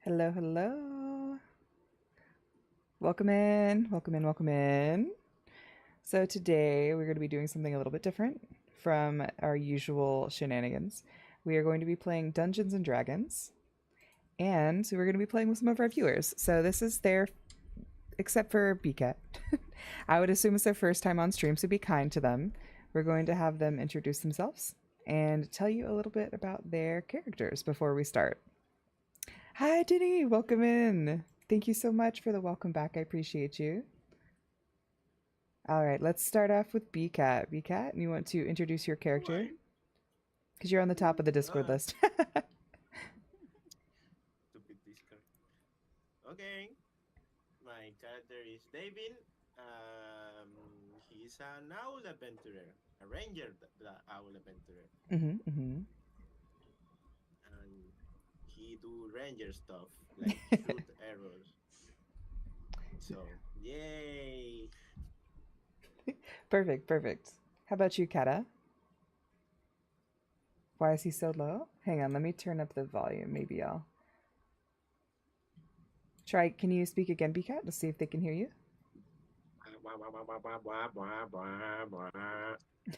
Hello, hello. Welcome in, welcome in, welcome in. So today we're going to be doing something a little bit different from our usual shenanigans. We are going to be playing Dungeons and Dragons, and we're going to be playing with some of our viewers. So this is their, except for BCAT. I would assume it's their first time on stream, so be kind to them. We're going to have them introduce themselves and tell you a little bit about their characters before we start. Hi, Denny. Welcome in. Thank you so much for the welcome back. I appreciate you. All right, let's start off with BCAT. BCAT, you want to introduce your character? Because you're on the top of the Discord list. Stupid Discord. Okay, my character is David. He's an owl adventurer, a ranger, the owl adventurer, Mm-hmm. and he do ranger stuff like shoot arrows. So yay! Perfect, perfect. How about you, Kata? Why is he so low? Hang on, let me turn up the volume. Maybe I'll try. Can you speak again, BCAT, to see if they can hear you?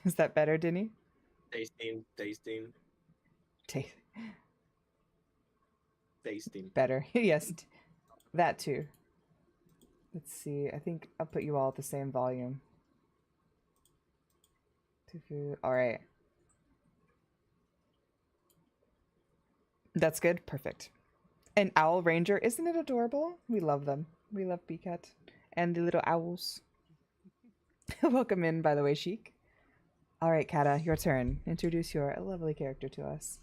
Is that better, Denny? Tasting, tasting, Ta- tasting. Better. Yes, that too. Let's see. I think I'll put you all at the same volume. All right. That's good. Perfect. An owl ranger, isn't it adorable? We love them. We love BCAT and the little owls. Welcome in, by the way, Sheik. All right, Kata, your turn. Introduce your lovely character to us.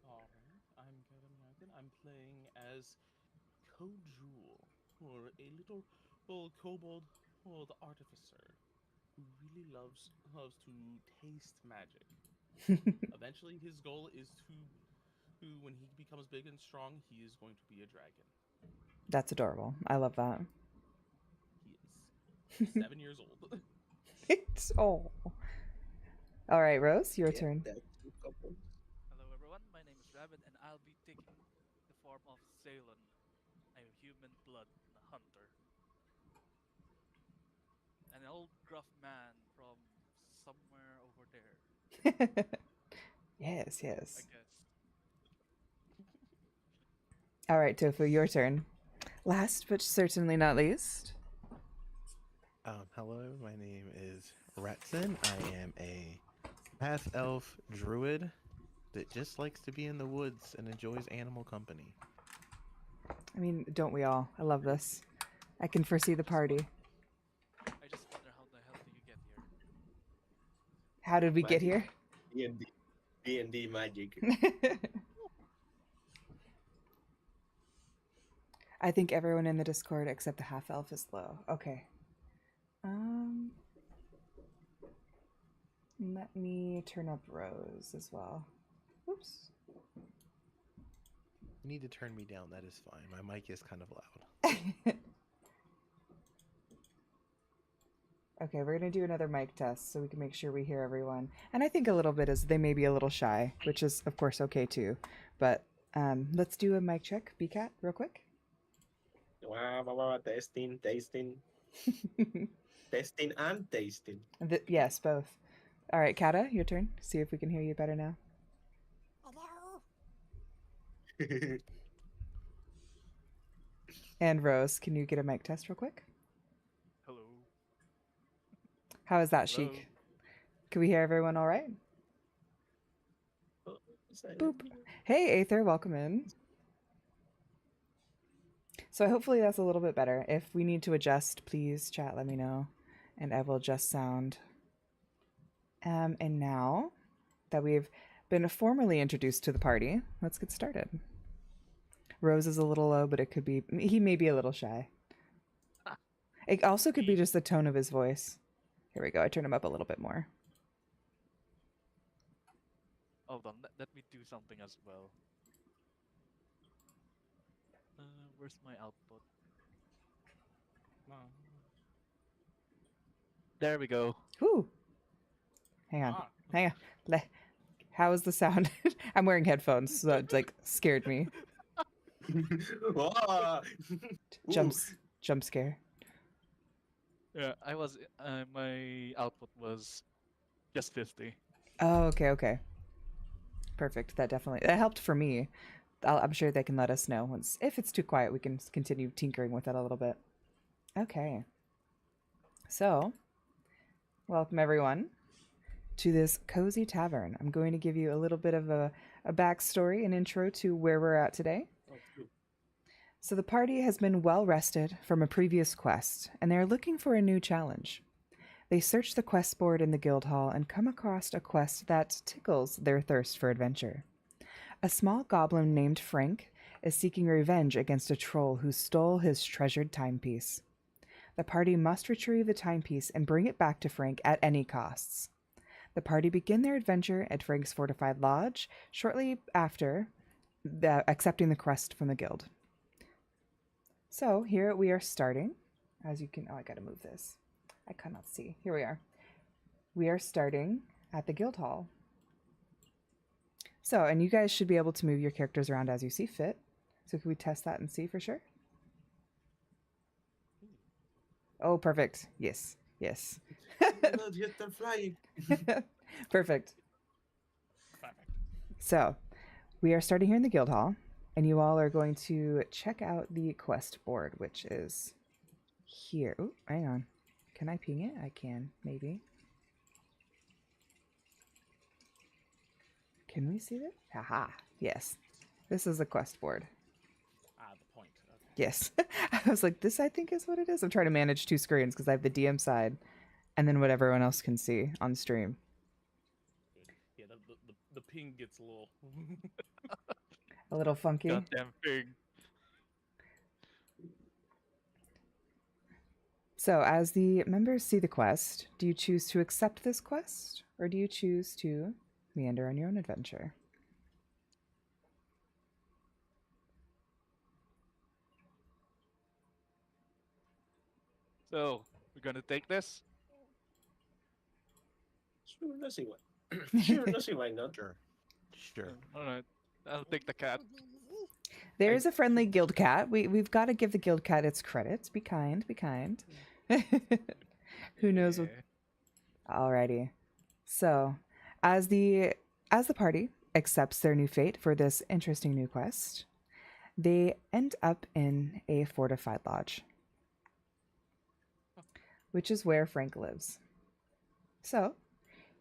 All right, I'm Kevin Mountain. I'm playing as Kojul, or a little old kobold old artificer who really loves to taste magic. Eventually, his goal is when he becomes big and strong, he is going to be a dragon. That's adorable. I love that. He is 7 years old. It's oh. All right, Rose, your Yeah, turn. that's a couple. Hello everyone, my name is Rabbit and I'll be taking the form of Ceylon, a human blood hunter. An old gruff man from somewhere over there, Yes, I yes. guess. All right, Tofu, your turn. Last but certainly not least. Hello, my name is Ratson. I am a half elf druid that just likes to be in the woods and enjoys animal company. I mean, don't we all? I love this. I can foresee the party. I just wonder how the hell do you get here? How did we get Magic. here? D&D, D&D magic. I think everyone in the Discord except the half elf is low. Okay. Let me turn up Rose as well. Oops. You need to turn me down, that is fine. My mic is kind of loud. Okay, we're gonna do another mic test so we can make sure we hear everyone. And I think a little bit is they may be a little shy, which is of course okay too. But let's do a mic check, BCAT, real quick. Wow, tasting, tasting, testing, and tasting. Yes, both. All right, Kata, your turn. See if we can hear you better now. And Rose, can you get a mic test real quick? Hello. How is that, Hello. Sheik? Can we hear everyone all right? Oh, Boop. Hey, Aether, welcome in. So hopefully that's a little bit better. If we need to adjust, please chat, let me know, and I will adjust sound. And now that we've been formally introduced to the party, let's get started. Rose is a little low, but it could be he may be a little shy. It also could be just the tone of his voice. Here we go. I turn him up a little bit more. Hold on, let me do something as well. Where's my output? There we go. Whew. Hang on. Hang on. How is the sound? I'm wearing headphones, so it like scared me. Wow. Ooh. Jump scare. Yeah, I was. My output was just 50. Oh, okay. Perfect. That helped for me. I'm sure they can let us know once if it's too quiet. We can continue tinkering with it a little bit. Okay. So, welcome everyone to this cozy tavern. I'm going to give you a little bit of a backstory, an intro to where we're at today. Oh, cool. So the party has been well rested from a previous quest, and they are looking for a new challenge. They search the quest board in the guild hall and come across a quest that tickles their thirst for adventure. A small goblin named Frank is seeking revenge against a troll who stole his treasured timepiece. The party must retrieve the timepiece and bring it back to Frank at any costs. The party begin their adventure at Frank's fortified lodge shortly after accepting the quest from the guild. So here we are starting. As you can, I gotta move this. I cannot see. Here we are. We are starting at the guild hall. So, and you guys should be able to move your characters around as you see fit. So can we test that and see for sure? Oh, perfect. Yes. Yes, they're flying. Perfect. Perfect. So, we are starting here in the guild hall, and you all are going to check out the quest board, which is here. Oh, hang on. Can I ping it? I can, maybe. Can we see that? Haha. Yes. This is the quest board. The point. Okay. Yes. I was like, this I think is what it is. I'm trying to manage two screens because I have the DM side and then what everyone else can see on stream. Yeah, the ping gets a little. A little funky. Goddamn pig. So, as the members see the quest, do you choose to accept this quest or do you choose to meander on your own adventure? So, we're gonna take this? Sure, let's see what. Sure, let's see why not. Sure. Alright. I'll take the cat. There is a friendly guild cat. We've got to give the guild cat its credits. Be kind, be kind. Who knows what... Yeah. Alrighty. So, as the party accepts their new fate for this interesting new quest, they end up in a fortified lodge, which is where Frank lives. So,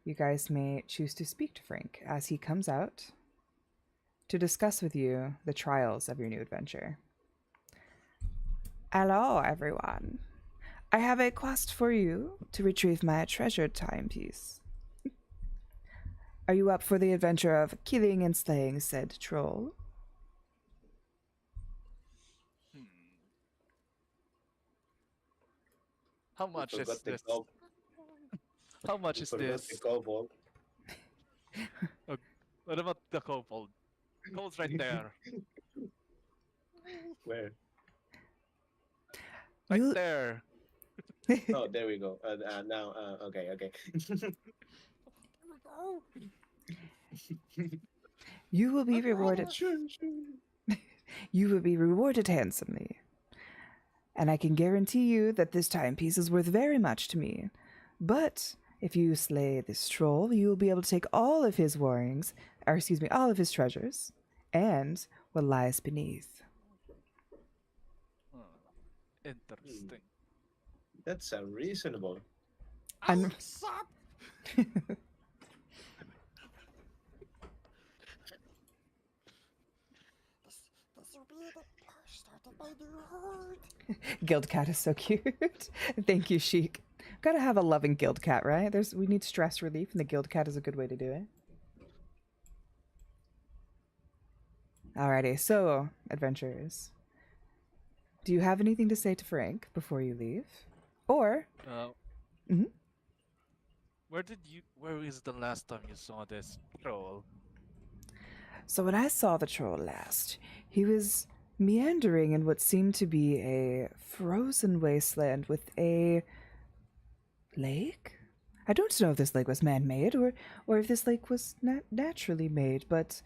you guys may choose to speak to Frank as he comes out to discuss with you the trials of your new adventure. Hello, everyone. I have a quest for you to retrieve my treasured timepiece. Are you up for the adventure of killing and slaying said troll? How much is Forgot the this? gold. How much is Forgot this? the kobold. What about the kobold? Kobold's right there. Where? Right You- there. Oh, there we go. Now, okay. You will be rewarded. You will be rewarded handsomely. And I can guarantee you that this timepiece is worth very much to me. But if you slay this troll, you will be able to take all of his all of his treasures, and what lies beneath. Interesting. That's reasonable. I'm... Guild cat is so cute. Thank you, Sheik. Gotta have a loving guild cat, right? We need stress relief, and the guild cat is a good way to do it. Alrighty, so adventurers, do you have anything to say to Frank before you leave, or? Mhm. Where is the last time you saw this troll? So when I saw the troll last, he was meandering in what seemed to be a frozen wasteland with a lake. I don't know if this lake was man-made or if this lake was naturally made, but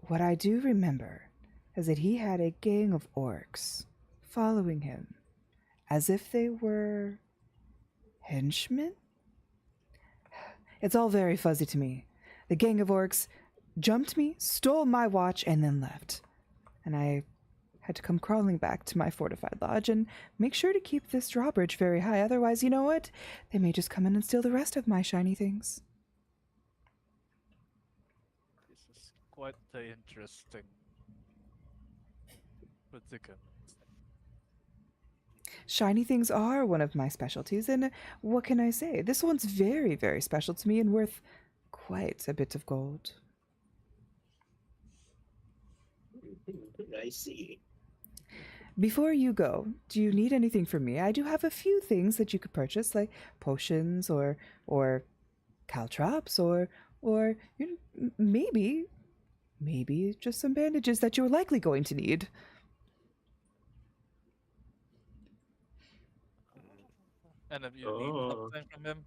what I do remember is that he had a gang of orcs following him as if they were henchmen? It's all very fuzzy to me. The gang of orcs jumped me, stole my watch, and then left. And I had to come crawling back to my fortified lodge and make sure to keep this drawbridge very high. Otherwise, you know what? They may just come in and steal the rest of my shiny things. This is quite interesting predicament. Shiny things are one of my specialties, and what can I say? This one's very, very special to me and worth quite a bit of gold. I see. Before you go, do you need anything from me? I do have a few things that you could purchase, like potions or caltrops or you know, maybe just some bandages that you're likely going to need. And if you Oh. need something from him,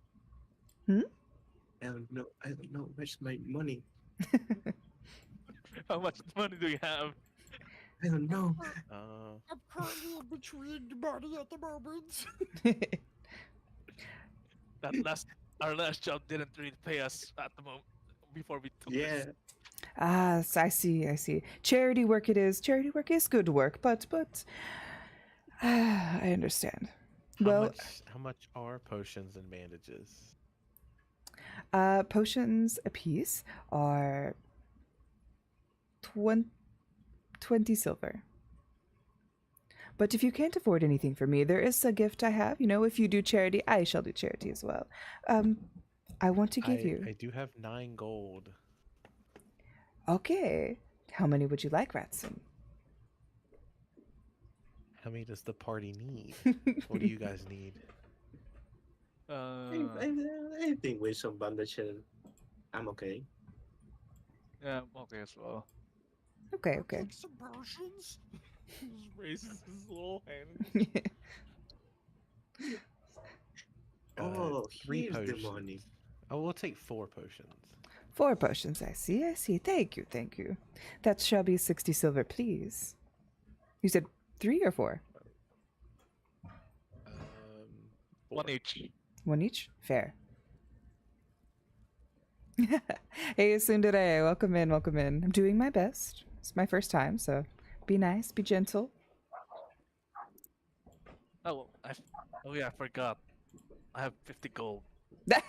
I don't know. Where's my money? how much money do you have? I don't know. I'm currently in between money at the moment. Our last job didn't really pay us at the moment before we took Yeah. this. Ah, I see. Charity work it is. Charity work is good work, but I understand. How much are potions and bandages? Potions apiece are 20 silver. But if you can't afford anything for me, there is a gift I have. You know, if you do charity, I shall do charity as well. I want to give you. I do have 9 gold. Okay. How many would you like, Ratson? How many does the party need? What do you guys need? I think with some bandages, I'm okay. Yeah, I'm okay as well. Okay. Like some potions. He raises his little hand. Oh, 3 here's potions. the money. Oh, we'll take 4 potions. 4 potions, I see. Thank you. That shall be 60 silver, please. You said 3 or 4? One each. 1 each? Fair. Hey, Sundere, welcome in. I'm doing my best. It's my first time, so be nice, be gentle. Oh, I forgot. I have 50 gold. Why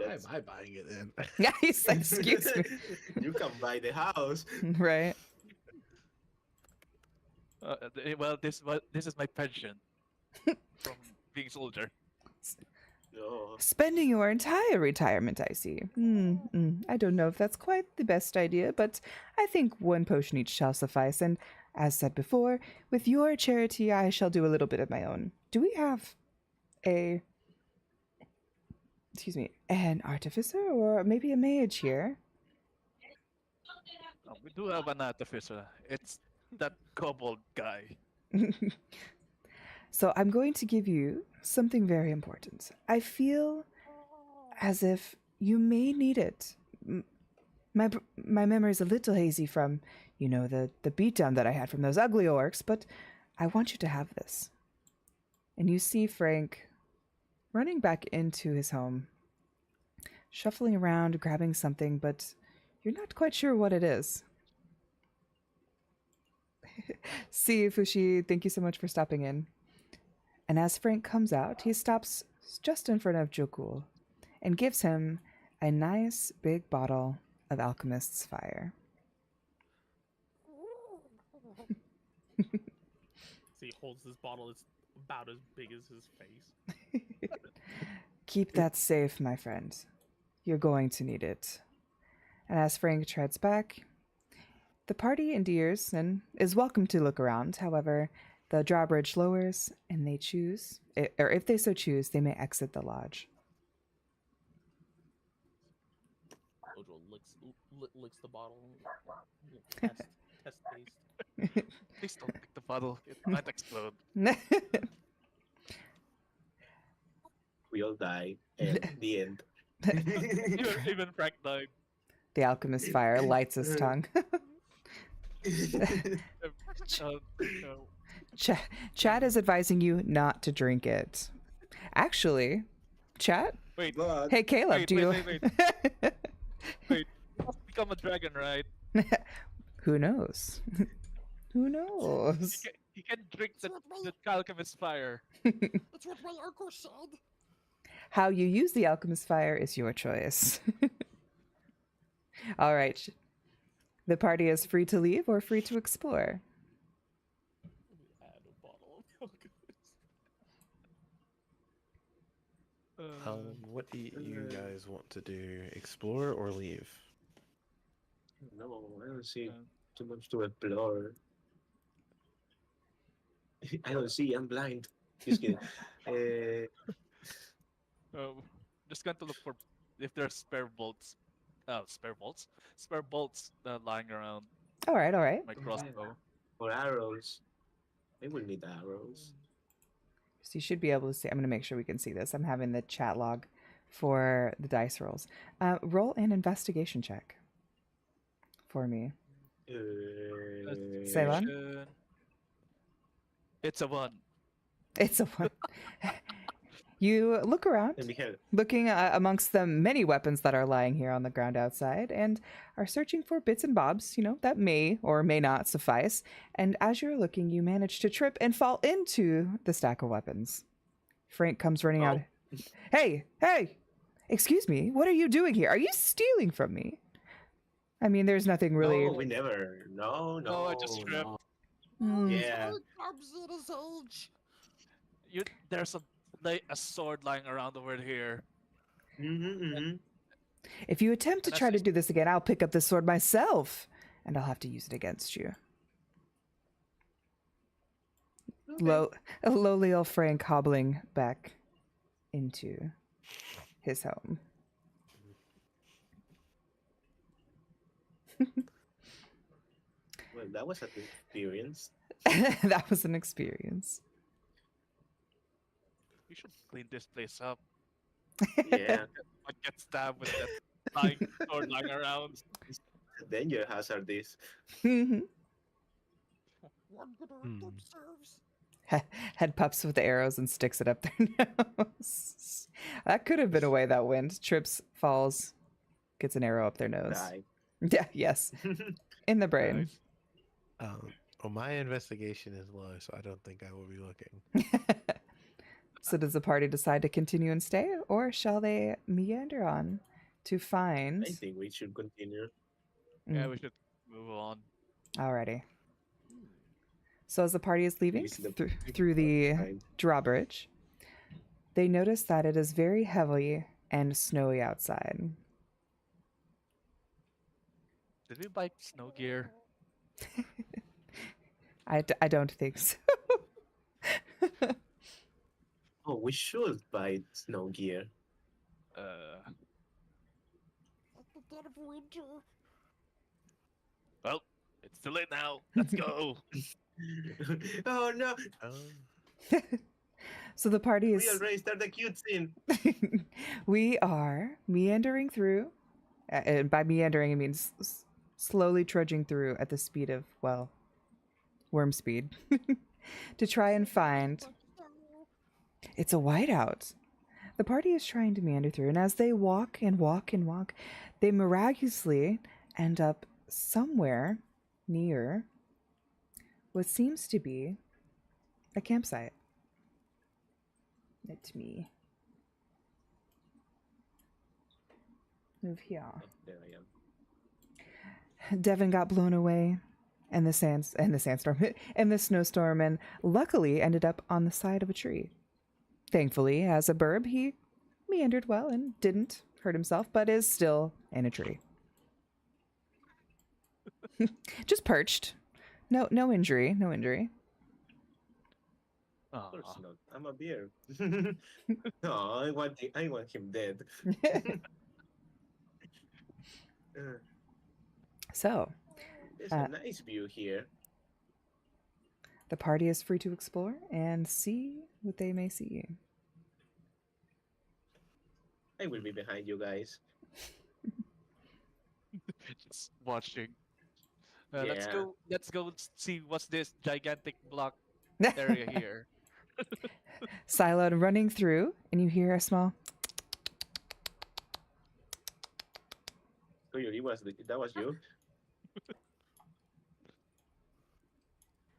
am I buying it then? Yeah, he's like, excuse me. You can buy the house. Right. Well, this is my pension from being soldier. Oh, Spending your entire retirement, I see. I don't know if that's quite the best idea, but I think 1 potion each shall suffice, and as said before, with your charity I shall do a little bit of my own. Do we have an artificer or maybe a mage here? We do have an artificer. It's that kobold guy. So I'm going to give you something very important. I feel as if you may need it. My memory's a little hazy from, you know, the beatdown that I had from those ugly orcs, but I want you to have this. And you see Frank running back into his home, shuffling around, grabbing something, but you're not quite sure what it is. See, Fushi, thank you so much for stopping in. And as Frank comes out, he stops just in front of Jokul and gives him a nice big bottle of Alchemist's Fire. So he holds this bottle. It's about as big as his face. Keep that safe, my friend. You're going to need it. And as Frank treads back, the party endears and is welcome to look around. However, the drawbridge lowers, and they choose, or if they so choose, they may exit the lodge. Ojo licks the bottle. Test taste. Please don't pick the bottle. It might explode. we all die. And the end. Even Frank died. The alchemist's fire lights his tongue. Uh, Chat is advising you not to drink it. Actually, chat. wait, But Hey, Caleb, wait, do you? wait. Wait, you must become a dragon, right? Who knows? Who knows? You can drink the alchemist fire. That's what my Arcor said. How you use the alchemist fire is your choice. All right. The party is free to leave or free to explore. Add a bottle of alchemist. What do you guys want to do? Explore or leave? no, I don't see Uh, too much to explore. I don't see. I'm blind. Just kidding. Just going to look for if there's spare bolts. Spare bolts lying around All right, all right. my crossbow. or arrows. I will need arrows. So you should be able to see. I'm going to make sure we can see this. I'm having the chat log for the dice rolls. Roll an investigation check for me. Ceylon? Investigation. It's a 1. It's a one. You look around, Let me help. looking amongst the many weapons that are lying here on the ground outside, and are searching for bits and bobs, that may or may not suffice. And as you're looking, you manage to trip and fall into the stack of weapons. Frank comes running out. Hey, excuse me, what are you doing here? Are you stealing from me? I mean, there's nothing really. No, we never. No. No, I just tripped. Hmm. Yeah. There's a sword lying around over here. If you attempt to And try that's to do this again, I'll pick up this sword myself, and I'll have to use it against you. Lowly old Frank hobbling back into his home. Well, that was an experience. That was an experience. We should clean this place up. Yeah. I get stabbed with that lying sword lying around. Danger hazard this. One good Hmm. herb serves. Head pups with the arrows and sticks it up their nose. That could have been a way that went. Trips, falls, gets an arrow up their nose. Die. Yeah, yes. In the brain. Nice. Well, my investigation is low, so I don't think I will be looking. So does the party decide to continue and stay, or shall they meander on to find? I think we should continue. Yeah, Mm, we should move on. alrighty. So as the party is leaving Use the- through the Fine. drawbridge, they notice that it is very heavy and snowy outside. Did we buy snow gear? I don't think so. Oh, we should buy snow gear. Uh, At the dead of winter. well, it's too late now. Let's go. Oh no! So the party We is. already started the cute scene. We are meandering through. And by meandering, it means slowly trudging through at the speed of, well, worm speed, to try and find. It's a whiteout. The party is trying to meander through, and as they walk and walk and walk, they miraculously end up somewhere near what seems to be a campsite. Let me move here. There I am. Devin got blown away and the sandstorm and the snowstorm, and luckily ended up on the side of a tree. Thankfully, as a burb, he meandered well and didn't hurt himself, but is still in a tree. Just perched. No injury. No injury. Of course Aw. not. I'm a bear. No, I want him dead. So, There's a nice view here. the party is free to explore and see what they may see. I will be behind you guys. Just watching. Let's Yeah. go. Let's go see what's this gigantic block area here. Cylon running through, and you hear a small. So you was that was you.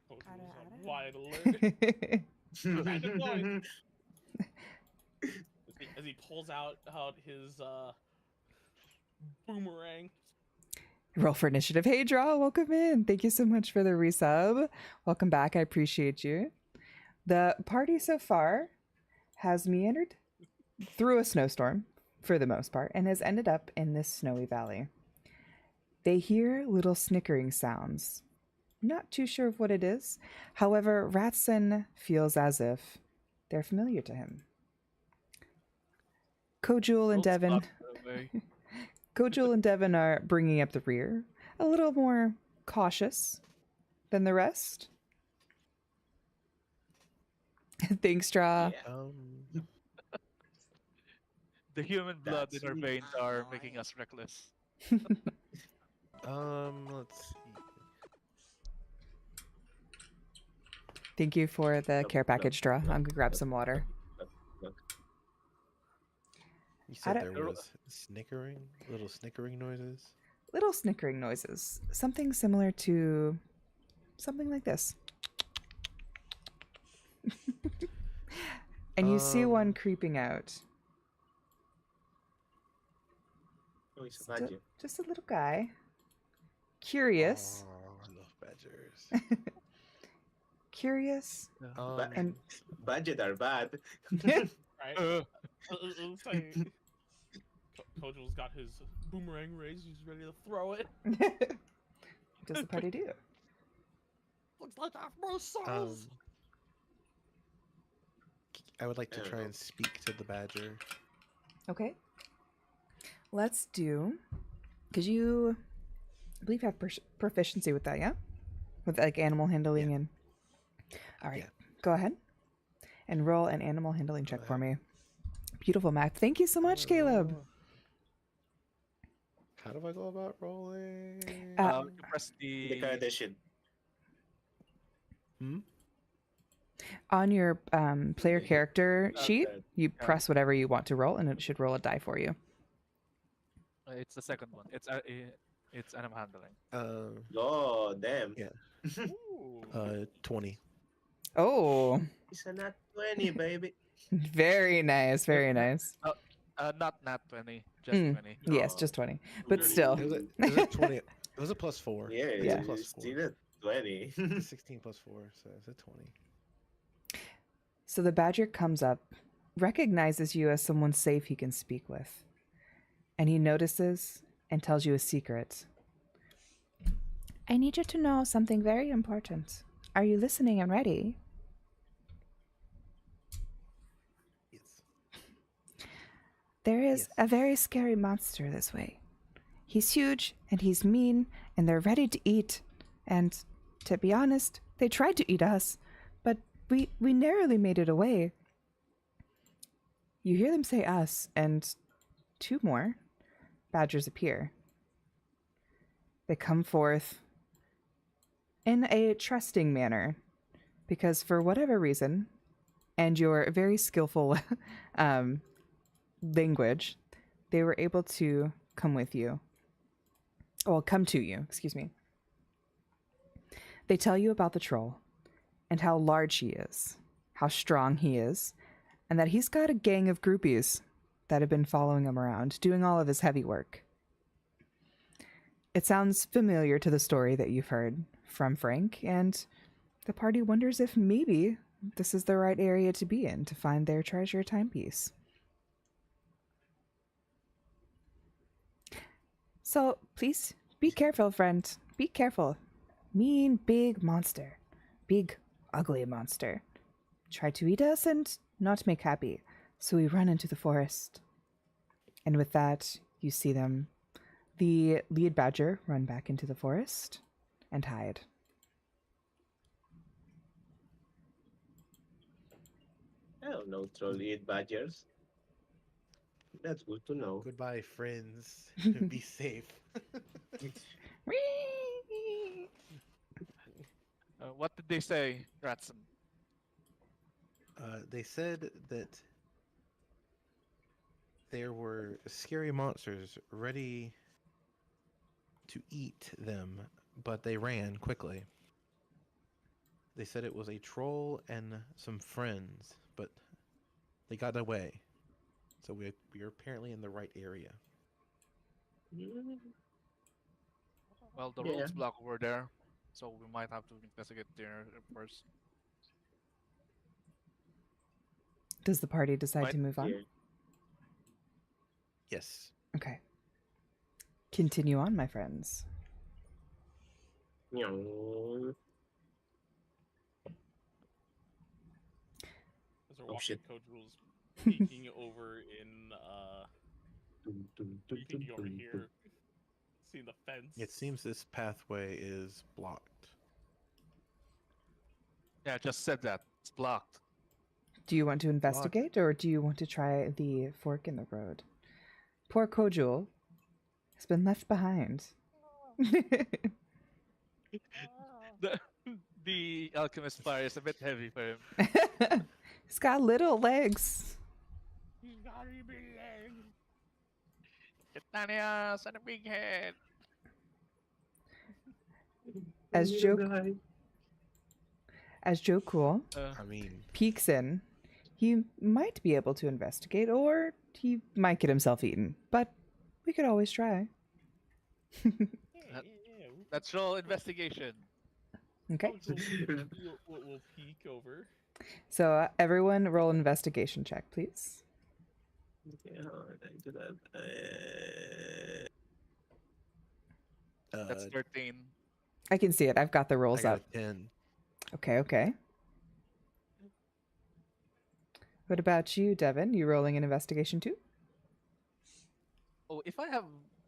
Coach Ada, was on ada. wide alert. Random noise. As he pulls out his boomerang. Roll for initiative. Hey, Draw, welcome in. Thank you so much for the resub. Welcome back. I appreciate you. The party so far has meandered through a snowstorm for the most part and has ended up in this snowy valley. They hear little snickering sounds. Not too sure of what it is. However, Ratson feels as if they're familiar to him. Kojul and Don't Devon. stop, by the way. Kojul and Devon are bringing up the rear, a little more cautious than the rest. Thanks, Straw. Yeah. The human blood That's in our me. veins are making us reckless. Let's see. Thank you for the care package, Straw. I'm gonna grab some water. You said don't- there was little snickering noises. Little snickering noises. Something similar to something like this. And you see one Um, creeping out. Oh, it's Just a, Badger. just a little guy. Curious. Oh, I love badgers. Curious. Ba- And Badger are bad. Right? Uh, Looks like Kojal's got his boomerang raised. He's ready to throw it. what does the party do? Looks like I have more Um, souls. I would like to I don't try know. and speak to the badger. Okay. Let's do, because you, I believe, have proficiency with that, yeah? With like animal handling and. All right, Yeah. go ahead and roll an animal handling check for me. Beautiful, Mac. Thank you so much, Caleb. How do I go about rolling? you press The the. Kardashian. On your player character sheet, Okay. you press whatever you want to roll, and it should roll a die for you. It's the second one. It's animal handling. Oh, damn. Yeah. Ooh. 20. Oh, It's a nat 20, baby. very nice, very nice. Not 20, just Mm. 20. Yes, Oh. just 20. But Dirty. still. It was a 20. It was a plus 4. Yeah, It was Yeah. a plus it's 4. still at 20. 16 plus 4, so it's a 20. So the badger comes up, recognizes you as someone safe he can speak with, and he notices and tells you a secret. I need you to know something very important. Are you listening and ready? Yes. There is Yes. a very scary monster this way. He's huge and he's mean, and they're ready to eat. And to be honest, they tried to eat us, but we narrowly made it away. You hear them say us, and two more badgers appear. They come forth in a trusting manner, because for whatever reason, and your very skillful language, they were able to come with you. Well, come to you, excuse me. They tell you about the troll and how large he is, how strong he is, and that he's got a gang of groupies that have been following him around, doing all of his heavy work. It sounds familiar to the story that you've heard from Frank, and the party wonders if maybe this is the right area to be in to find their treasure timepiece. So, please, be careful, friend. Be careful. Mean, big monster. Big, ugly monster. Try to eat us and not make happy, so we run into the forest. And with that, you see them, the lead badger, run back into the forest and hide. I don't know, troll eat badgers. That's good to know. Goodbye, friends. Be safe. What did they say, Ratson? They said that there were scary monsters ready to eat them, but they ran quickly. They said it was a troll and some friends, but they got away. So we're apparently in the right area. Well, the Yeah. roadblock over there, so we might have to investigate there first. Does the party decide Right, to move on? Yeah. Yes. Okay. Continue on, my friends. Meow. As we're Oh, walking, shit. Code Rules peeking over in peeking over here, seeing the fence. It seems this pathway is blocked. Yeah, I just said that. It's blocked. Do you want to investigate or do you want to try the fork in the road? Poor Kojul has been left behind. The alchemist fire is a bit heavy for him. He's got little legs. He's got a big leg. Titanias and a big head. As Little Joe guy. as Joe Cool I mean, peeks in, he might be able to investigate or he might get himself eaten. But we could always try. Yeah. Let's roll investigation. Okay. We'll peek over. So everyone roll an investigation check, please. Yeah, I do that. That's 13. I can see it. I've got the I rolls got up. a 10. Okay. What about you, Devin? You rolling an investigation too? Oh, if I have.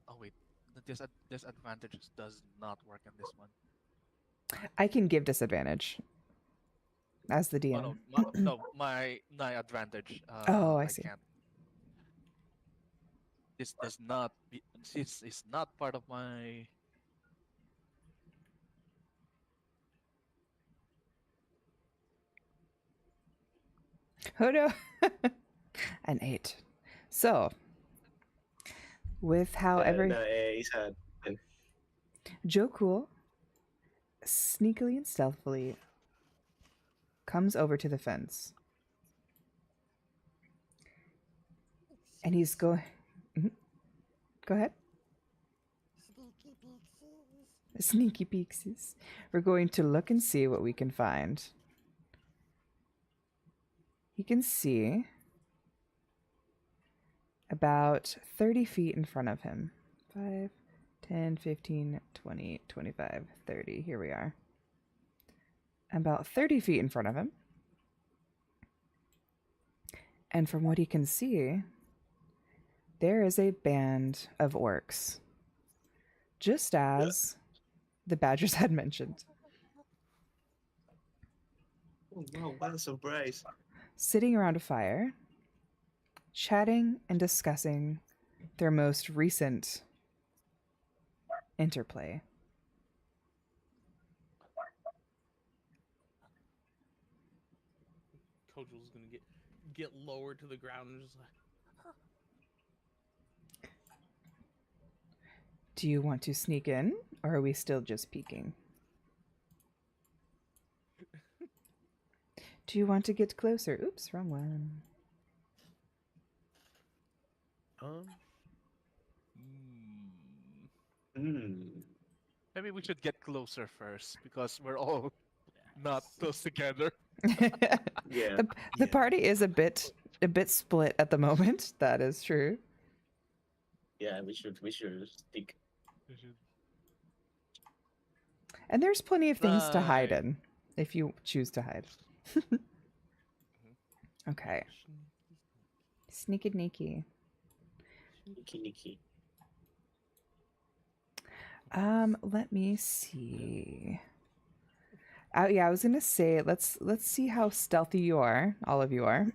Oh, wait. The disadvantage does not work on this one. I can give disadvantage as the DM. Oh, no. My advantage. Oh, I see. Can't. This does not. This is not part of my. Oh no. An 8. So, with how He's had. Joe Cool sneakily and stealthily comes over to the fence. And he's going. Go ahead. Sneaky peeksies. We're going to look and see what we can find. You can see about 30 feet in front of him. 5, 10, 15, 20, 25, 30. Here we are. About 30 feet in front of him. And from what he can see, there is a band of orcs. Just as the Badgers had mentioned. Oh, wow, what a surprise. Sitting around a fire, chatting and discussing their most recent interplay. Kojal's gonna get lower to the ground and just like. Do you want to sneak in, or are we still just peeking? Do you want to get closer? Oops, wrong one. Maybe we should get closer first because we're all not close together. Yeah. The Yeah. party is a bit split at the moment. That is true. Yeah, we should stick. And there's plenty of things to hide Right. in if you choose to hide. Okay. Sneaky sneaky. Niki. Let me see. Yeah, I was gonna say let's see how stealthy you are, all of you are.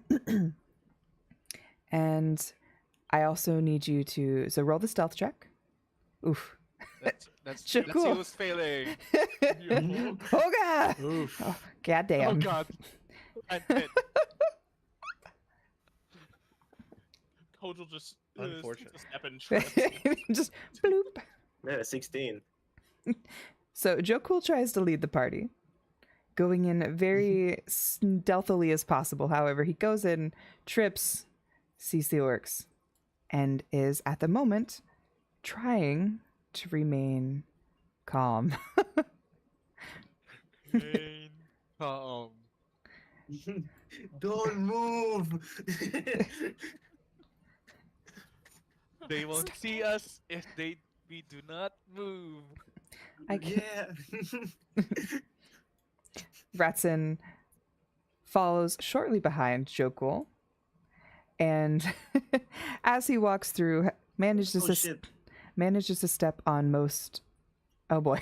And I also need you to roll the stealth check. Oof. That's Cool. he was failing. Oh god! Oof. Oh, god damn. Oh god. And Kojo just Unfortunate. takes a step and trips. Just bloop. Yeah, 16. So Joe Cool tries to lead the party, going in very stealthily as possible. However, he goes in, trips, sees the orcs, and is at the moment trying to remain calm. Main calm. Don't move. They won't see us if we do not move. I can't. Yeah. Ratson follows shortly behind Jokul, and as he walks through, manages Oh to shit. manages to step on most. Oh boy,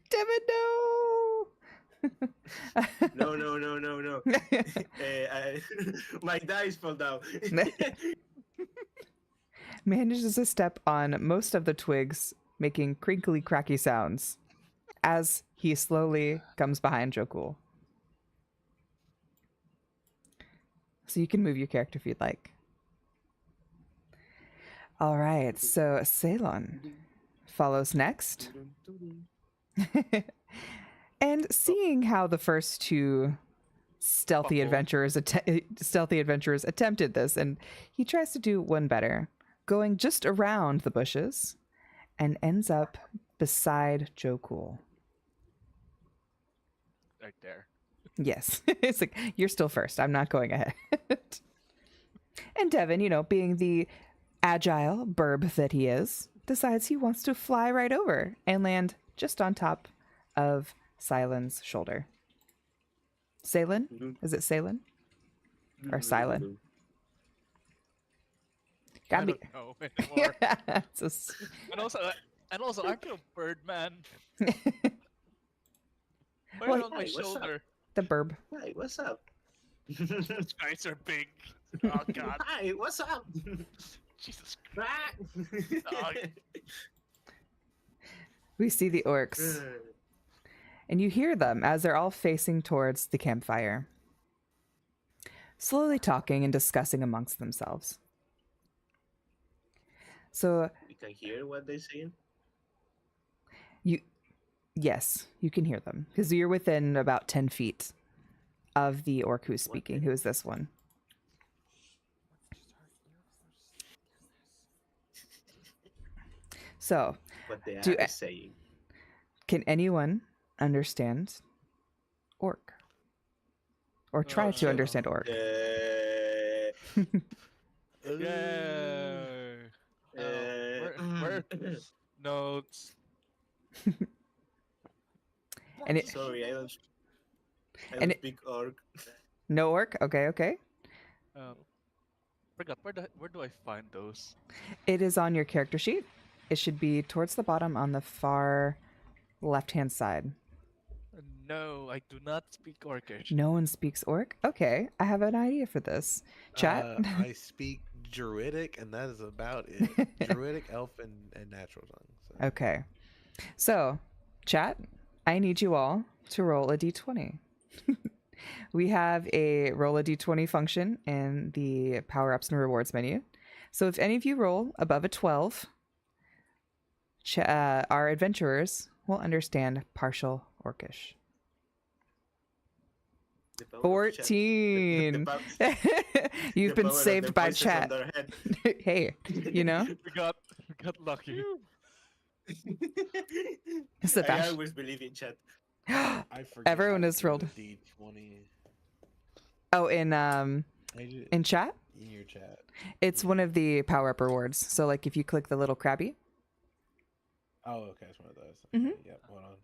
Devin, no! No. My dice fell down. Manages to step on most of the twigs, making crinkly, cracky sounds as he slowly comes behind Jokul. So you can move your character if you'd like. All right, so Ceylon follows next. And seeing how the first two stealthy adventurers attempted this, and he tries to do one better, going just around the bushes and ends up beside Jokul. Right there. Yes. It's like, you're still first. I'm not going ahead. And Devin, being the agile burb that he is, decides he wants to fly right over and land just on top of Silen's shoulder. Salen? Is it Salen? Or Silent? Gotta I be. don't know anymore. It's a s- and also, aren't you a bird man? Why Well, on my hey, what's up? shoulder? the burb. Hi, what's up? These guys are big. Oh god. Hi, what's up? Jesus We see the orcs, and you hear them as they're all facing towards the campfire, slowly talking and discussing amongst themselves. So You can hear what they're saying? yes, you can hear them because you're within about 10 feet of the orc who's speaking. Who is this one? So, What they Do- are saying. can anyone understand orc? Or try to sure. understand orc? Yeah. Where notes? And it, Sorry, I don't And it- speak orc. no orc? Okay. Forgot where do I find those? It is on your character sheet. It should be towards the bottom on the far left-hand side. No, I do not speak Orcish. No one speaks orc? Okay, I have an idea for this. Chat? I speak Druidic, and that is about it. Druidic, Elf, and Natural Tongue. So. Okay. So, chat, I need you all to roll a d20. We have a roll a d20 function in the power-ups and rewards menu. So if any of you roll above a 12, our adventurers will understand partial orcish. The power of chat. 14. You've The been power of saved the by voices chat. on their head. Hey, We got lucky. It's the I fashion. always believe in chat. I forget Everyone how has to do rolled. the D20. Oh, in I did in chat, in your chat. it's one of the power up rewards. So like if you click the little crabby, Oh, okay, it's one of those. Mhm. Okay, yep, hold on.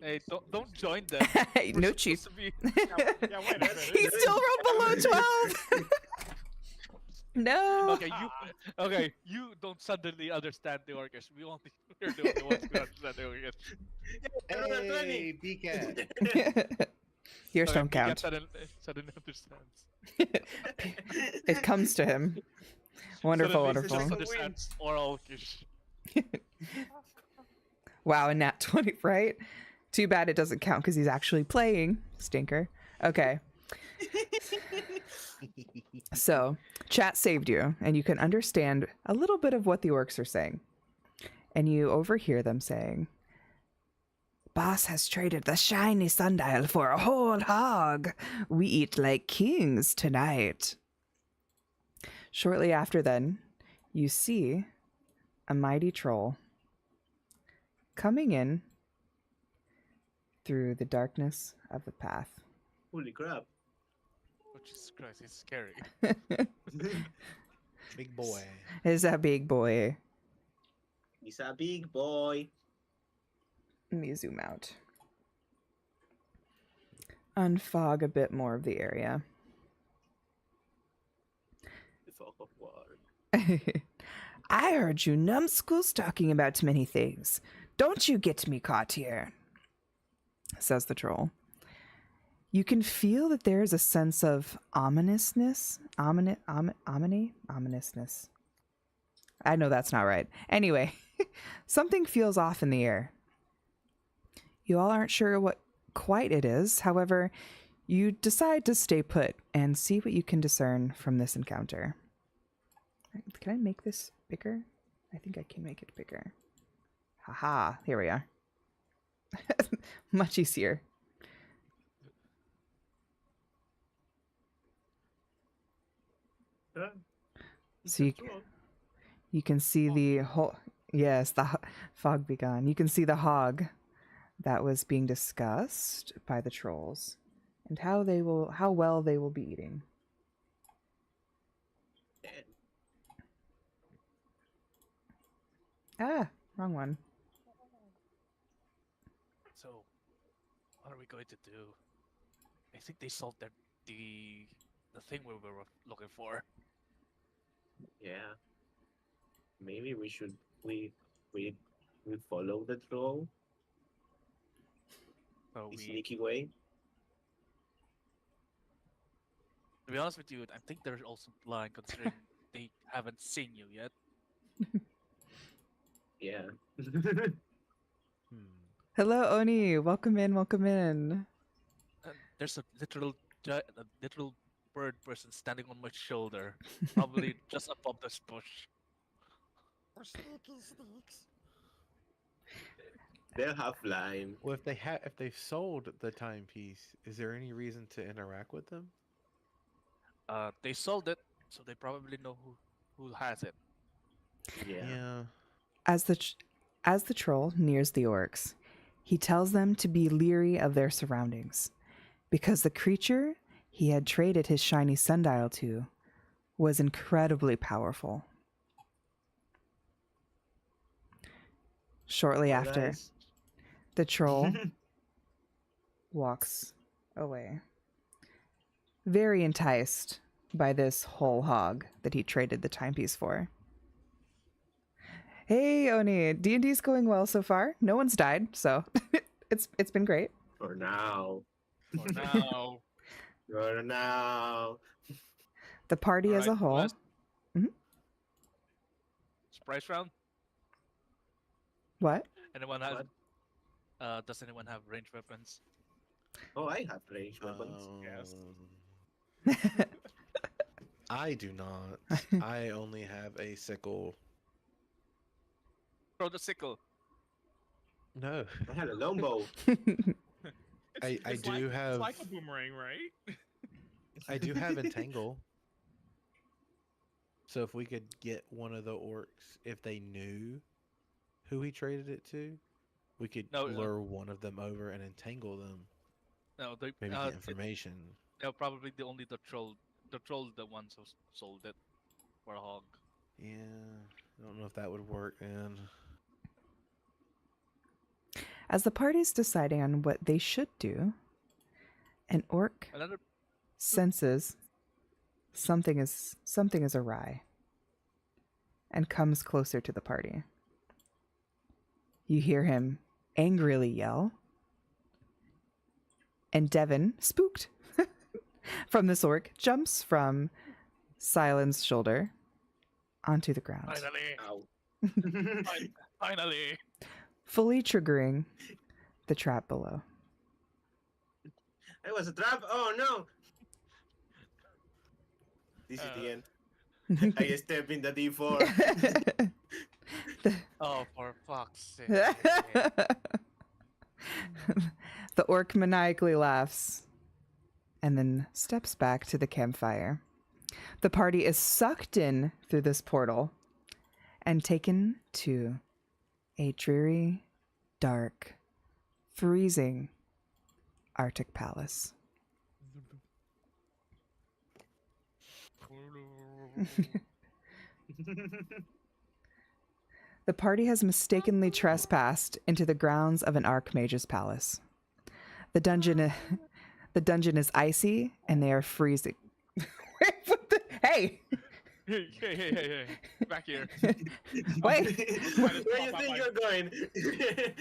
Hey, don't join them. We're no supposed cheat. to be- Yeah, wait a minute. He still rolled below 12. No. Okay, you don't suddenly understand the Orcish. We're the only ones who understand the Orcish. Hey, BCat. Yours Okay, don't Mika count. Suddenly understands. It comes to him. Wonderful, Suddenly, This is wonderful. like a win. understands Oralkish. Wow, a nat 20, right? Too bad it doesn't count because he's actually playing. Stinker. Okay. So, chat saved you, and you can understand a little bit of what the orcs are saying. And you overhear them saying, Boss has traded the shiny sundial for a whole hog. We eat like kings tonight. Shortly after then, you see a mighty troll coming in through the darkness of the path. Holy crap. Oh, Jesus Christ, it's scary. Big boy. Is a big boy. He's a big boy. Let me zoom out. Unfog a bit more of the area. The fog of war. I heard you numbskulls talking about many things. Don't you get me caught here, says the troll. You can feel that there is a sense of ominousness. Ominousness. I know that's not right. Anyway, something feels off in the air. You all aren't sure what quite it is. However, you decide to stay put and see what you can discern from this encounter. Can I make this bigger? I think I can make it bigger. Haha, here we are. Much easier. Huh? So you can see the whole, yes, the fog be gone. You can see the hog that was being discussed by the trolls and how well they will be eating. Ah, wrong one. So, what are we going to do? I think they solved the thing we were looking for. Yeah. Maybe we follow the troll. So The we, sneaky way. to be honest with you, I think they're also blind considering they haven't seen you yet. Yeah. Hello, Oni. Welcome in. Welcome in. And there's a literal bird person standing on my shoulder, probably just above this bush. They'll have lime. Well, if they've sold the timepiece, is there any reason to interact with them? They sold it, so they probably know who has it. Yeah. As the troll nears the orcs, he tells them to be leery of their surroundings, because the creature he had traded his shiny sundial to was incredibly powerful. Shortly after, Guys. the troll walks away, very enticed by this whole hog that he traded the timepiece for. Hey, Oni, D&D's going well so far. No one's died, so it's been great. For now. For now. For now. The party as a Alright, whole. last- Mhm. Surprise round. What? Anyone have? What? Does anyone have ranged weapons? Oh, I have ranged weapons. Yes. I do not. I only have a sickle. Throw the sickle. No, I had a longbow. I do have- It's like a boomerang, right? I do have entangle. So if we could get one of the orcs, if they knew who he traded it to, we could No, lure one of them over and entangle them. No, they Maybe get information. they're probably the troll. The troll, the ones who sold it for a hog. Yeah, I don't know if that would work, man. As the party's deciding on what they should do, an orc Another. senses something is awry and comes closer to the party. You hear him angrily yell, and Devin, spooked from this orc, jumps from Silen's shoulder onto the ground, Finally, Ow. finally. fully triggering the trap below. I was a trap. Oh no! This is the Uh. end. I step in the D4. Oh, for fuck's sake. The orc maniacally laughs and then steps back to the campfire. The party is sucked in through this portal and taken to a dreary, dark, freezing Arctic palace. The party has mistakenly trespassed into the grounds of an archmage's palace. The dungeon is icy and they are freezing. Hey! Hey. Back here. Wait! Where you think you're going?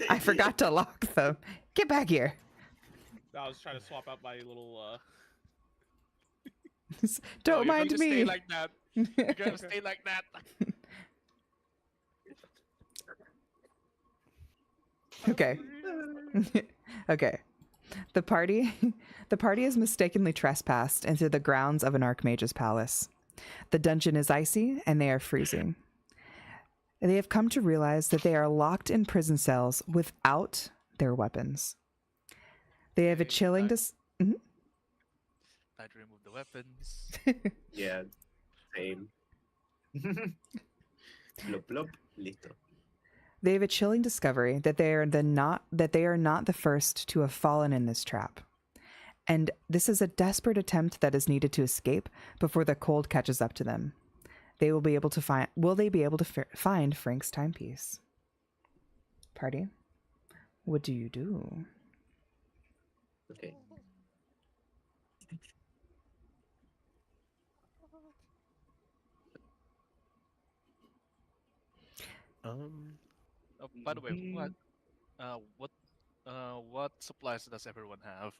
I forgot to lock them. Get back here. I was trying to swap out my little. Don't you're mind going to me. Stay like that. You're gonna stay like that. Okay. Okay. The party has mistakenly trespassed into the grounds of an archmage's palace. The dungeon is icy and they are freezing. They have come to realize that they are locked in prison cells without their weapons. They have a chilling I'd remove the weapons. Yeah, same. Plop plop, listo. They have a chilling discovery that they are not the first to have fallen in this trap. And this is a desperate attempt that is needed to escape before the cold catches up to them. Will they be able to find Frank's timepiece? Party, what do you do? Okay. Oh, by the way, what supplies does everyone have?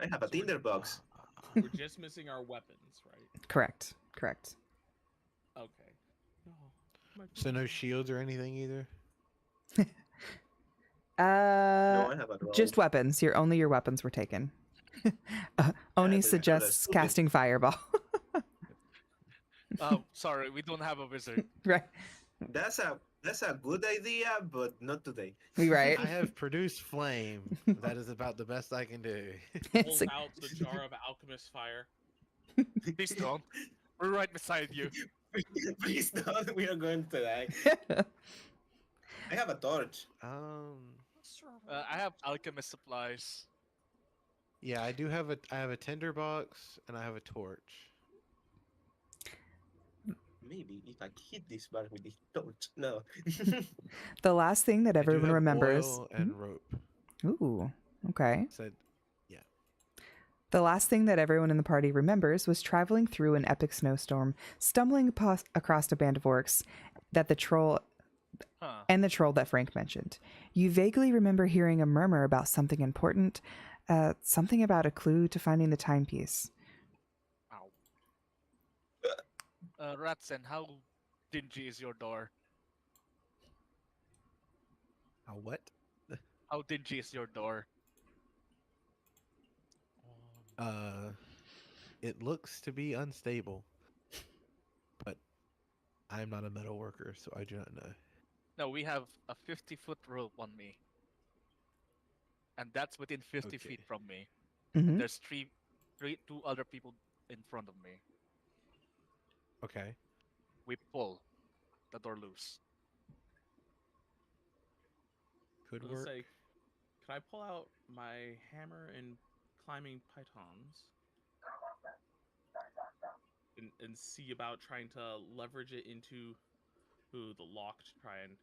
I have a Tinder box. We're just missing our weapons, right? Correct. Okay. No. my So no goodness. shields or anything either? No, I have a rope. Just weapons. Only your weapons were taken. Oni that's suggests stupid. casting fireball. Oh, sorry, we don't have a wizard. Right. That's a good idea, but not today. Right. I have produced flame. That is about the best I can do. It's Pulls like, out the jar of alchemist fire. Please don't. We're right beside you. Please don't. We are going to die. I have a torch. I have alchemist supplies. Yeah, I have a tinder box and I have a torch. Maybe if I hit this bar with this torch. No. the last thing that I do everyone have remembers. oil and rope. Ooh, okay. Said The last thing that everyone in the party remembers was traveling through an epic snowstorm, stumbling across a band of orcs that the troll that Frank mentioned. You vaguely remember hearing a murmur about something important, something about a clue to finding the timepiece. Ratsen, how dingy is your door? what? How dingy is your door? It looks to be unstable, but I'm not a metal worker, so I do not know. No, we have a 50-foot rope on me. And that's within 50 Okay. feet from me. Mhm. There's two other people in front of me. Okay. We pull the door loose. Could Let's work. say, can I pull out my hammer and climbing pythons and see about trying to leverage it into the lock to try and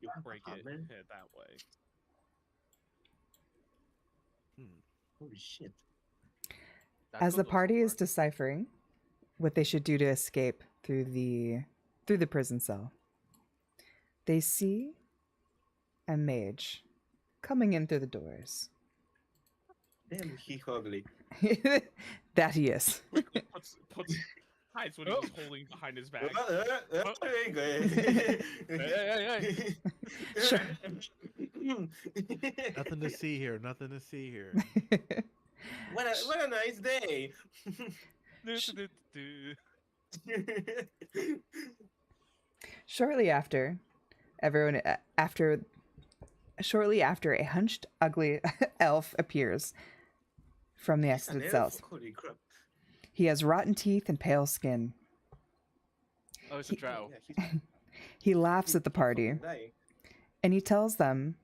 You have a break it hammer? that way? Holy shit. That As could the also party is work. deciphering what they should do to escape through the prison cell, they see a mage coming in through the doors. Damn, he ugly. That he is. Quickly puts hides what Oh. he's holding behind his back. Hey. Nothing to see here. Nothing to see here. What a nice day. Do. Shortly after, shortly after, a hunched, ugly elf appears from the He's an exited elf. cells. Holy crap. He has rotten teeth and pale skin. Oh, it's a drow. Yeah, he's He laughs at the party, fucking dying. and he tells them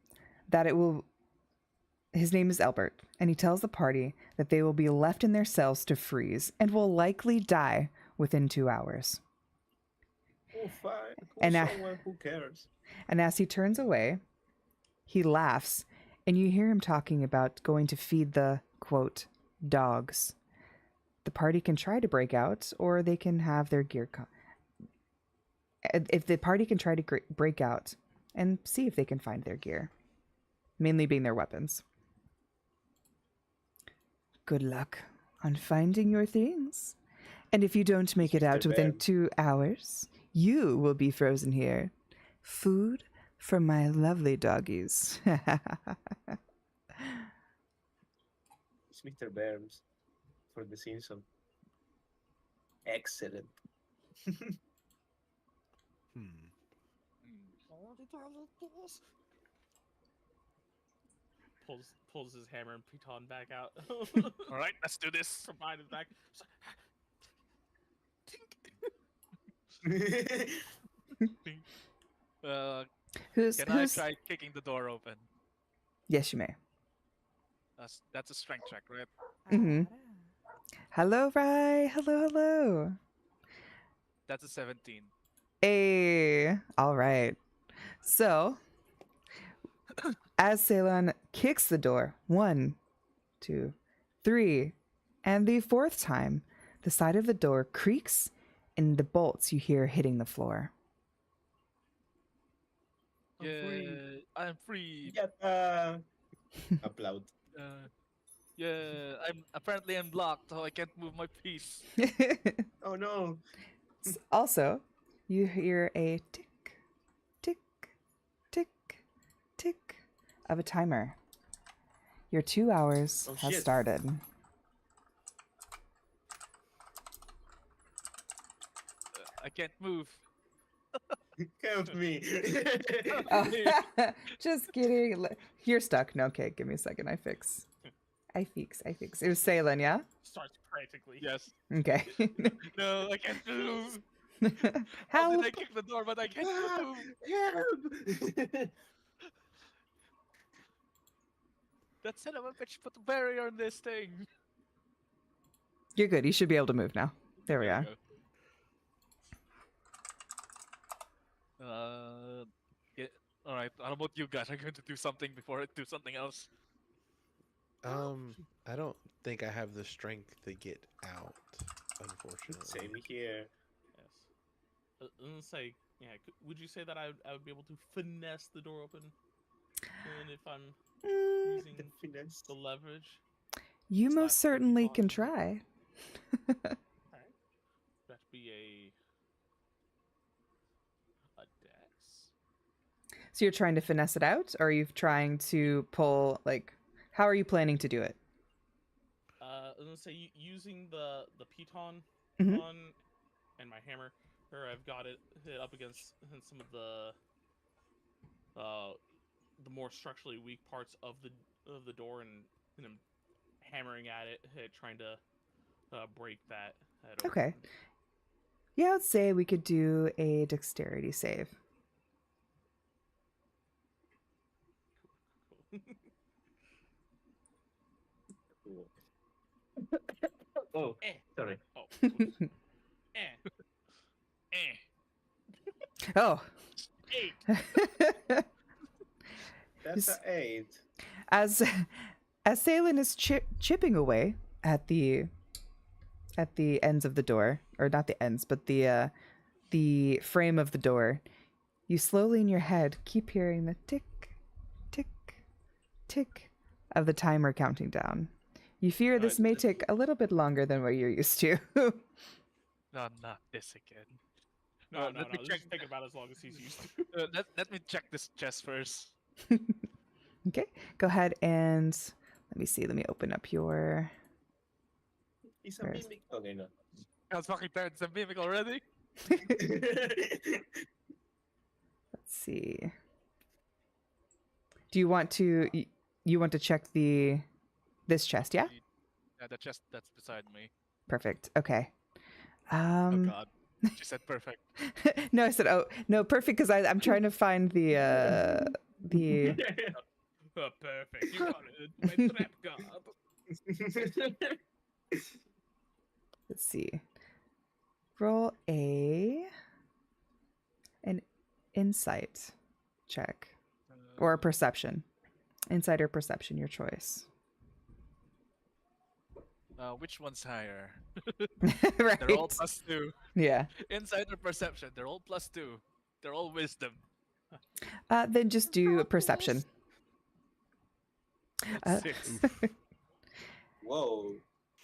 that it will. His name is Albert, and he tells the party that they will be left in their cells to freeze and will likely die within 2 hours. Oh, fine. And Someone who cares. And as he turns away, he laughs, and you hear him talking about going to feed the, quote, dogs. The party can try to break out, or they can have their gear. If the party can try to break out and see if they can find their gear, mainly being their weapons. Good luck on finding your things. And if you don't make it out Mr. within Bear. 2 hours, you will be frozen here. Food for my lovely doggies. It's Mr. Burns for the Simpsons. Excellent. Pulls his hammer and piton back out. All right, let's do this. From behind his back. Uh, who's can I try kicking the door open? Yes, you may. That's a strength check, right? Mm-hmm. Hello, Rai. Hello. That's a 17. Hey, all right. So, as Ceylon kicks the door, 1, 2, 3, and the 4th time, the side of the door creaks, and the bolts you hear hitting the floor. Yeah, I'm free. Yata. Applaud. Yeah, I'm blocked, so I can't move my piece. Oh no. Also, you hear a tick, tick, tick, tick of a timer. Your 2 hours Oh, has shit. started. I can't move. Help me. Oh, just kidding. You're stuck. No, okay, give me a second. I fix. It was Salen, yeah? Starts frantically. Yes. Okay. No, I can't move. Help! How did I kick the door, but I can't move? Help. That son of a bitch put a barrier on this thing. You're good. You should be able to move now. There we are. Yeah. All right. How about you guys? I'm going to do something before I do something else. I don't think I have the strength to get out, unfortunately. Same here. Yes. I'm gonna say, yeah. Would you say that I would be able to finesse the door open? And if I'm Mm, using The finesse. the leverage, you Slash most certainly Pokemon. can try. alright. That should be a dex. So you're trying to finesse it out, or are you trying to pull, like, how are you planning to do it? I'm gonna say using the piton Mhm. on and my hammer, or I've got it hit up against some of the more structurally weak parts of the door, and I'm hammering at it, trying to break that. Okay. Yeah, I'd say we could do a dexterity save. Oh, Eh. sorry. Oh. eh. Oh. 8. That's an 8. As Salen is chipping away at the ends of the door, or not the ends, but the frame of the door, you slowly in your head keep hearing the tick, tick, tick of the timer counting down. You fear this may take a little bit longer than what you're used to. No, not this again. No, Let me check. Just think about it as long as he's used to. Let me check this chest first. Okay, go ahead and let me see. Let me open up your. He's a Where is- mimic. Okay, no. I was fucking tired. It's a mimic already. Let's see. Do you want to? You want to check this chest? Yeah. Yeah, the chest that's beside me. Perfect. Okay. Oh god. She said perfect. No, I said, oh no, perfect, because I'm trying to find the Oh, perfect. You got it. My trap god. let's see. Roll an insight check or a perception. Insight or perception, your choice. Which one's higher? Right. They're all +2. Yeah. Insight or perception? They're all +2. They're all wisdom. Then just do perception. Uh, 6. Whoa,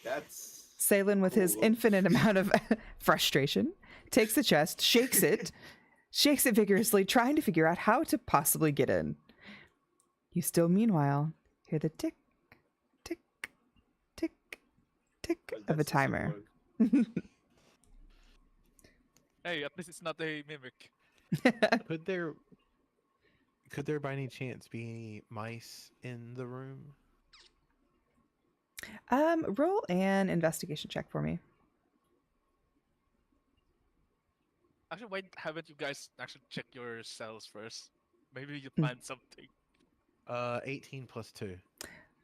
that's Salen, with his Cool. infinite amount of frustration, takes the chest, shakes it vigorously, trying to figure out how to possibly get in. You still, meanwhile, hear the tick, tick, tick, tick well, of a that doesn't timer. work. Hey, at least it's not a mimic. Could there by any chance be any mice in the room? Roll an investigation check for me. Actually, why haven't you guys actually check your cells first? Maybe you Hmm. find something. 18 plus 2.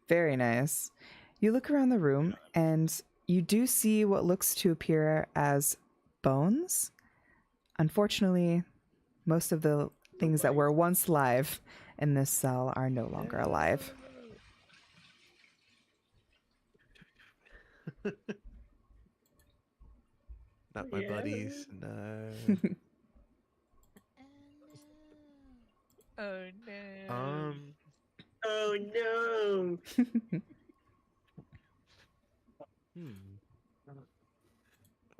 Very nice. You look around the room and you do see what looks to appear as bones. Unfortunately, most of the things that were once live in this cell are no longer alive. Not my Yeah. buddies. No. Oh no. Oh no!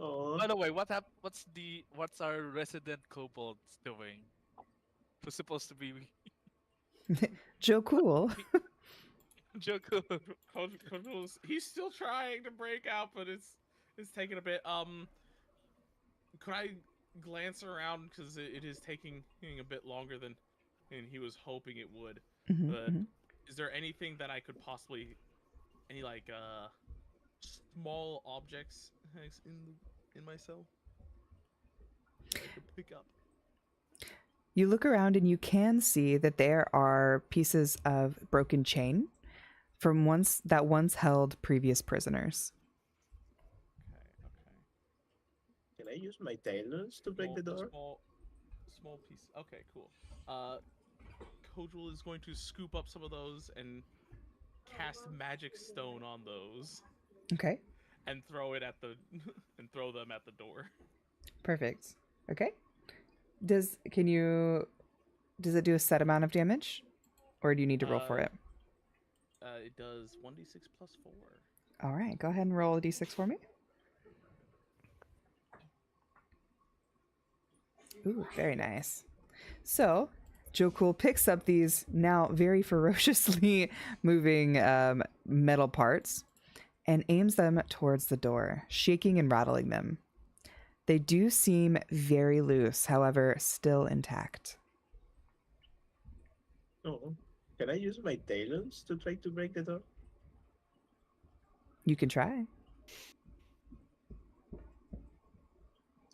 Oh, By the way, what's our resident kobolds doing? Who's supposed to be Joe Cool. Joko? He's still trying to break out, but it's taking a bit. Could I glance around because it is taking a bit longer than he was hoping it would. Mhm, But mhm. is there anything that I could possibly, any like small objects in my cell that I could pick up? You look around and you can see that there are pieces of broken chain from once held previous prisoners. Okay. can I use my talons to break the door? Small piece. Okay, cool. Kojul is going to scoop up some of those and cast magic stone on those Okay, and throw it at the and throw them at the door. perfect. Okay. Does it do a set amount of damage, or do you need to roll for Uh, it? It does 1d6 plus 4. All right, go ahead and roll a d6 for me. Ooh, very nice. So, Joe Cool picks up these now very ferociously moving metal parts and aims them towards the door, shaking and rattling them. They do seem very loose, however, still intact. Oh, can I use my talons to try to break the door? You can try.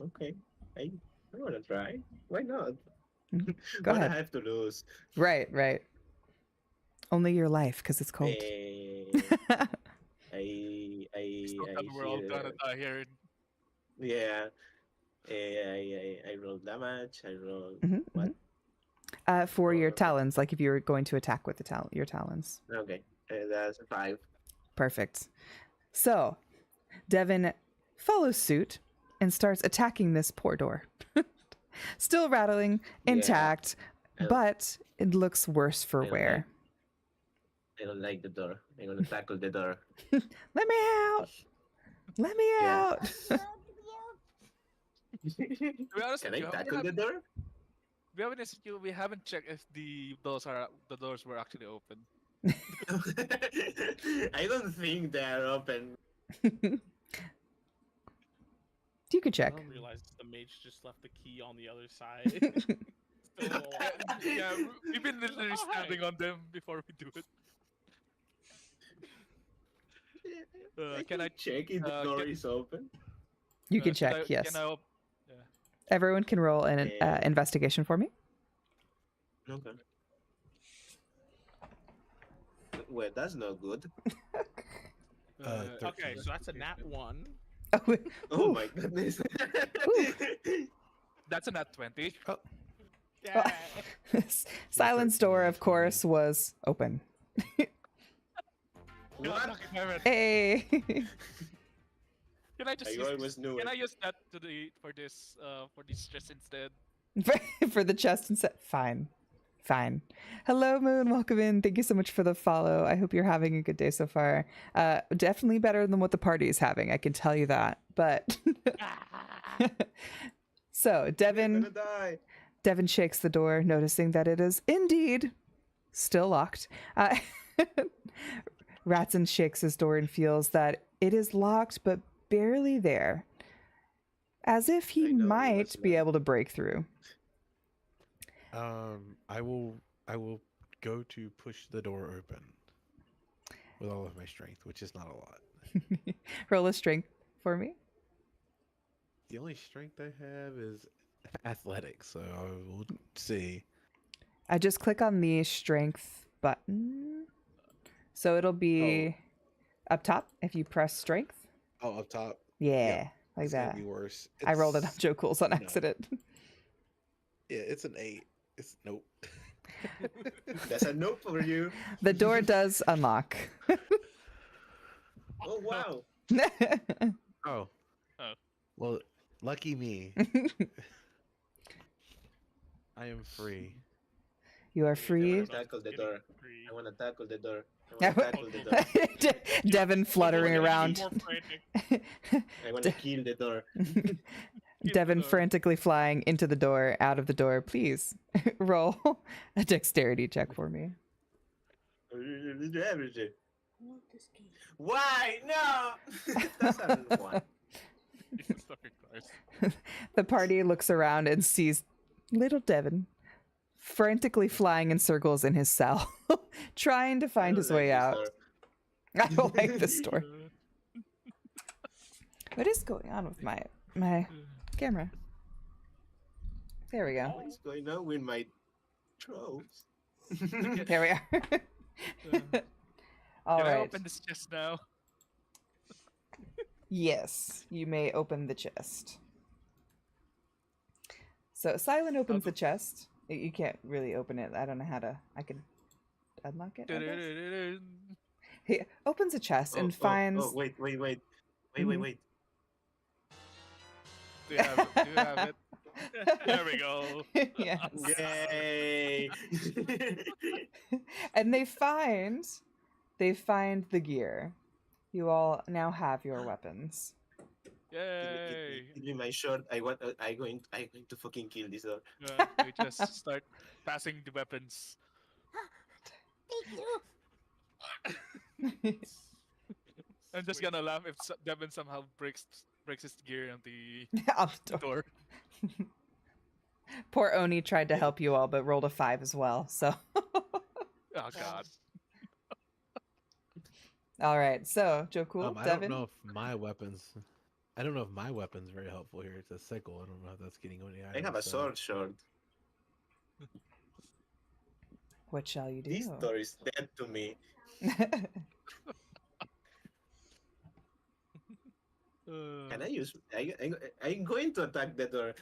Okay, I wanna try. Why not? Go What ahead. I have to lose? Right. Only your life, because it's cold. Eh, I Sometimes we're all gonna die here. yeah. I roll damage. I roll Mhm, what? for your Or- talons, like if you were going to attack with your talons. Okay, that's a 5. Perfect. So, Devin follows suit and starts attacking this poor door. Still rattling, Yeah. intact, Oh. but it looks worse for I don't wear. I don't like the door. I'm gonna tackle the door. Let me out! Let me Yeah. out! To be honest Can with I you, tackle the door? we haven't checked if the doors were actually open. I don't think they are open. You could I check. don't realize the mage just left the key on the other side. Still alive. Yeah, we've been literally Oh, hi. standing on them before we do it. Can I check if the door can- is open? You can should check, yes. Can I Everyone can roll an Yeah. investigation for me. Okay. Well, that's not good. Okay, so that's a nat 1. Oh, Oh ooh. my goodness. That's a nat 20. Yeah. Silence door, of course, was open. What? Hey! Can I just I use always knew Can it. I use that for this stress instead? For the chest and set. Fine. Fine. Hello, Moon. Welcome in. Thank you so much for the follow. I hope you're having a good day so far. Definitely better than what the party is having. I can tell you that. But so I'm Devin gonna die. Devin shakes the door, noticing that it is indeed still locked. Ratson shakes his door and feels that it is locked, but barely there, as if he I know, it might was be locked. able to break through. I will go to push the door open with all of my strength, which is not a lot. Roll a strength for me. The only strength I have is athletics, so I will see. I just click on the strength button. So it'll be up top if you press strength. Oh, up top. Yeah, like It's that. gonna be worse. I rolled it on It's- Joe Cool's on no. accident. Yeah, it's an 8. It's nope. That's a nope for you. The door does unlock. Oh wow. Oh. Oh. Well, lucky me. I am free. You are I free. wanna tackle the door. Free. I wanna tackle the door. I wanna tackle the door. Devin fluttering More around. frantic. I wanna kill the door. Devin door. frantically flying into the door, out of the door. Please roll a dexterity check for me. Everything. Why? No! That's a one. Jesus fucking Christ. The party looks around and sees little Devin frantically flying in circles in his cell, trying to find his way out. I don't like this door. What is going on with my camera? There we go. What's going on with my tropes? There we are. All Can I right. open this chest now? Yes, you may open the chest. So Silent opens the chest. You can't really open it. I don't know how to. I can unlock it. I guess. He opens a chest and finds. Oh, wait. Mhm. Wait. Do you have it? Do you have it? There we go. Yes. Yay! And they find the gear. You all now have your weapons. Yay! Give me my shot. I'm going to fucking kill this door. We just start passing the weapons. I'm just gonna laugh if Devin somehow breaks his gear on the Off the door. door. Poor Oni tried to help you all, but rolled a 5 as well. So, Oh god. all right. So, Joe Cool, I Devin. don't know if my weapons. I don't know if my weapon's very helpful here. It's a sickle. I don't know if that's getting any I items. have a so- sword short. What shall you do? This door is dead to me. Can I use? I'm going to attack the door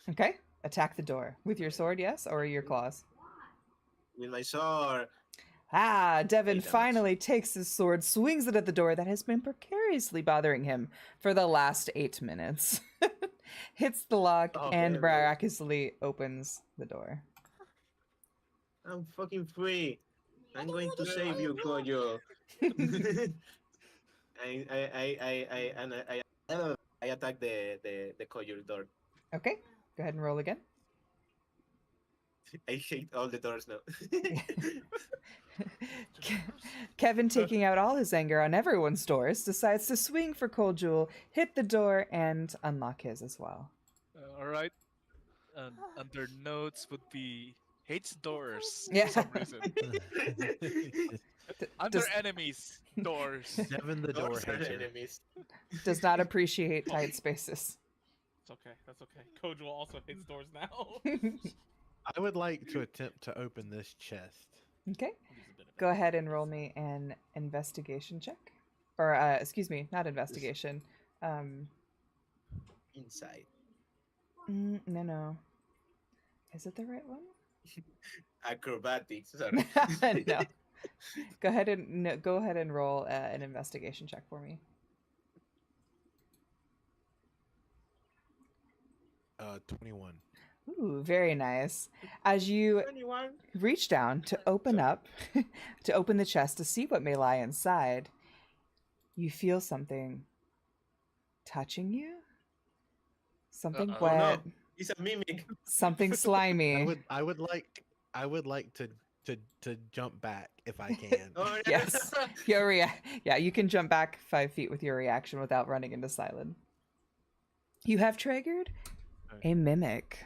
Okay. Attack the door with your sword, yes, or your claws. with my sword. Ah, Devin Wait, damn it. finally takes his sword, swings it at the door that has been precariously bothering him for the last 8 minutes. Hits the lock Oh, and damn it. miraculously opens the door. I'm fucking free. I'm going to save you, Koyo. I attack the Koyo door. Okay, go ahead and roll again. I hate all the doors now. Kevin, taking out all his anger on everyone's doors, decides to swing for Cold Jewel, hit the door, and unlock his as well. All right. And under notes would be hates doors Yeah. for some reason. Under Does, enemies, doors. Devin the door Doors are hater. enemies. does not appreciate tight spaces. It's okay. That's okay. Kojo also hates doors now. I would like to attempt to open this chest. Okay, He's a bit of go a- ahead and roll me an investigation check. Or, excuse me, not investigation. Inside. No. Is it the right one? Acrobatics. Sorry. No. Go ahead and roll an investigation check for me. 21. Ooh, very nice. As you 21. reach down to open up, to open the chest to see what may lie inside, you feel something touching you. Something Uh-oh. Oh, no. wet, It's a mimic. something slimy. I would like to jump back if I can. Oh, no. Yes. Yeah, you can jump back 5 feet with your reaction without running into Silent. You have triggered a mimic.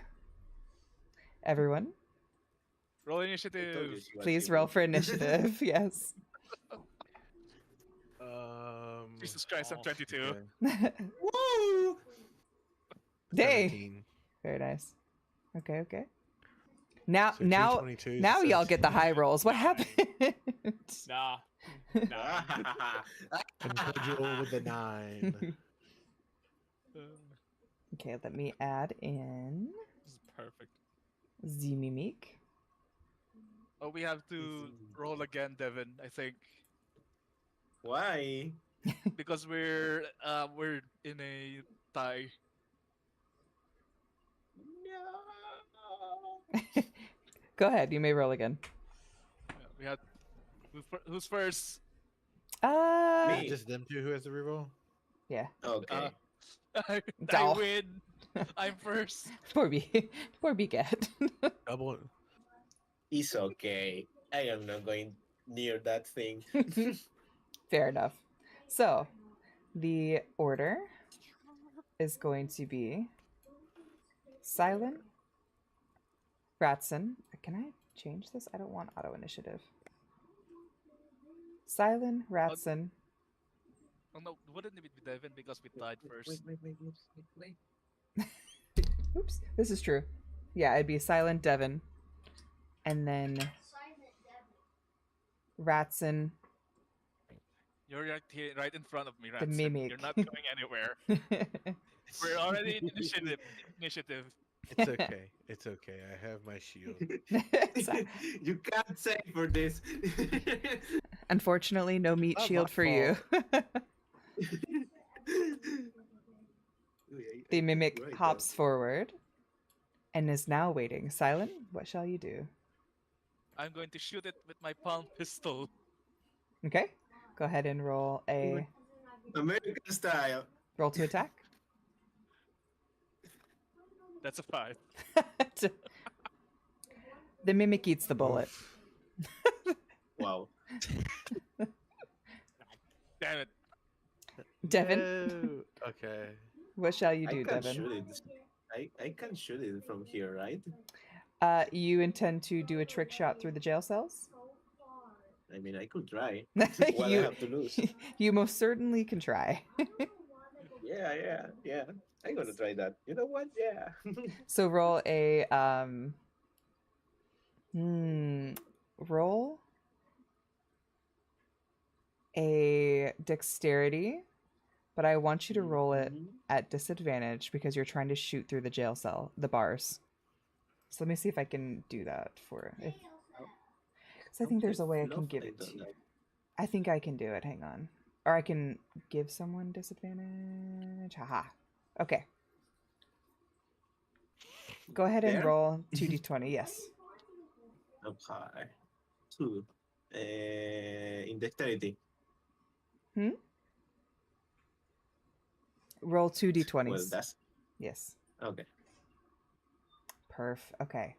Everyone, Roll I told you initiative. she was please evil. roll for initiative. Yes. Jesus Christ, I'm Oh, 22. okay. Woo! Day. 17. Very nice. Okay. Now, So two now, 22s, now, y'all get the 17. high rolls. What happened? Nah. Nah. And Virgil with the 9. Okay, let me add in This is perfect. the mimic. Oh, we have to roll again, Devin. I think Why? because we're in a tie. No. Go ahead. You may roll again. Yeah, we had who's first? Me. Just them two who has the reroll? Yeah. Okay. I Doll. win. I'm first. Poor Begat. Double. It's okay. I am not going near that thing. Fair enough. So, the order is going to be Silent, Ratson. Can I change this? I don't want auto initiative. Silent, Ratson. Oh no, wouldn't it be Devin because we tied first? Wait. Oops, this is true. Yeah, it'd be Silent, Devin, and then Ratson. You're right here, right in front of me, The Ransom. mimic. You're not going anywhere. We're already in initiative. It's okay. It's okay. I have my shield. You can't say for this. Unfortunately, no meat Not shield my for you. The mimic Right, hops forward and is now waiting. Silent, what shall you do? I'm going to shoot it with my palm pistol. Okay, go ahead and roll American style. roll to attack. That's a 5. The mimic eats the bullet. Wow. Damn it. Devin, No. Okay. what shall you I do, can Devin? shoot it. I can shoot it from here, right? You intend to do a trick shot through the jail cells? I mean, I could try. What I you, have to lose. you most certainly can try. Yeah. I'm gonna try that. You know what? Yeah. So roll a roll a dexterity, but I want you to roll it Mhm. at disadvantage because you're trying to shoot through the jail cell, the bars. So let me see if I can do that for if. So I think there's a way I can give it to you. I think I can do it. Hang on. Or I can give someone disadvantage. Haha. Okay. Go ahead and There? roll 2d20. Yes. Okay. 2. In dexterity. Roll 2d20s. Well, that's Yes. okay. Perf. Okay.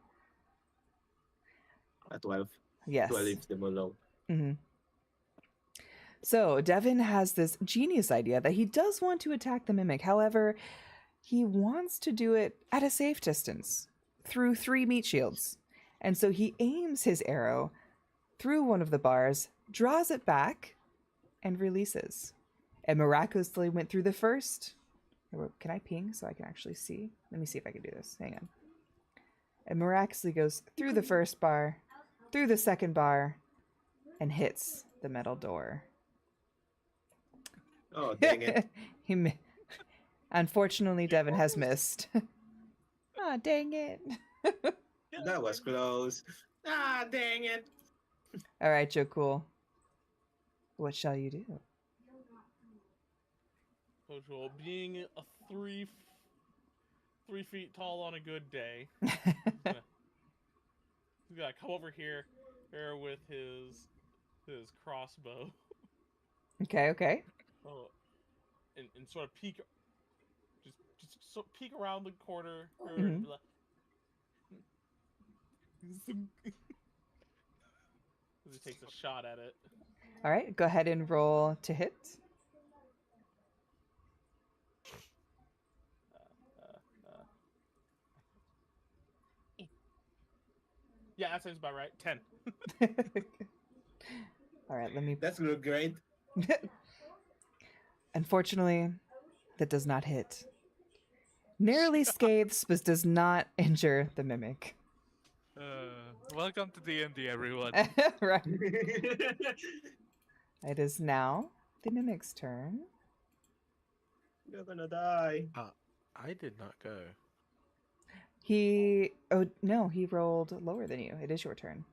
12. Yes. 12 leaves them alone. hmm So Devin has this genius idea that he does want to attack the mimic. However, he wants to do it at a safe distance through 3 meat shields. And so he aims his arrow through one of the bars, draws it back, and releases. And miraculously went through the first. Can I ping so I can actually see? Let me see if I can do this. Hang on. It miraculously goes through the first bar, through the second bar, and hits the metal door. Oh, dang it. Unfortunately, Devin has missed. Ah, dang it. That was close. Ah, dang it. All right, Joe Cool. What shall you do? Kojual, being a 3 feet tall on a good day, he's gonna come over here with his crossbow. Okay. Oh, and sort of peek, just so peek around the corner. Mhm. He takes a shot at it. All right, go ahead and roll to hit. Yeah, that sounds about right. 10. All right, let me. That's good, great. Unfortunately, that does not hit. Narrowly scathes, but does not injure the mimic. Welcome to D&D, everyone. Right. It is now the mimic's turn. You're gonna die. I did not go. Oh no, he rolled lower than you. It is your turn.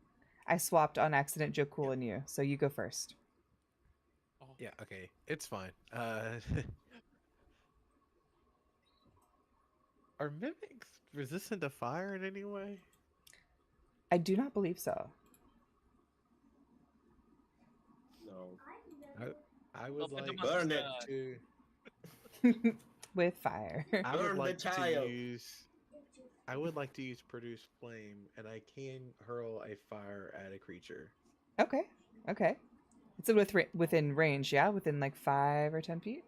I swapped on accident Joe Cool and you, so you go first. Yeah, okay. It's fine. Are mimics resistant to fire in any way? I do not believe so. No. I would Open the like mouth, Burn it. to With fire. I would Burn the like to child. use I would like to use produce flame, and I can hurl a fire at a creature. Okay. It's within range, yeah? Within like 5 or 10 feet?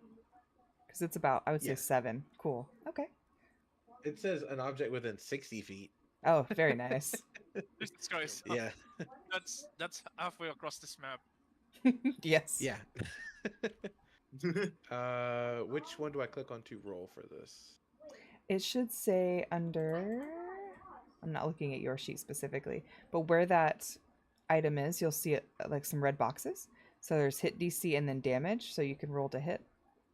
Because it's about, I would say Yeah. 7. Cool. Okay. It says an object within 60 feet. Oh, very nice. Jesus Christ. Yeah. That's halfway across this map. Yes. Yeah. Which one do I click on to roll for this? It should say under. I'm not looking at your sheet specifically, but where that item is, you'll see it like some red boxes. So there's hit DC and then damage. So you can roll to hit.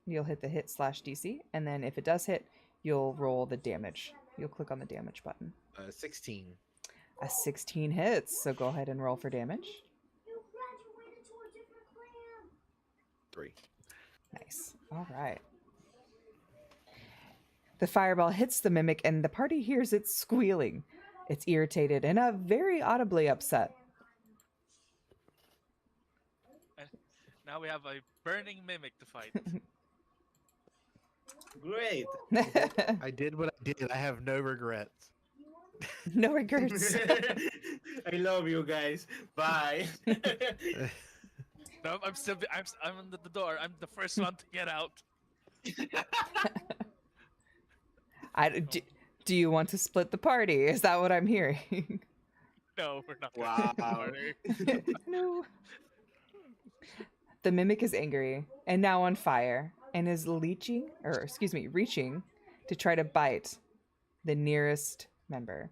You'll hit the hit / DC, and then if it does hit, you'll roll the damage. You'll click on the damage button. 16. A 16 hits. So go ahead and roll for damage. 3. Nice. All right. The fireball hits the mimic, and the party hears it squealing. It's irritated and very audibly upset. Now we have a burning mimic to fight. Great. I did what I did. I have no regrets. No regrets. I love you guys. Bye. No, I'm under the door. I'm the first one to get out. Do you want to split the party? Is that what I'm hearing? No, we're not. Wow. No. The mimic is angry and now on fire and is reaching to try to bite the nearest member,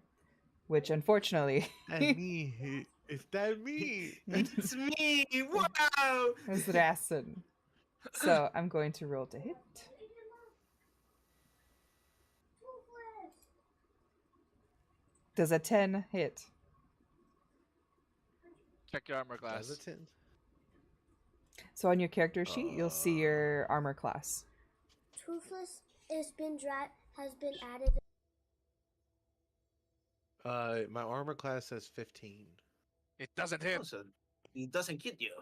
which unfortunately me. Is that me? It's me. Wow. is Rassen. So I'm going to roll to hit. Does a 10 hit? Check your armor class. Does it 10? So on your character sheet, you'll see your armor class. Toothless has been added. My armor class says 15. It doesn't hit. Also, he doesn't hit you.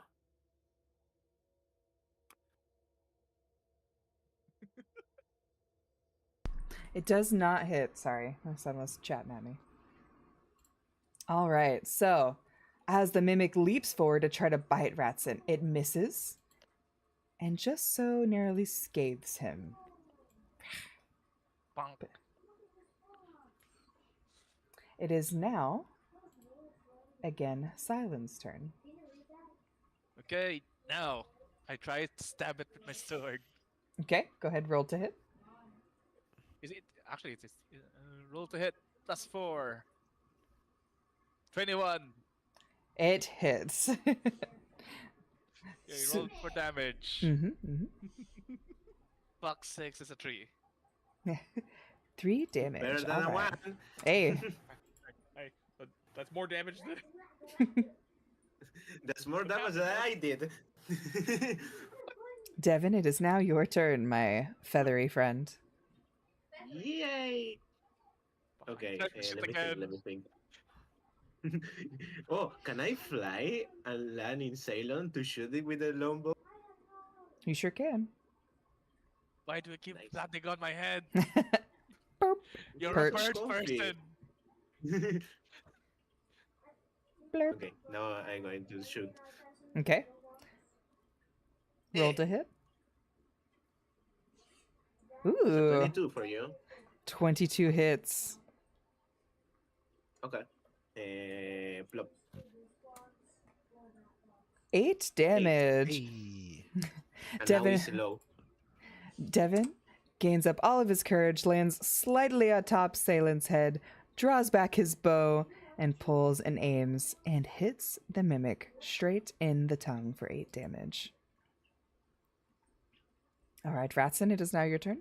It does not hit. Sorry, my son was chatting at me. All right, so as the mimic leaps forward to try to bite Ratson, it misses and just so narrowly scathes him. Bonk. It is now again Silen's turn. Okay, now I try to stab it with my sword. Okay, go ahead, roll to hit. Is it actually? It's roll to hit +4. 21. It hits. Okay, So- roll for damage. Mm-hmm. Plus 6 is a 3. 3 damage. Better than a alright. one. Hey, Hey, that's more damage than. That's more damage than I did. Devin, it is now your turn, my feathery friend. Yay! Okay, Try to shoot let me again. think. Let me think. Oh, can I fly and land in Ceylon to shoot it with a longbow? You sure can. Why do I keep Nice. landing on my head? Burp. You're Perch. a bird Comfy. person. Blurp. Okay, now I'm going to shoot. Okay. Roll to hit. Ooh, 22 for you. 22 hits. Okay. Plop. 8 damage. Hey. And now Devin. it's low. Devin gains up all of his courage, lands slightly atop Salen's head, draws back his bow, and pulls and aims and hits the mimic straight in the tongue for 8 damage. All right, Ratson, it is now your turn.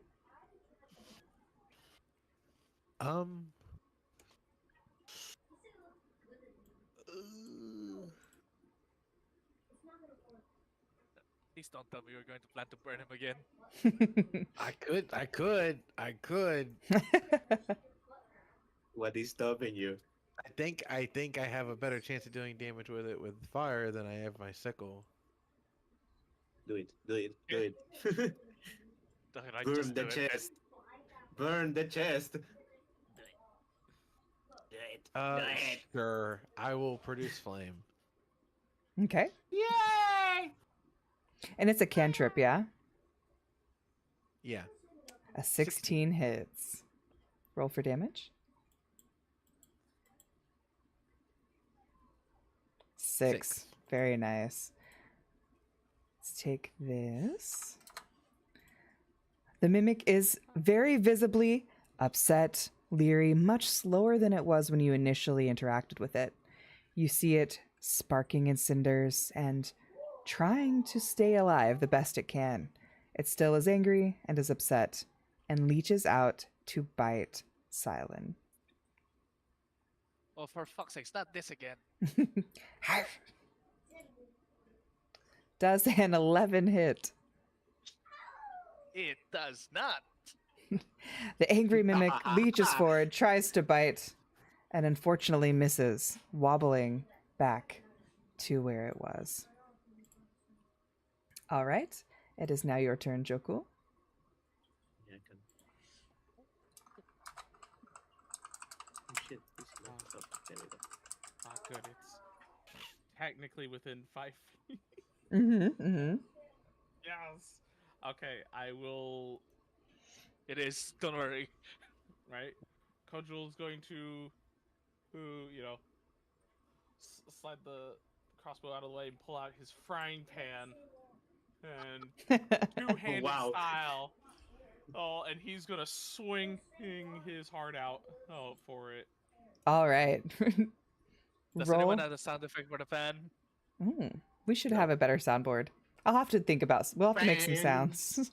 Please don't tell me you're going to plan to burn him again. I could. What is stopping you? I think I have a better chance of doing damage with it with fire than I have my sickle. Do it. Do it. Do it. Don't I Burn just the do it then? chest. Burn the chest. Do it. Do it. Sure. I will produce flame. Okay. Yay! And it's a cantrip, yeah? Yeah. A 16 hits. Roll for damage. 6. Very nice. Let's take this. The mimic is very visibly upset, leery, much slower than it was when you initially interacted with it. You see it sparking in cinders and trying to stay alive the best it can. It still is angry and is upset and leaches out to bite Silen. Oh, for fuck's sakes, not this again. Does an 11 hit. It does not. The angry mimic leaches forward, tries to bite, and unfortunately misses, wobbling back to where it was. All right, it is now your turn, Joku. Yeah, I can. Oh shit, this is not up. There we go. Ah, good. It's technically within 5 feet. Mm-hmm. Yes. Okay, I will. It is. Don't worry. Right. Kojul's going to, slide the crossbow out of the way and pull out his frying pan and two-handed Wow. style. Oh, and he's gonna swing his heart out. Oh, for it. All right. Does Roll. anyone have a sound effect for the fan? We should have a better soundboard. I'll have to think about. We'll have to make some sounds.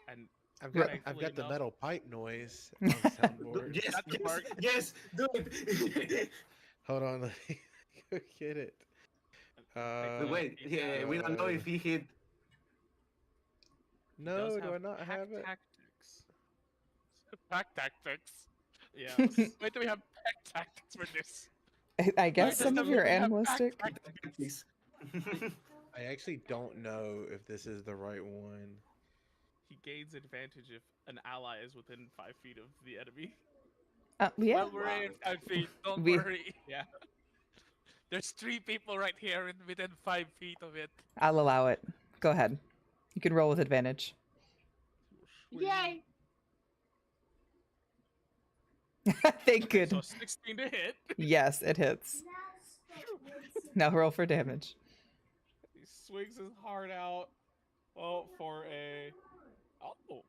And I've Thankfully got the enough- metal pipe noise on the soundboard. Yes, That's the yes, part. yes, do it. Hold on, let me go get it. Wait, yeah, we don't know if he hit. No, does do I not pack have it? Tactics. Pack tactics. Yes. Why do we have pack tactics for this? I guess Why some does of the your movie have animalistic. pack tactics? Please. I actually don't know if this is the right one. he gains advantage if an ally is within 5 feet of the enemy. Yeah. Well, we're in 5 feet. Don't We- worry. Yeah. There's 3 people right here and within 5 feet of it. I'll allow it. Go ahead. You can roll with advantage. Yay! Thank So goodness. 16 to hit. Yes, it hits. Now roll for damage. He swings his heart out. Oh, for a. Oh.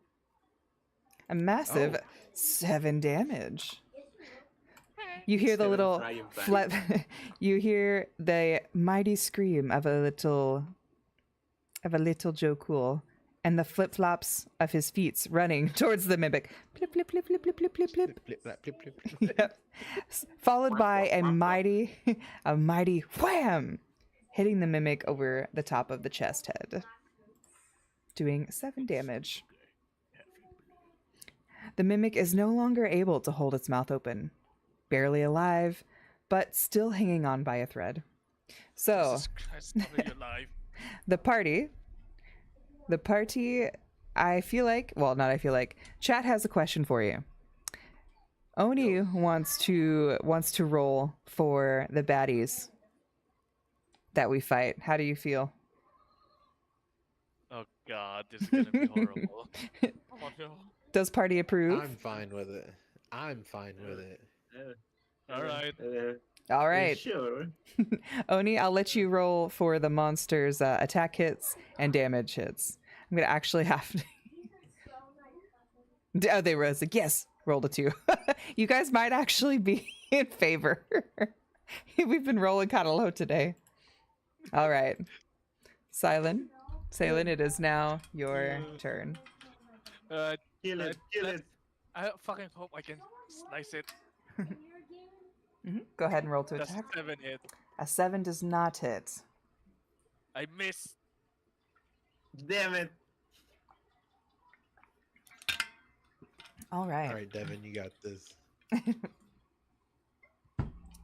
A massive Oh. 7 damage. You hear the Seven little frying pan. flap. You hear the mighty scream of a little Joe Cool, and the flip flops of his feet running towards the mimic. Plip, plip, plip, plip, plip, plip, plip, plip. Blip, blap, blip, blip, blip. Yep. Followed by a mighty wham, hitting the mimic over the top of the chest head, doing 7 damage. The mimic is no longer able to hold its mouth open, barely alive, but still hanging on by a thread. So, Jesus Christ, how are you alive? the party, I feel like, well, not I feel like, chat has a question for you. Oni wants to roll for the baddies that we fight. How do you feel? Oh god, this is gonna be horrible. Oh no. Does party approve? I'm fine with it. I'm fine with it. Alright. All right. Sure. Oni, I'll let you roll for the monster's attack hits and damage hits. I'm gonna actually have to. Oh, they rose. Like, yes, rolled a 2. You guys might actually be in favor. We've been rolling kind of low today. All right, Silent, it is now your turn. Kill it. Kill it. I fucking hope I can slice it. Go ahead and roll to That's attack. 7 hit. A 7 does not hit. I miss. Damn it. All right, All right, Devin, you got this.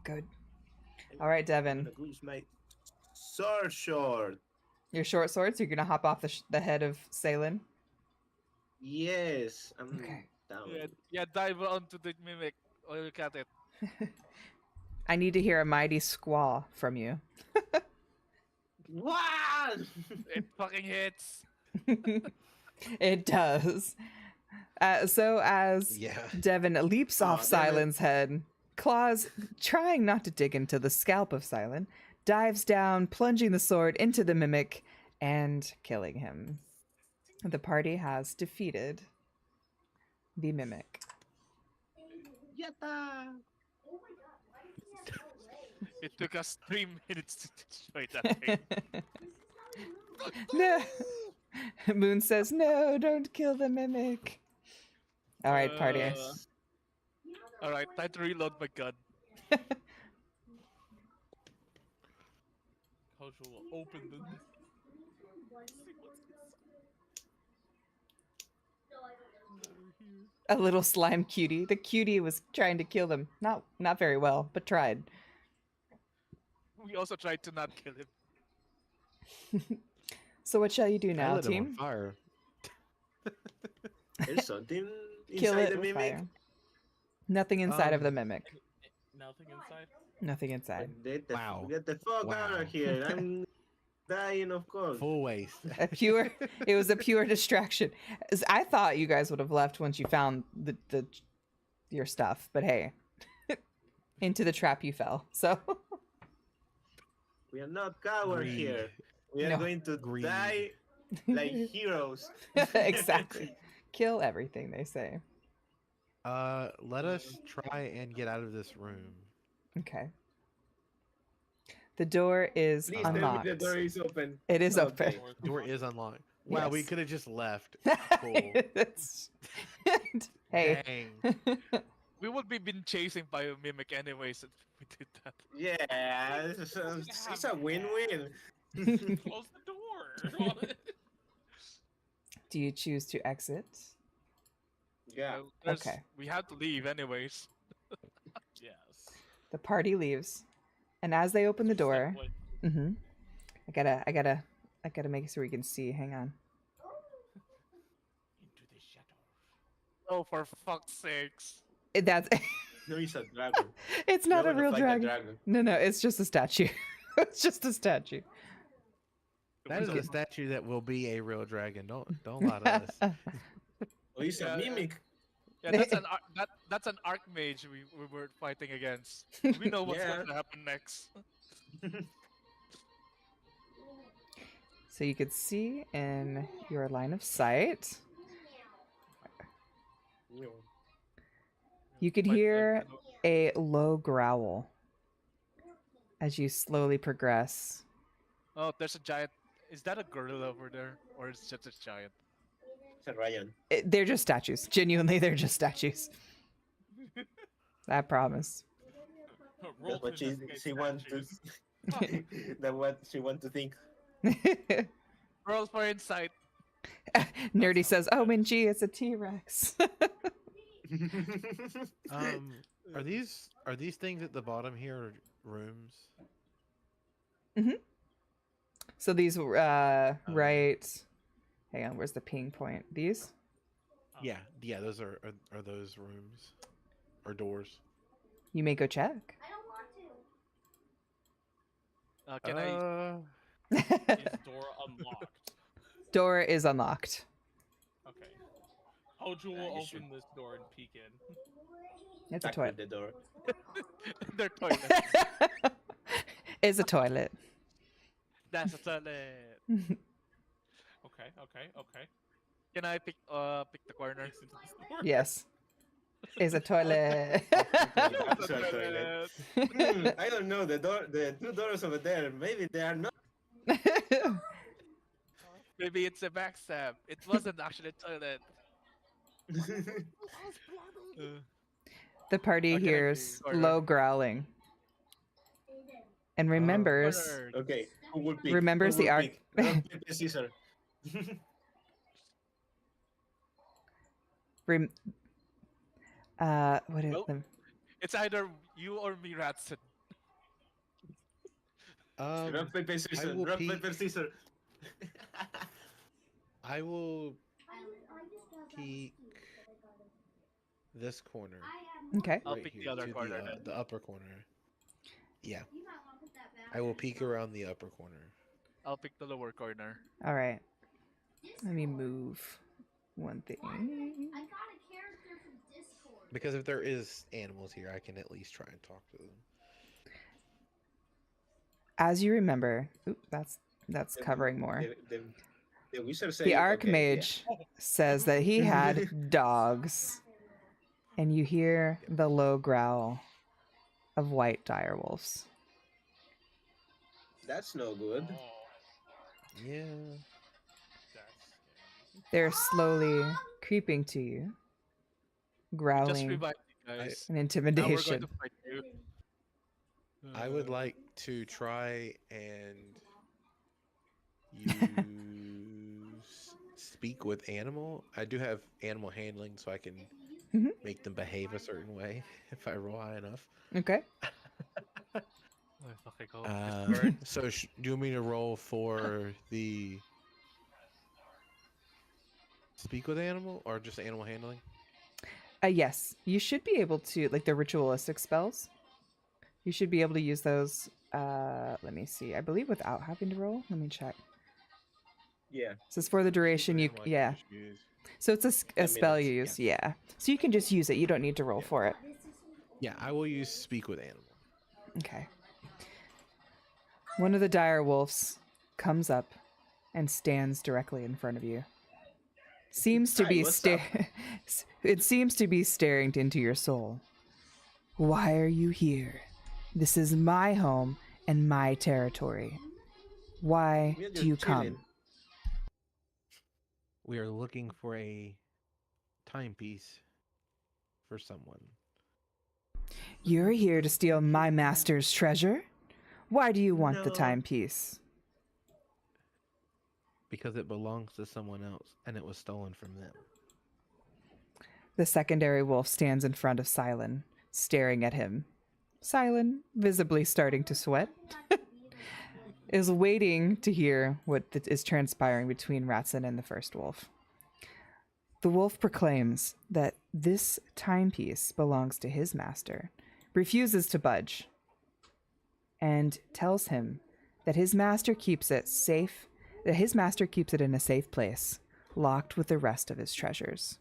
good. All right, Devin, I'm gonna use my sword short. your short sword. So you're gonna hop off the head of Salen. Yes. I'm Okay. down. Yeah, dive onto the mimic. Or look at it. I need to hear a mighty squaw from you. What? It fucking hits. It does. So as Yeah. Devin leaps off damn it. Silen's head, Claws, trying not to dig into the scalp of Silen, dives down, plunging the sword into the mimic and killing him. The party has defeated the mimic. Yatta. It took us 3 minutes to destroy that thing. No. Moon says, no, don't kill the mimic. All right, party. Alright, time to reload my gun. Kojo will open the. A little slime cutie. The cutie was trying to kill them. Not very well, but tried. We also tried to not kill him. So what shall you do I now, lit him on team? fire. There's something Kill inside it the with mimic. fire. Nothing inside of the mimic. Nothing inside. Nothing inside. Wow. Get the fuck out Wow. of here. I'm dying of cold. Full waste. It was a pure distraction. I thought you guys would have left once you found your stuff, but hey, into the trap you fell. So We are not cowards Greed. here. We are No. going to Greed. die like heroes. exactly, kill everything they say. Let us try and get out of this room. Okay. The door is Please tell me unlocked. the door is open. It is Okay. open. Door is unlocked. Wow, we Yes. could have just left. Cool. It's- hey. Dang. We would be been chasing by a mimic anyways if we did that. Yeah, it's a win-win. Close the door. Do you choose to exit? Yeah. Well, there's- Okay. We had to leave anyways. Yes. The party leaves, and as they open the door, Segue. I gotta make sure we can see. Hang on. Oh, for fuck's sakes. That's No, he's a dragon. it's You're not a gonna real fight dragon. No, it's just a statue. It's just a statue. That is a statue that will be a real dragon. Don't lie to us. Oh, he's Yeah, a mimic. Yeah, that's an archmage we were fighting against. We know what's Yeah. going to happen next. So you could see in your line of sight. You could Fight hear the- a low growl as you slowly progress. Oh, there's a giant. Is that a gorilla over there, or is it just a giant? It's a Ryan. They're just statues. Genuinely, they're just statues. I promise. Roll That's what to investigate she wants to. statues. That's what she wants to think. Roll for insight. Nerdy says, "Oh, Minji, it's a T-Rex." Are these things at the bottom here rooms? So these, right. Hang on, where's the ping point? These? Yeah, those are those rooms or doors? You may go check. Can I? Is door unlocked? Door is unlocked. Okay. Koju will you should- open this door and peek in. It's a Back toilet. with the door. Their toilet. It's a toilet. That's a toilet. Okay. Can I pick the corner? Peeks into this door. Yes. It's a toilet. That's a toilet. I don't know. The two doors over there. Maybe they are not. Maybe it's a backstab. It wasn't actually a toilet. The party Okay, hears corner. low growling and remembers. Corner. Okay, who will pick? Remembers Who the will arc- pick? Rock, paper, scissors. What is Well, them? It's either you or me, Ratson. Rock, paper, scissors. will Rock, peek. paper, scissors. I will peek this corner. Okay. I'll right pick the here, other to corner The, then. the upper corner. Yeah. I will peek around the upper corner. I'll pick the lower corner. All right. Let me move one thing. Because if there is animals here, I can at least try and talk to them. As you remember, oop, that's The- covering more. The wizard said. The okay, yeah. Archmage says that he had dogs, and you hear the low growl of white direwolves. That's no good. Oh, Yeah. that's scary. They're slowly creeping to you, Just growling revive me, guys. in Now we're going intimidation. to fight you. I would like to try and use speak with animal. I do have animal handling, so I can Mhm. make them behave a certain way if I roll high enough. Okay. Oh, fucking go. This bird. So do you want me to roll for the speak with animal or just animal handling? Yes, you should be able to, like the ritualistic spells. You should be able to use those. Let me see. I believe without having to roll. Let me check. Yeah. This is for the duration. You Animal I can yeah. just use. So it's a spell you minutes, use. Yeah. So you can just use it. You don't need to roll for it. Yeah, I will use speak with animal. Okay. One of the dire wolves comes up and stands directly in front of you. Seems to Hi, be what's up? it seems to be staring into your soul. Why are you here? This is my home and my territory. Why We're do just you chilling. come? We are looking for a timepiece for someone. You're here to steal my master's treasure? Why do you want the No. timepiece? Because it belongs to someone else and it was stolen from them. The secondary wolf stands in front of Silon, staring at him. Silon, visibly starting to sweat, is waiting to hear what is transpiring between Ratson and the first wolf. The wolf proclaims that this timepiece belongs to his master, refuses to budge, and tells him that his master keeps it safe, that his master keeps it in a safe place, locked with the rest of his treasures.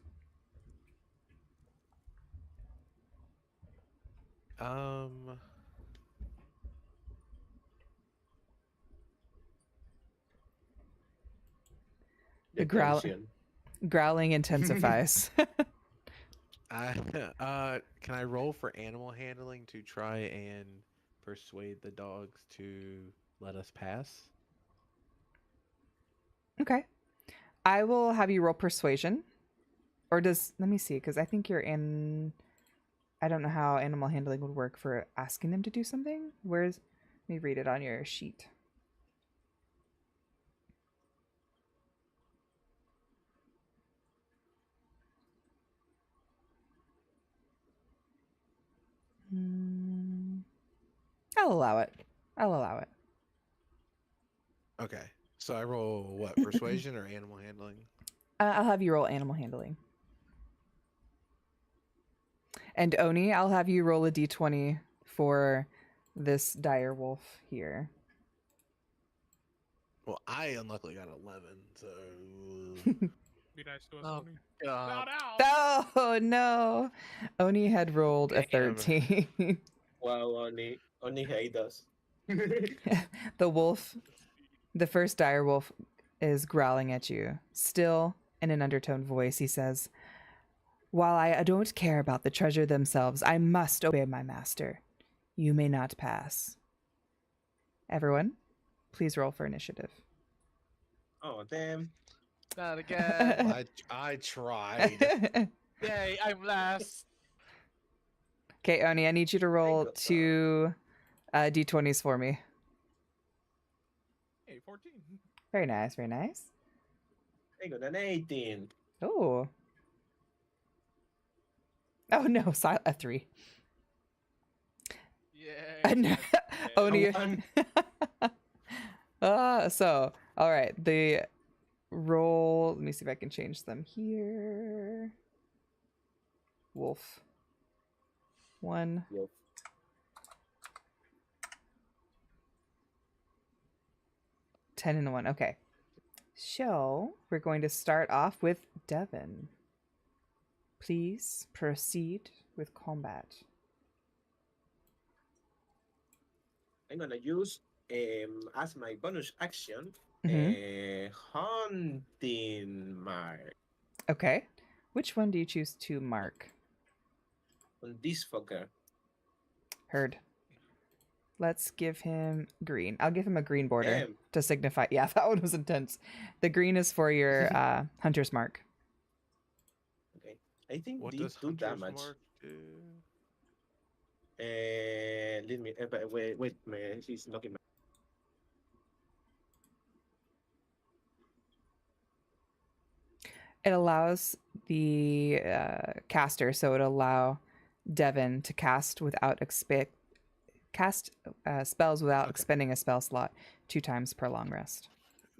The tension. growling intensifies. Can I roll for animal handling to try and persuade the dogs to let us pass? Okay. I will have you roll persuasion. Or let me see, because I think you're in, I don't know how animal handling would work for asking them to do something. Let me read it on your sheet. I'll allow it. Okay. So I roll what? Persuasion or animal handling? I'll have you roll animal handling. And Oni, I'll have you roll a d20 for this dire wolf here. Well, I unluckily got 11, so Be nice to us, Oh, Oni. God. Oh no! Oni had rolled a Damn. 13. Wow, only hate us. The wolf, the first dire wolf, is growling at you. Still in an undertone voice, he says, "While I don't care about the treasure themselves, I must obey my master. You may not pass." Everyone, please roll for initiative. Oh, damn. Not again. I tried. Yay, I'm last. Okay, Oni, I need you to roll got that. 2 d20s for me. Hey, 14. Very nice, very nice. I got an 18. Oh. Oh no, a 3. Yay. Oni. One. So, all right, the roll. Let me see if I can change them here. Wolf. 1. Yep. 10 and a 1. Okay. So, we're going to start off with Devin. Please proceed with combat. I'm gonna use as my bonus action hunting mark Okay. Which one do you choose to mark? on this fucker. Heard. Let's give him green. I'll give him a green border Damn. to signify. Yeah, that one was intense. The green is for your hunter's mark. Okay, I think What these does do Hunter's damage. Mark do? Let me. But wait, man, she's knocking. It allows the caster, so it allow Devin to cast without spells without Okay. expending a spell slot 2 times per long rest.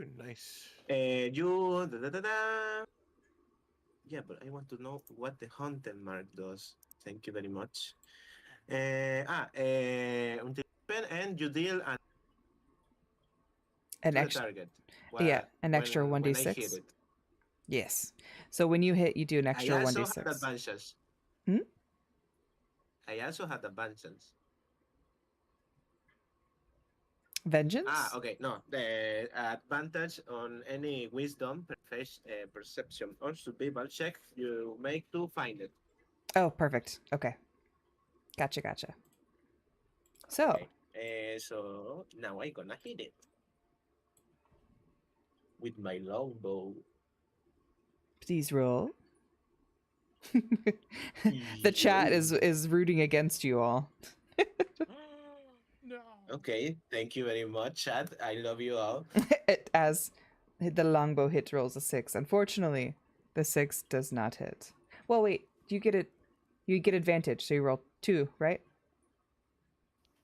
Ooh, nice. You. Yeah, but I want to know what the hunting mark does. Thank you very much. Until and you deal An to the extra, target. yeah, an extra when I 1d6. hit it. Yes. So when you hit, you do an extra I also 1d6. had advantages. Hmm? I also had advantages. Vengeance? Okay. No, the advantage on any wisdom, perception, or survival check you make to find it. Oh, perfect. Okay. Gotcha. So, Okay. So now I'm gonna hit it with my longbow. please roll. The chat is rooting against you all. No. Okay, thank you very much, chat. I love you all. As the longbow hit rolls a 6. Unfortunately, the 6 does not hit. Well, wait. You get advantage, so you roll 2, right?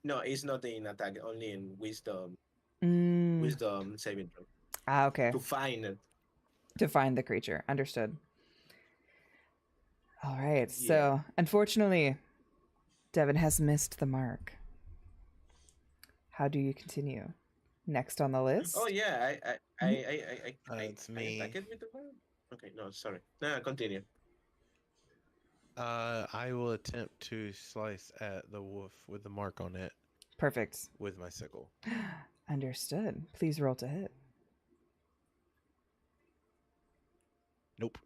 No, it's not in attack, only in wisdom. Mm. Wisdom saving throw. Okay. To find it. To find the creature. Understood. All right. Yeah. So, unfortunately, Devin has missed the mark. How do you continue? Next on the list? Oh yeah, It's me. attacked with the fire. Okay, no, sorry. No, continue. I will attempt to slice at the wolf with the mark on it Perfect. with my sickle. Understood. Please roll to hit. Nope.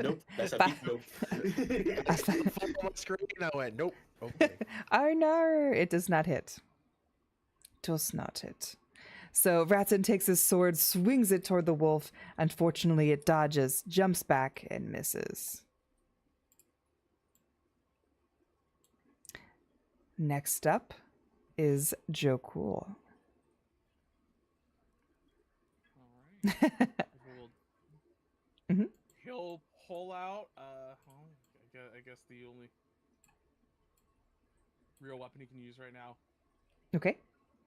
Nope, that's a Ba- big nope. I saw the fuck on my screen. I went, nope. Okay. Oh no, it does not hit. Does not hit. So Ratson takes his sword, swings it toward the wolf. Unfortunately, it dodges, jumps back, and misses. Next up is Joe Cool. Alright. Rolled. Mhm. He'll pull out. Well, I guess the only real weapon he can use right now. Okay.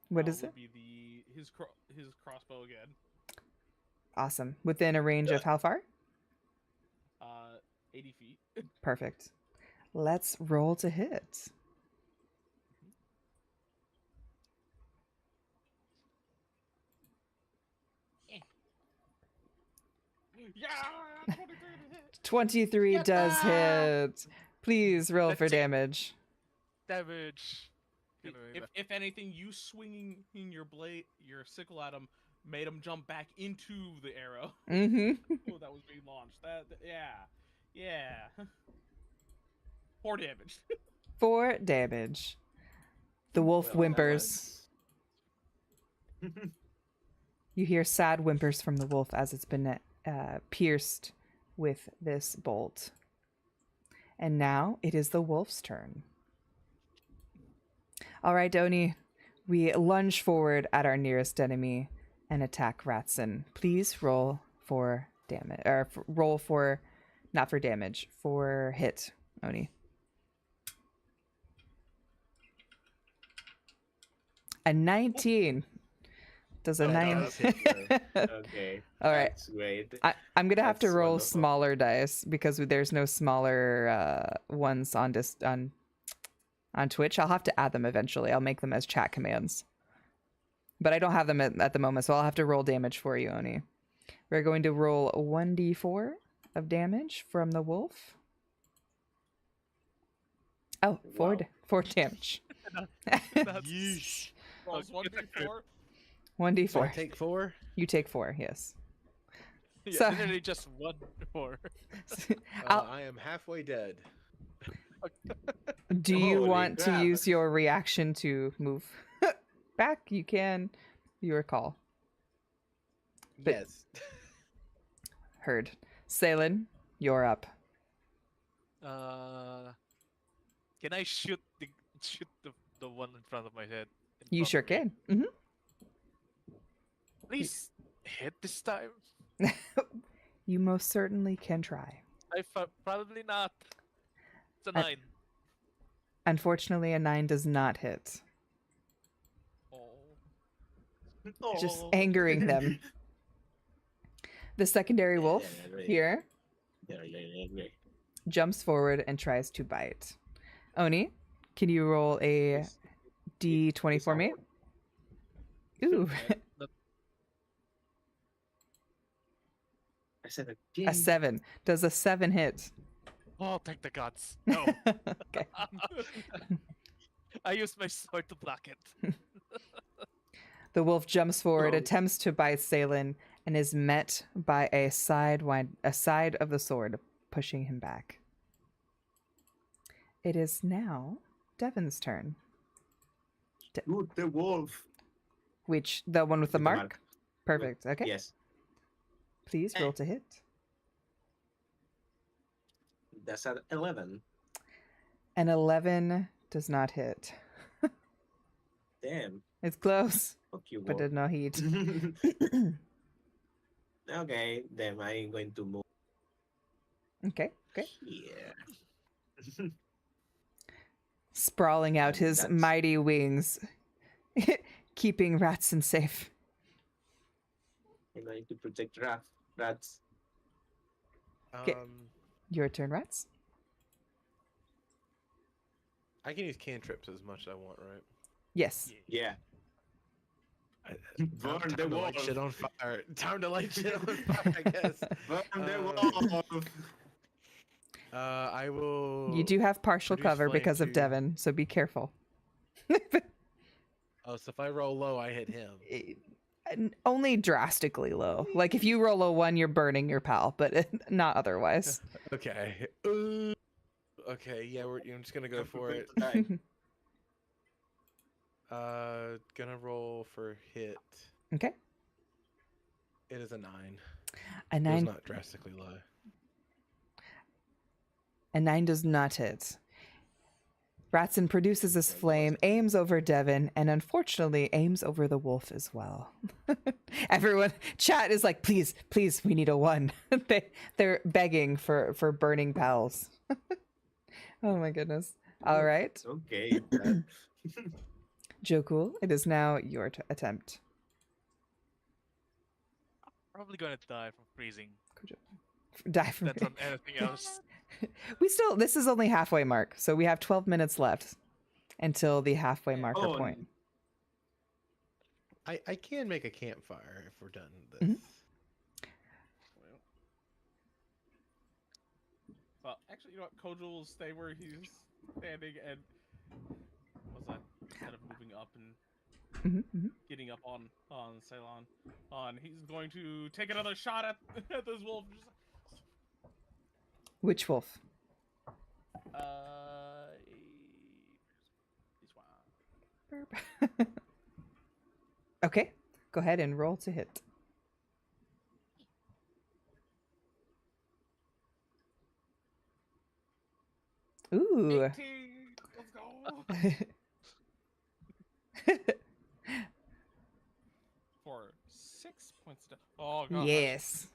What is would it? be his crossbow again. Awesome. Within a range of how far? 80 feet. Perfect. Let's roll to hit. Yeah, 23 does hit. Please roll That's for it. damage. Damage. If anything, you swinging in your sickle at him made him jump back into the arrow. Mm-hmm. Oh, that was being launched. Yeah. 4 damage. 4 damage. The wolf Well, that whimpers. You hear sad whimpers from the wolf as it's been pierced with this bolt. And now it is the wolf's turn. All right, Doni. We lunge forward at our nearest enemy and attack Ratson. Please roll for damage, or roll for, not for damage, for hit, Oni. A 19. Does a Oh, 9? that's it, Okay. All right. That's great. I'm gonna have to That's roll wonderful. smaller dice because there's no smaller ones on Twitch. I'll have to add them eventually. I'll make them as chat commands, but I don't have them at the moment, so I'll have to roll damage for you, Oni. We're going to roll 1d4 of damage from the wolf. Oh, Wow. 4 damage. Yeesh. Rolls Oh, 1d4. 1d4. So I take 4? You take 4. Yes. Yeah, So- literally just one more. I am halfway dead. Do you Holy want to crap. use your reaction to move back? You can. Your call. But- Yes. Heard. Salen, you're up. Can I shoot the one in front of my head? You sure can. Hmm. Please hit this time. You most certainly can try. Probably not. It's a Uh, 9. Unfortunately, a 9 does not hit. Oh. Just Oh. angering them. The secondary wolf right. here Yeah. jumps forward and tries to bite. Oni, can you roll a d20 for me? Ooh, I said a 7. Does a 7 hit? Oh, thank the gods. No. Okay. I used my sword to block it. The wolf jumps forward, Oh. attempts to bite Salen, and is met by a side of the sword, pushing him back. It is now Devin's turn. Shoot the wolf. Which, the one with the With the mark? mark. Perfect. Okay. Yes. Please roll to hit. That's at 11. An 11 does not hit. Damn. It's close, Fuck you, but wolf. did not hit. Okay, then I'm going to move Okay. here. Sprawling out his That's- mighty wings, keeping Ratson safe. I'm going to protect rats. Okay. Your turn, Rats. I can use cantrips as much as I want, right? Yes. Yeah. Burn Time the to light wolf. shit on fire. Time to light shit on fire, I guess. Burn the Uh, wolf. I will. You do have partial produce cover flame because of to- Devin, so be careful. Oh, so if I roll low, I hit him. Only drastically low. Like if you roll a 1, you're burning your pal, but not otherwise. Okay. Okay, yeah, I'm just gonna go for it. Gonna roll for hit. Okay. It is a 9. A It was 9 not drastically low. A 9 does not hit. Ratson produces this flame, aims over Devin, and unfortunately aims over the wolf as well. Everyone, chat is like, please, please, we need a 1. They're begging for burning pals. Oh my goodness. All right, Okay. Jokul, it is now your attempt. Probably gonna die from freezing. Die from That's on anything else. this is only halfway mark, so we have 12 minutes left until the halfway marker Oh, point. I can make a campfire if we're done with this. Mhm. Well, actually, you know what? Kojul will stay where he's standing and what's that? Instead of moving up and getting up on Ceylon, he's going to take another shot at this wolf. Which wolf? This one. Okay, go ahead and roll to hit. Ooh. 18. Let's go. For 6 points. Oh god. Yes.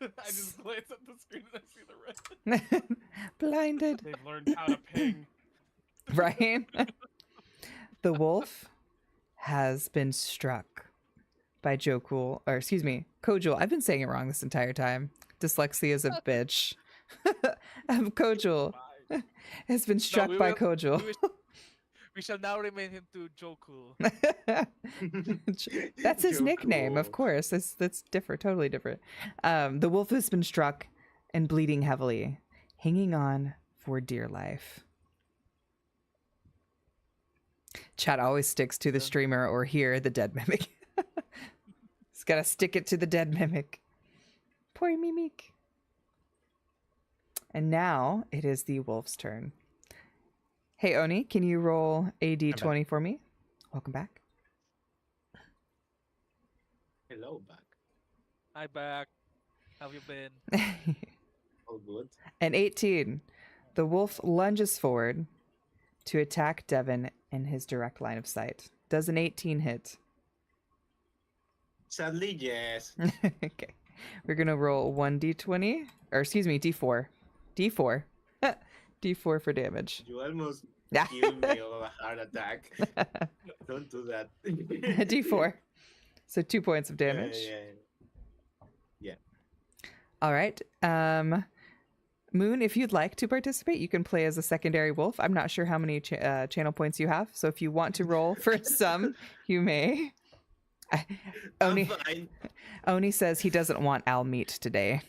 I just glance at the screen and I see the red. Blinded. They've learned how to ping. Right? The wolf has been struck by Jokul, or excuse me, Kojul. I've been saying it wrong this entire time. Dyslexia is a bitch. Kojul has been struck we by will- Kojul. We shall now remain him to Jokul. That's his nickname, of Jokul. course. That's different, totally different. The wolf has been struck and bleeding heavily, hanging on for dear life. Chat always sticks to the streamer or here, the dead mimic. He's got to stick it to the dead mimic. Poor mimic. And now it is the wolf's turn. Hey, Oni, can you roll a d20 for me? Welcome back. Hello, back. Hi back. How have you been? All good. An 18. The wolf lunges forward to attack Devin in his direct line of sight. Does an 18 hit? Sadly, yes. Okay. We're going to roll 1d20, or excuse me, d4. D4. D4 for damage. You almost Yeah. killed me of a heart attack. Don't do that. D4. So 2 points of damage. Yeah. All right. Moon, if you'd like to participate, you can play as a secondary wolf. I'm not sure how many channel points you have, so if you want to roll for some, you may. I'm fine. Oni says he doesn't want owl meat today,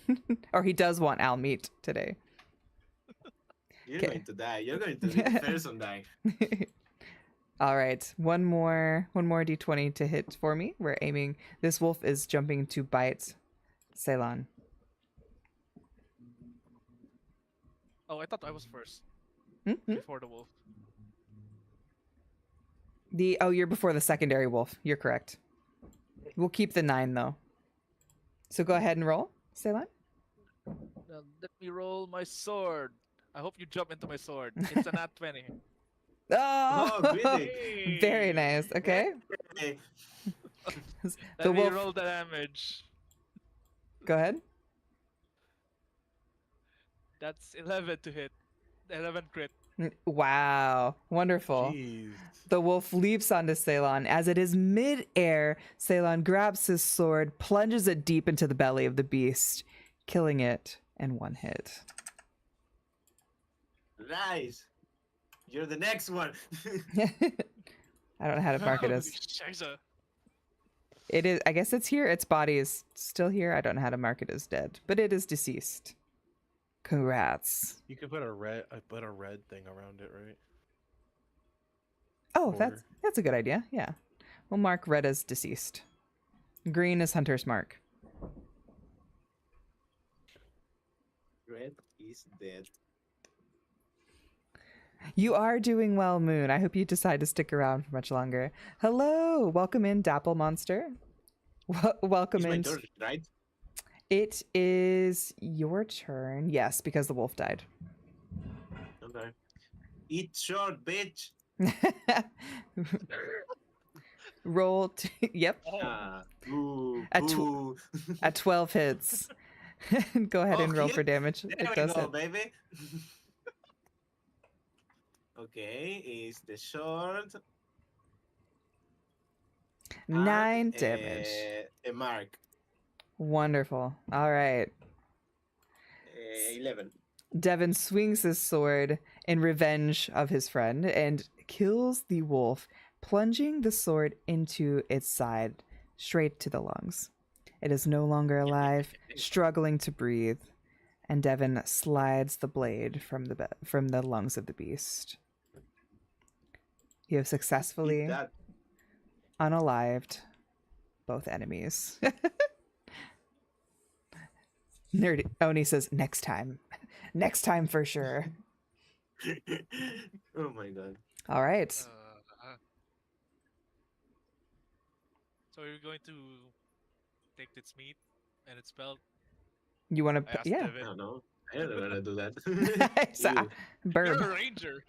or he does want owl meat today. You're Okay. going to die. You're going to be the first one die. All right, one more d20 to hit for me. We're aiming. This wolf is jumping to bite Ceylon. Oh, I thought I was first Mhm. before the wolf. You're before the secondary wolf. You're correct. We'll keep the 9 though. So go ahead and roll, Ceylon. Now, let me roll my sword. I hope you jump into my sword. It's a nat 20. Oh, Oh, really? Hey! Very nice. Okay, Hey, Let the me wolf. roll the damage. Go ahead. That's 11 to hit. 11 crit. Wow, wonderful. Jeez. The wolf leaps onto Ceylon. As it is mid-air, Ceylon grabs his sword, plunges it deep into the belly of the beast, killing it in one hit. Nice. You're the next one. I don't know how to mark it Holy as. Scheiße. It is. I guess it's here. Its body is still here. I don't know how to mark it as dead, but it is deceased. Congrats. You could put a red thing around it, right? Oh, Border. that's a good idea. Yeah, we'll mark red as deceased. Green is hunter's mark. Red is dead. You are doing well, Moon. I hope you decide to stick around for much longer. Hello, welcome in, Dapple Monster. Welcome It's my in. turn, right? It is your turn. Yes, because the wolf died. Okay. Eat short, bitch. Roll. Yep, Oh, Boo, At tw- boo. at 12 hits. Go ahead and roll Okay, for damage. There It we does go, hit. baby. Okay, is the short. 9 and, damage. A mark. Wonderful. All right. 11. Devin swings his sword in revenge of his friend and kills the wolf, plunging the sword into its side, straight to the lungs. It is no longer alive, struggling to breathe, and Devin slides the blade from the lungs of the beast. You have Eat successfully that. unalived both enemies. Nerdy Oni says, next time. Next time for sure. Oh my god. All right. So you're going to take its meat and its pelt? You want I to? asked Yeah. I Devin. don't know. I don't know how to do that. So, Ew. burb. You're a ranger.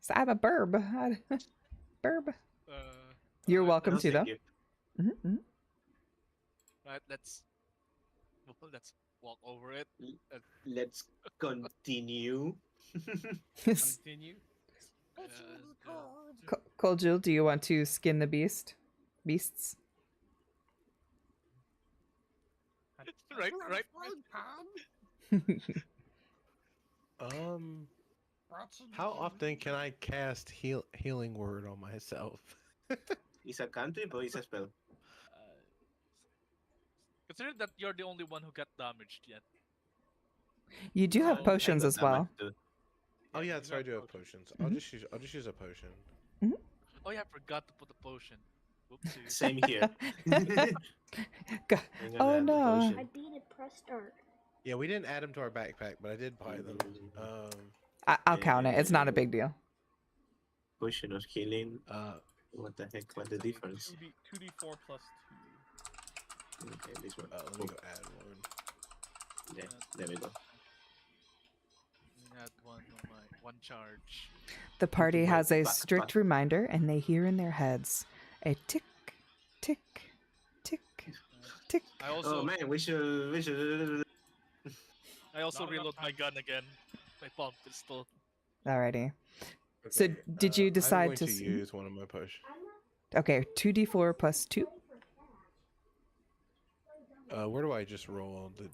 So I'm a burb. Burb. You're alright, welcome No, to, thank though. you. Mm-hmm. Right, let's walk over it. Let's continue. Continue. Koljul, do you want to skin the beasts? right. How often can I cast healing word on myself? It's a cantrip or it's a spell? Consider that you're the only one who got damaged yet. You do have Oh, potions I got as well. damage too. Oh yeah, you that's right. I got do have potions. potions. I'll just use a potion. Oh yeah, I forgot to put the potion. Whoopsie. Same here. Go- I'm gonna Oh, add the no. potion. I beat it. Press start. Yeah, we didn't add them to our backpack, but I did buy them. I'll count it. It's not a big deal. Potion of healing. Uh, What the heck? What's the difference? 2d4 plus 2. Okay, this one. let me go add one. Yeah, there we go. I had one charge. The party has a Back, strict back. reminder, and they hear in their heads a tick, tick, tick, tick. I also Oh man, we should. I also Not enough reload my time. gun again. My palm pistol. Alrighty. So, Okay, did you I'm decide going to to s- use one of my potions? Okay, 2d4 plus 2. Where do I just roll the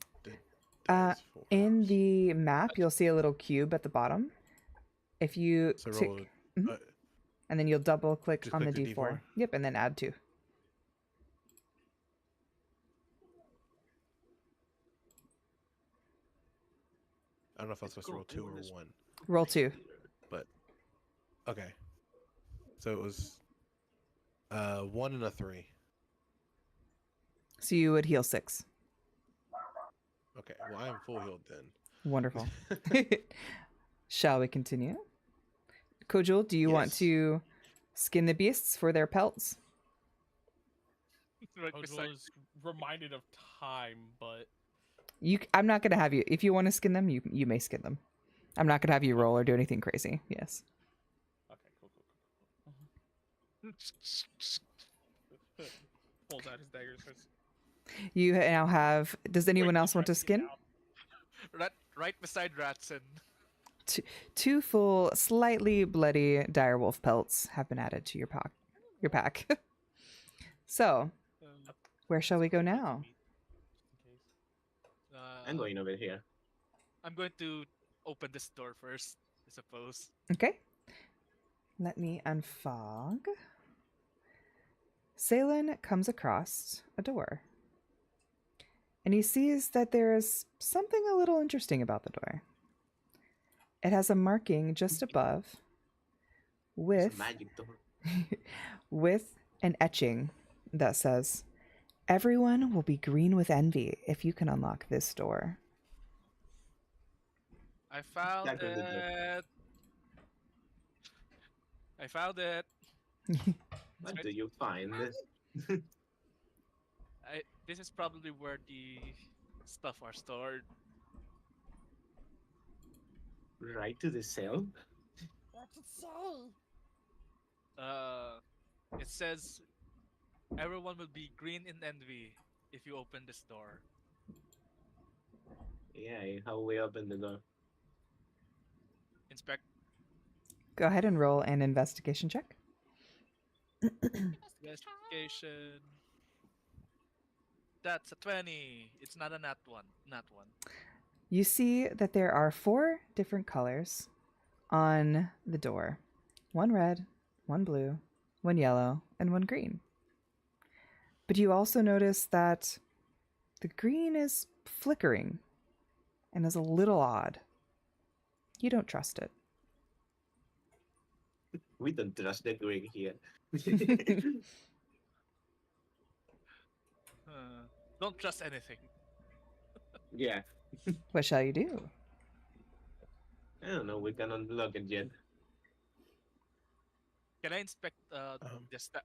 Uh, dice for? In the map, you'll see a little cube at the bottom. If you So tick, roll. Mhm. and then you'll double click Just on the click the d4. D4? Yep, and then add 2. I don't know if I was supposed to roll 2 or 1, Roll 2. but okay. So it was 1 and a 3. So you would heal 6. Okay, well I am full healed then. Wonderful. Shall we continue? Kojul, do you want Yes. to skin the beasts for their pelts? Right Ojol beside. is reminded of time, but I'm not gonna have you. If you want to skin them, you may skin them. I'm not gonna have you roll or do anything crazy. Yes. okay, cool. Pulls out his dagger. Says, You now have. Does anyone "Wait, else want to dressing it skin? Right, right beside Ratson. 2 full, slightly bloody direwolf pelts have been added to your pack. So, where shall we go now? I'm going over here. I'm going to open this door first. I suppose. Okay. Let me unfog. Salen comes across a door. And he sees that there is something a little interesting about the door. It has a marking just above It's with a magic door. with an etching that says, "Everyone will be green with envy if you can unlock this door." I found That was the joke. it. I found it. What do you find? This is probably where the stuff are stored. Right to the cell? What's it say? It says everyone will be green in envy if you open this door. Yeah, how we open the door? Inspect. Go ahead and roll an investigation check. Investigation. That's a 20. It's not a nat one. Nat one. You see that there are 4 different colors on the door. 1 red, 1 blue, 1 yellow, and 1 green. But you also notice that the green is flickering and is a little odd. You don't trust it. We don't trust the green here. Don't trust anything. Yeah, What shall you do? I don't know. We can unlock it yet. Can I inspect Um,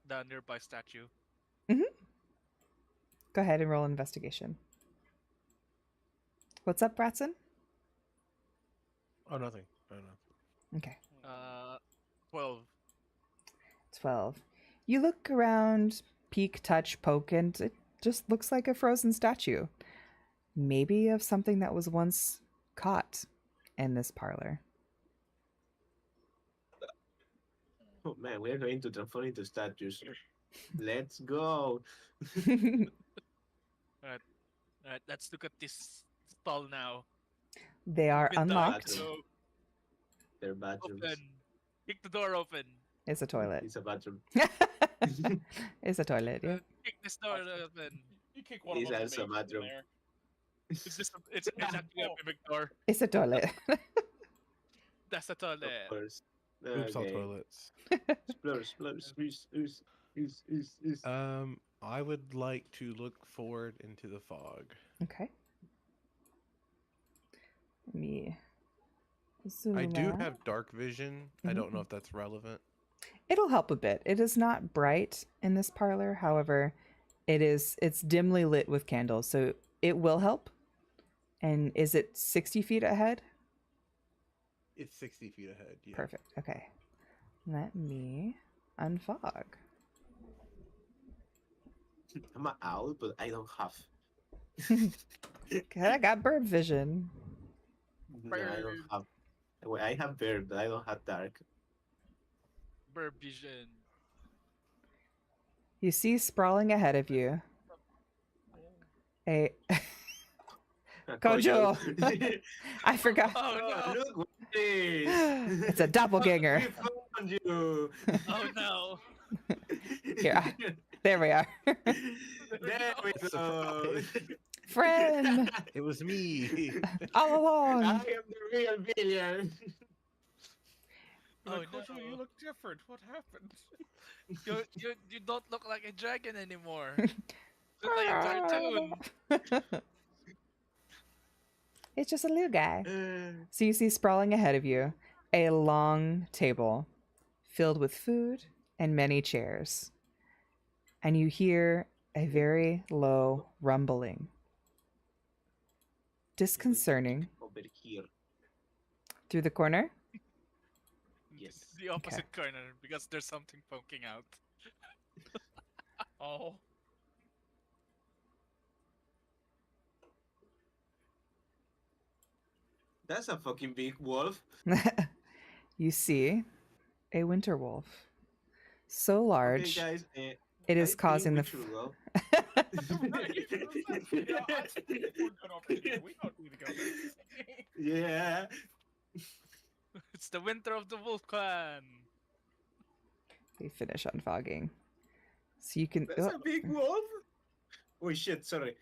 the nearby statue? Go ahead and roll investigation. What's up, Bratson? Oh, nothing. Oh, no. Okay. 12. 12. You look around, peek, touch, poke, and it just looks like a frozen statue. Maybe of something that was once caught in this parlor. Oh man, we're going to transform into statues. Let's go. Alright, let's look at this stall now. They are Open the- unlocked. So, They're bathrooms. open. Kick the door open. It's a toilet. It's a bathroom. It's a toilet, yeah. Kick this door open. You kick one These of are us some mages in bathroom. there. It's actually a mimic door. It's a toilet. That's a Of toilet. course. Oops, all Okay. toilets. Explore. Oops. I would like to look forward into the fog. Okay. Let me zoom I do out. have dark vision. I don't know if that's relevant. It'll help a bit. It is not bright in this parlor. However, it's dimly lit with candles, so it will help. And is it 60 feet ahead? It's 60 feet ahead. Yeah. Perfect. Okay. Let me unfog. I'm an owl, but I don't have. Okay, I got bird vision. No, I don't have. Well, I have bird, but I don't have dark. Bird vision. You see sprawling ahead of you a Kojo. I forgot. Oh no! Look what it is. It's a doppelganger. We found you. Oh no! Here, there we are. There we go. Friend, It was me. all I along. am the real villain. Oh Kojo, you no! look different. What happened? You don't look like a dragon anymore. You look like a cartoon. It's just a little guy. Uh, So you see sprawling ahead of you a long table filled with food and many chairs. And you hear a very low rumbling. Disconcerting. Over here. Through the corner, Yes. The opposite corner because there's something poking out. Oh. That's a fucking big wolf. you see a winter wolf. So large, Okay, guys. it is causing the. We should go. We don't need to go. Yeah. It's the winter of the wolf clan. We finish unfogging. So you can. That's a big wolf. Oh shit! Sorry.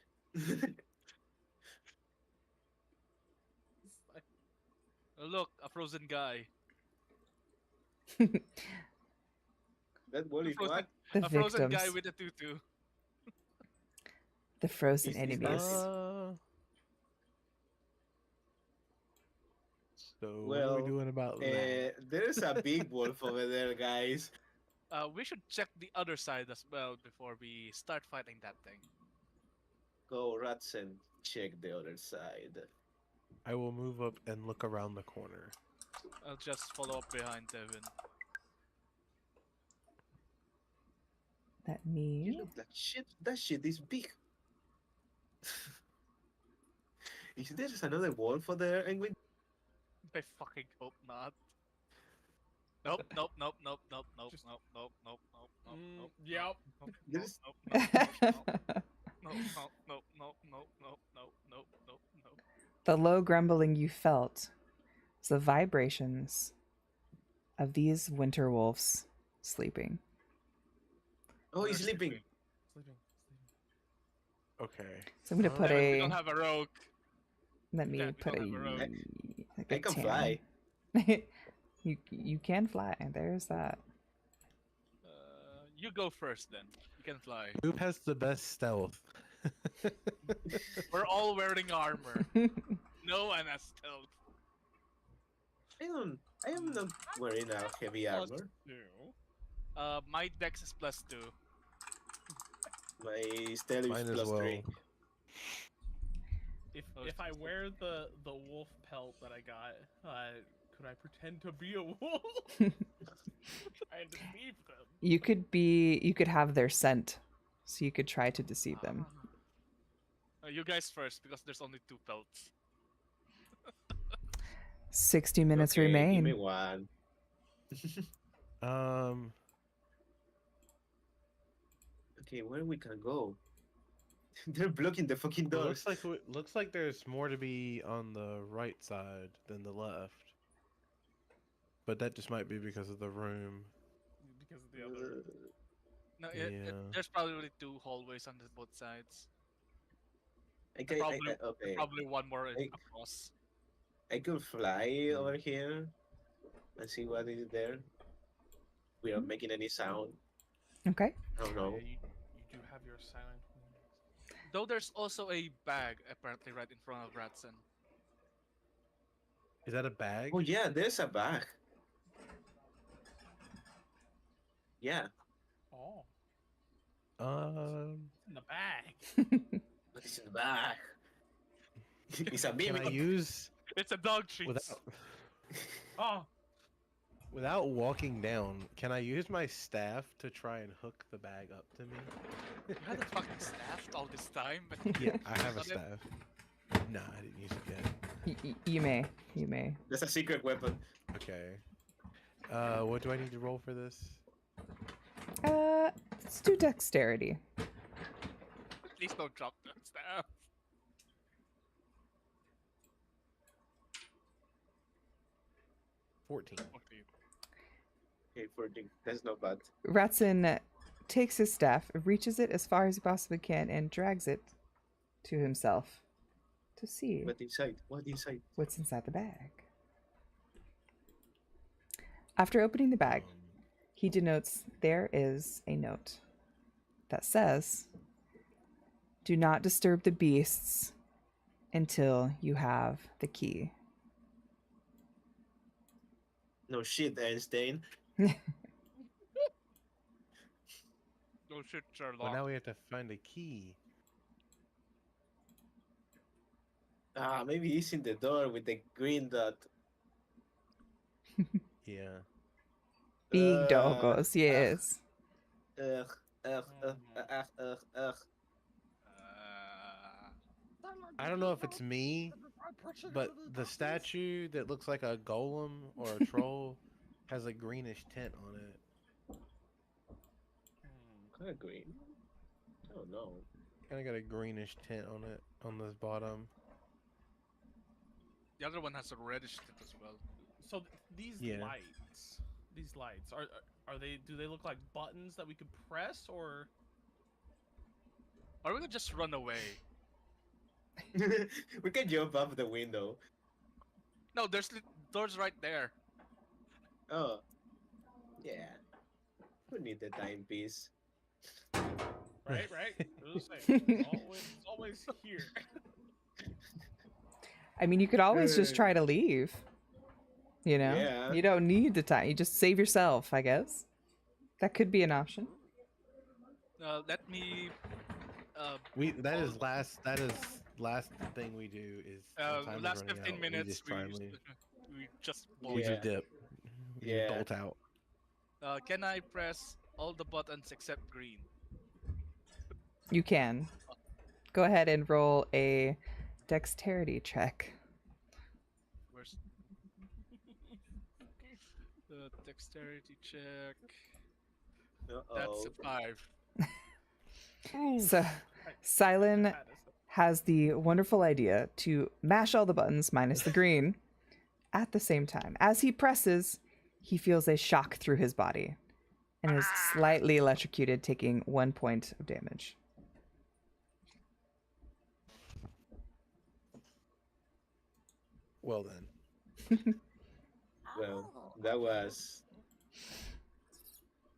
Oh, look, a frozen guy. That wolf is Frozen- what? The A frozen victims. guy with a tutu. The frozen Is enemies. So what are Well, we doing about that? there's a big wolf over there, guys. We should check the other side as well before we start fighting that thing. Go, Ratsen. Check the other side. I will move up and look around the corner. I'll just follow up behind Devin. Let You me. look like shit. That shit is big. Is there another wolf over there, Engwin? I fucking hope not. Nope, nope, nope, nope, nope, nope, Just- nope, nope, nope, nope, nope, nope. Yep. Nope, There's- nope, nope, nope, nope, nope, nope, nope, nope, nope, nope, nope, nope. The low grumbling you felt was the vibrations of these winter wolves sleeping. Oh, he's They're sleeping. Sleeping. Okay. So I'm gonna put Devin, we a. don't have a rogue. Let me yeah, we put a. don't have a rogue. Like I a can 10. fly. you can fly. There's that. You go first then. You can fly. Who has the best stealth? We're all wearing armor. No one has stealth. I am not wearing a heavy armor. My dex is +2. My stealth Mine is as plus well. 3. If I wear the wolf pelt that I got, could I pretend to be a wolf? Try and deceive them. You could have their scent, so you could try to deceive them. You guys first, because there's only 2 pelts. 60 minutes Okay, Give me remain. one. Okay, where we can go? They're blocking the fucking Well, doors. looks like there's more to be on the right side than the left. But that just might be because of the room. Because of the other. No, Yeah. there's probably 2 hallways on both sides. Okay, probably- okay. Probably one more I- across. I could fly over here and see what is there. We are making any sound. Okay. I don't know. Yeah, you do have your silent wounds. Though there's also a bag apparently right in front of Ratson. Is that a bag? Oh yeah, there's a bag. Yeah, Oh, Um, in the bag. what is in the bag? It's a can mimic. I use It's a dog treat. without Oh, without walking down? Can I use my staff to try and hook the bag up to me? You had it fucking staffed all this time. Yeah, I have a Got it. staff. Nah, I didn't use it yet. You may. You may. That's a secret weapon. Okay. What do I need to roll for this? Let's do dexterity. Please don't drop the staff. 14. Okay, 14. That's not bad. Ratson takes his staff, reaches it as far as he possibly can, and drags it to himself to see What inside? What inside? what's inside the bag. After opening the bag, he denotes there is a note that says, "Do not disturb the beasts until you have the key." No shit, Einstein. No shit, Sherlock. Well, now we have to find a key. Ah, maybe he's in the door with the green dot. Yeah. Big doggos, yes. Ugh, ugh, ugh, ugh, ugh, ugh. I don't know if it's me, but the statue that looks like a golem or a troll has a greenish tint on it. Kind of green. Oh no. Kind of got a greenish tint on it on this bottom. The other one has a reddish tint as well. So these Yeah. lights are they? Do they look like buttons that we could press, or? Or we could just run away. We can jump up the window. No, there's doors right there. Oh, yeah. We need the timepiece. Right. It was saying, always here. I mean, you could always just try to leave. You know? Yeah. You don't need the time. You just save yourself, I guess. That could be an option. Let me. That is last thing we do is when time is Last running 15 out, minutes. We just try and leave. We just We bolt. Yeah. just dip. We Yeah. bolt out. Can I press all the buttons except green? You can. Go ahead and roll a dexterity check. Where's the dexterity check? That's Uh-oh. a 5. So, Silent has the wonderful idea to mash all the buttons minus the green at the same time. As he presses, he feels a shock through his body and is slightly electrocuted, taking 1 point of damage. Well then. Well, that was.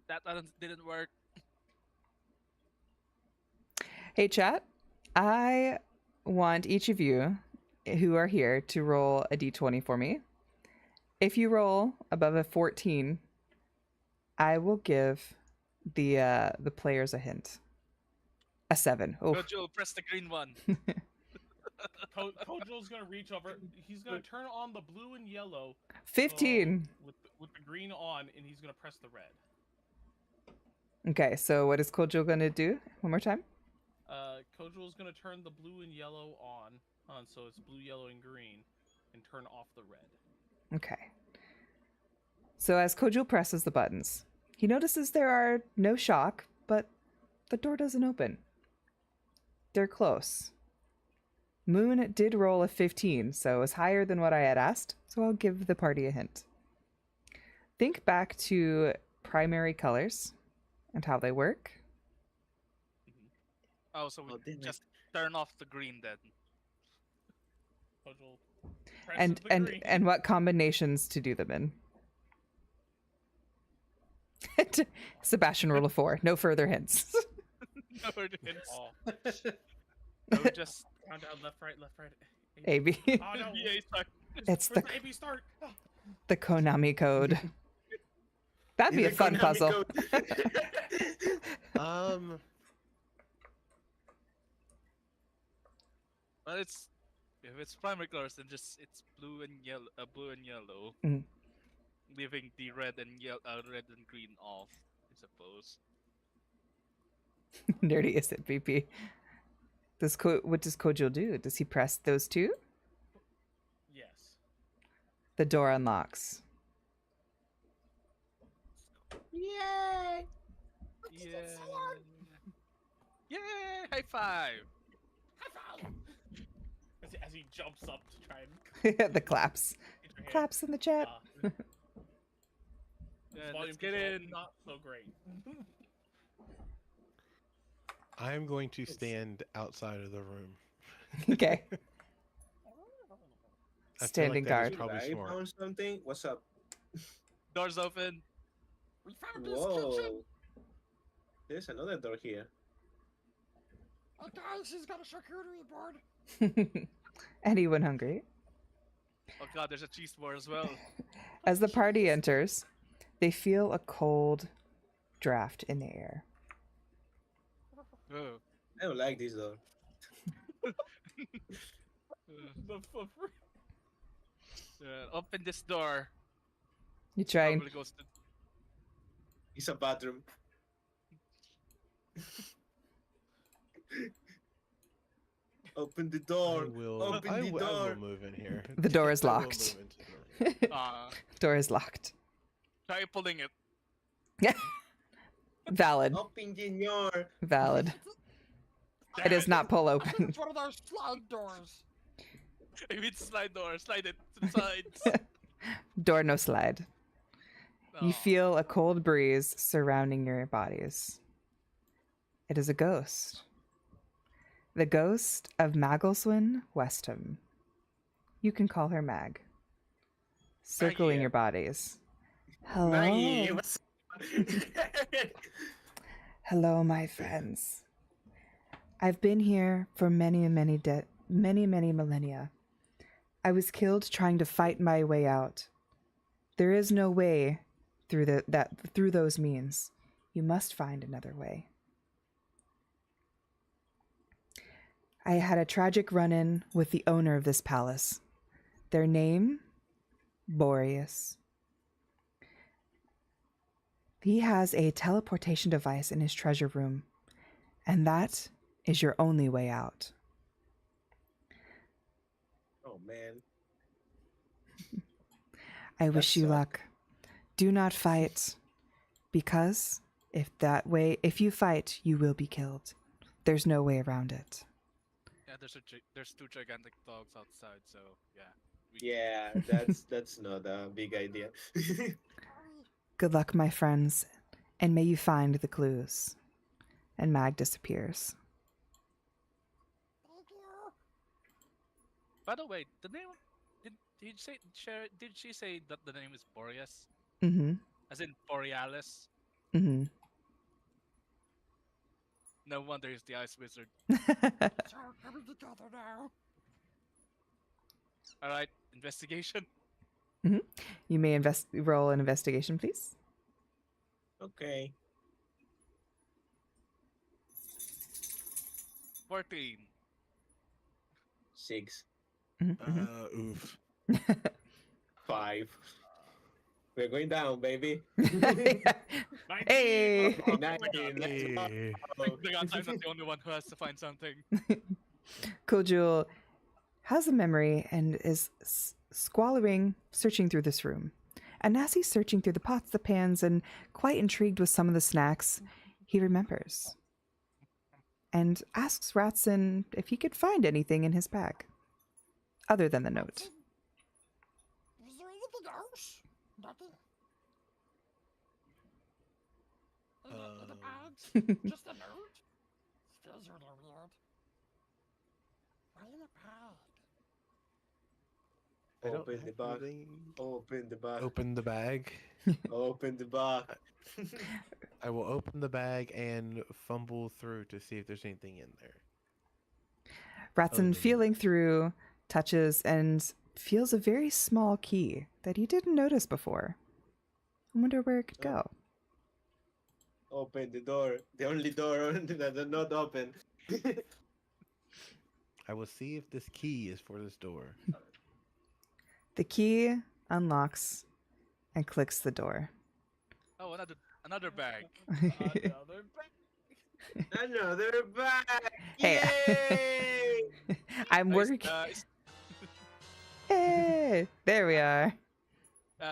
That didn't work. Hey, chat. I want each of you who are here to roll a d20 for me. If you roll above a 14, I will give the players a hint. A 7. Oh, Joe, press the green one. Kojo's gonna reach over. He's gonna turn on the blue and yellow. 15. With the green on, and he's gonna press the red. Okay, so what is Kojo gonna do? One more time. Kojo's gonna turn the blue and yellow on, so it's blue, yellow, and green, and turn off the red. Okay. So as Kojo presses the buttons, he notices there are no shock, but the door doesn't open. They're close. Moon did roll a 15, so it was higher than what I had asked, so I'll give the party a hint. Think back to primary colors and how they work. Oh, so we Oh, didn't I- just turn off the green then. Kojo presses And the green. and what combinations to do them in. Sebastian rolled a 4. No further hints. No, it didn't. Oh, No, just down, left, right. A B. Oh no! yeah, sorry. It's Where's the the AB start? Oh. the Konami code. That'd be a The fun Konami puzzle. code. Well, it's if it's primary colors, then just it's blue and yellow, Mhm. leaving the red and green off, I suppose. Nerdy is it, VP? What does Kojo do? Does he press those two? Yes. The door unlocks. Yay! Yeah. Yay! High five! As he jumps up to try and The claps. get your hand. Claps in the chat. His Yeah, volume let's get control in. Not so great. I am going to stand outside of the room. Okay. I feel Standing like that is guard. Probably I smart. found something. What's up? Doors open. We found Whoa. There's another door here. Oh guys, he's got a charcuterie board. Anyone hungry? Oh god, there's a cheese board as well. As the party enters, they feel a cold draft in the air. Oh. I don't like this door. Open this door. You try and Probably goes to It's a bathroom. Open the door. Open I the will door. move in here. The door is I will locked. move into the door. door is locked. try pulling it. Valid. Open the door. Valid. It is not pull open. It's one of those slide doors. If it's slide door, slide it to the sides. Door no slide. You Oh, feel a cold breeze surrounding your bodies. It is a ghost. The ghost of Maggleswyn Westham. You can call her Mag. Circling Maggie. your bodies. Hello. Maggie, what's Hello, my friends. I've been here for many millennia. I was killed trying to fight my way out. There is no way through those means. You must find another way. I had a tragic run-in with the owner of this palace. Their name? Boreas. He has a teleportation device in his treasure room, and that is your only way out. Oh man. I wish you sucks. luck. Do not fight, because if you fight, you will be killed. There's no way around it. yeah. There's two gigantic dogs outside, so yeah. Yeah, that's not a big idea. Good luck, my friends, and may you find the clues. And Mag disappears. By the way, the name did she say that the name is Boreas, Mm-hmm. as in Borealis? Mm-hmm. No wonder he's the ice wizard. All right, investigation. You may roll an investigation, please. Okay. 14. 6, Oof. 5. We're going down, baby. Hey! 9. Let's go. Hey. The gods, I'm not the only one who has to find something. Kojul has a memory and is squalling, searching through this room. And as he's searching through the pots, the pans, and quite intrigued with some of the snacks, he remembers and asks Ratson if he could find anything in his bag other than the note. Is there anything else? Nothing. In the bags? Just a note? Feels really weird. Why in a bag? I don't Open the have bag. anything. Open the bag. Open the bag. Open the bag. I will open the bag and fumble through to see if there's anything in there. Ratson, the feeling through, touches and feels a very small key that he didn't notice before. I wonder where it could go. Open the door. The only door that's not open. I will see if this key is for this door. The key unlocks and clicks the door. Oh, another bag. Another bag. Hey. Yay! I'm working. Hey, there we are.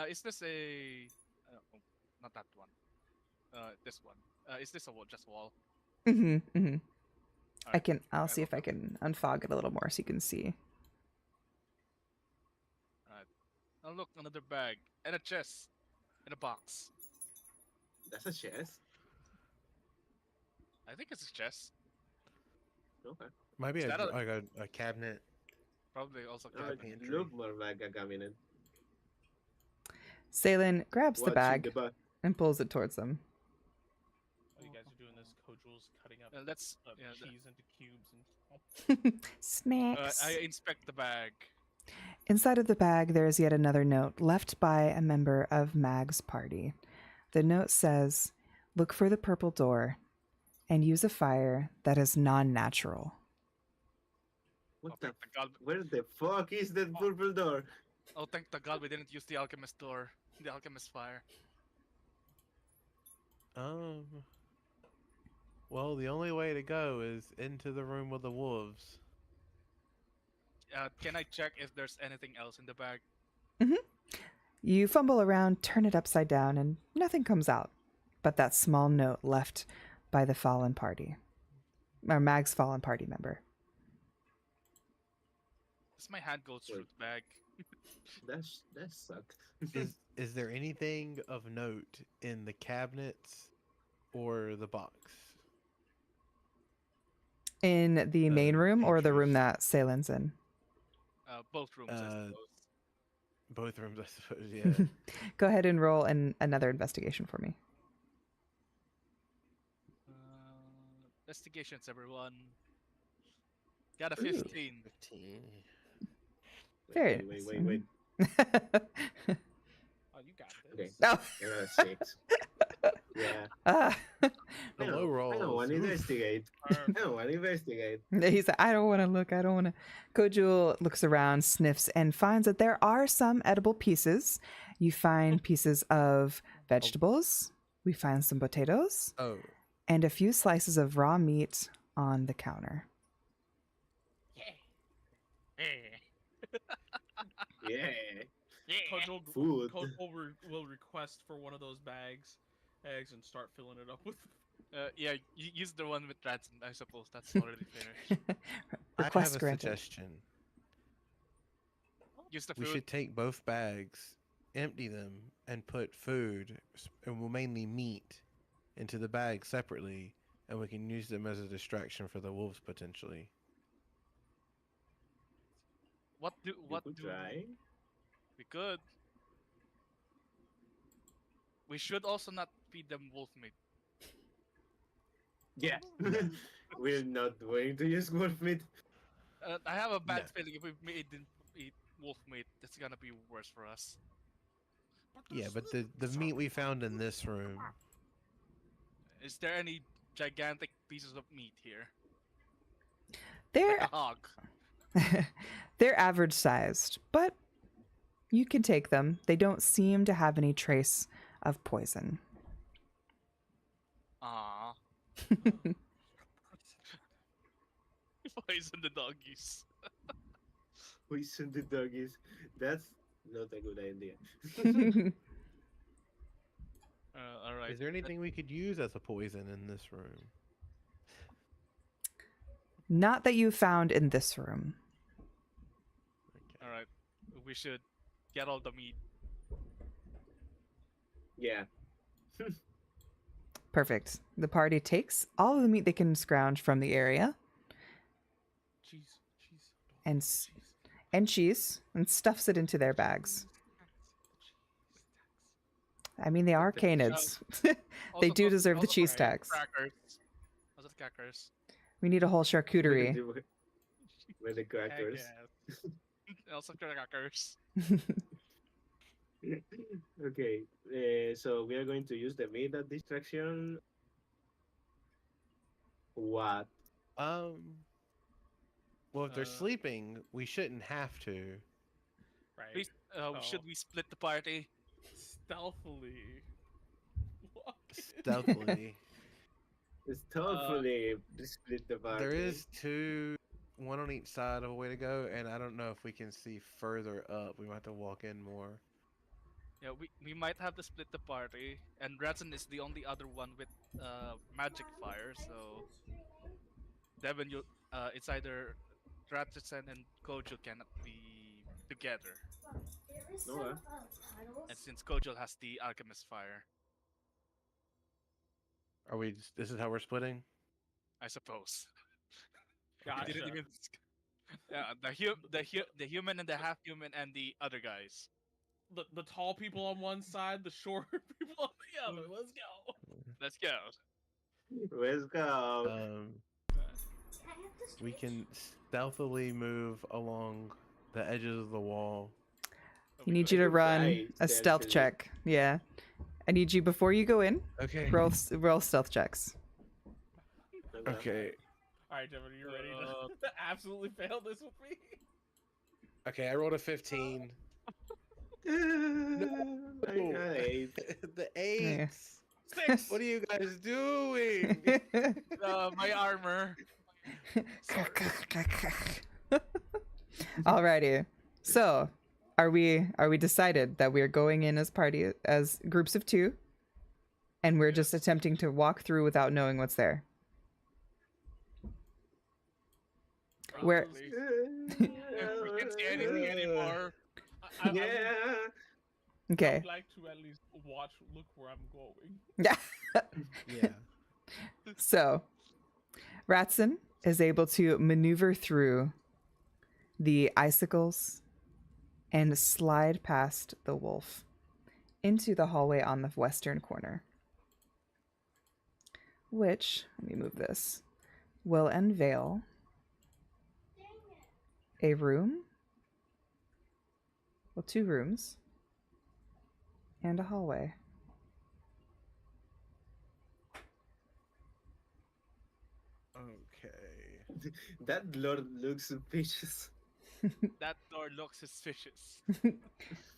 Is this a? Oh, not that one. This one. Is this just a wall? Mm-hmm, mm-hmm. Alright, I'll see if I can unfog it a little more so you can see. Oh look, another bag and a chest in a box. That's a chest. I think it's a chest. Okay. Might be Is that like a cabinet. Probably also Oh, cabinet. pantry. look more like a cabinet. Salen grabs the What's in bag the bag? and pulls it towards them. While you guys are doing this, Kojul's cutting up Let's. cheese into cubes and. Snacks. I inspect the bag. Inside of the bag, there is yet another note left by a member of Mag's party. The note says, "Look for the purple door and use a fire that is non-natural." What Oh, the? thank the god! Where the fuck is that purple door? Oh, thank the god we didn't use the alchemist door, the alchemist fire. Well, the only way to go is into the room with the wolves. Can I check if there's anything else in the bag? You fumble around, turn it upside down, and nothing comes out but that small note left by the fallen party, or Mag's fallen party member. Does my hand go through Wait. the bag? That sucked. Is there anything of note in the cabinets or the box? In the main room or the room that Saylin's in? Both rooms, I Uh, suppose. Both rooms, I suppose. Yeah. Go ahead and roll another investigation for me. Investigations, everyone. Got a Ooh. 15. 15. Very Wait. Oh, you got Okay. this. No. 6. Yeah. Ah. The I low rolls. don't want to Oof. investigate. I don't want to investigate. He's like, I don't want to look. I don't want to. Kojul looks around, sniffs, and finds that there are some edible pieces. You find pieces of vegetables. We find some potatoes Oh, and a few slices of raw meat on the counter. Yeah. Kojul, Food. will request for one of those eggs and start filling it up with. Yeah, use the one with rats, I suppose. That's already finished. I Request have a granted. suggestion. Use the We food. should take both bags, empty them, and put food, and well, mainly meat, into the bag separately, and we can use them as a distraction for the wolves potentially. What do Try? we could? We should also not feed them wolf meat. Yeah. We're not going to use wolf meat. I have a bad No. feeling if we didn't eat wolf meat, it's gonna be worse for us. Yeah, but the meat we found in this room. Is there any gigantic pieces of meat here? Like They're a hog. they're average sized, but you can take them. They don't seem to have any trace of poison. Ah. Poison the doggies. Poison the doggies. That's not a good idea. All right. Is there anything we could use as a poison in this room? Not that you found in this room. Okay. All right. We should get all the meat. Yeah. Perfect. The party takes all of the meat they can scrounge from the area Cheese. and cheese and stuffs it into their bags. I mean, they are the canids. Also They do those- deserve the also cheese those tax. Crackers. Also the crackers. We need a whole charcuterie. With the crackers. Also crackers. Okay. So we are going to use the meat as distraction. What? Well, if they're Uh, sleeping, we shouldn't have to. Right. Please, should Oh. we split the party? Stealthily. What? Stealthily. It's totally split the party. There is two, one on each side of a way to go, and I don't know if we can see further up. We might have to walk in more. Yeah, we might have to split the party, and Ratson is the only other one with magic fire. So, Devin, it's either Ratson and Kojo cannot be together, No, and since Kojo has the alchemist fire, Are we? This is how we're splitting. I suppose. Gotcha. We didn't even. Yeah, the human and the half human and the other guys. The tall people on one side, the short people on the other. Let's go. Let's go. Let's go. We can stealthily move along the edges of the wall. You need you to run Right, a stealth stealthily. check. Yeah. I need you before you go in. Okay. Roll stealth checks. Okay. All right, Devin, are you ready to absolutely fail this with me? Okay. I rolled a 15. I got 8. The 8. Yeah. 6. What are you guys doing? My armor. Alrighty. So, are we decided that we are going in as groups of 2 and we're just attempting to walk through without knowing what's there? Where- We can't see anything anymore. I Yeah. Okay. would like to at least look where I'm going. Yeah. Yeah. So, Ratson is able to maneuver through the icicles and slide past the wolf into the hallway on the western corner, which, let me move this, will unveil a room, well, 2 rooms, and a hallway. Okay. That lord looks suspicious. That door looks suspicious.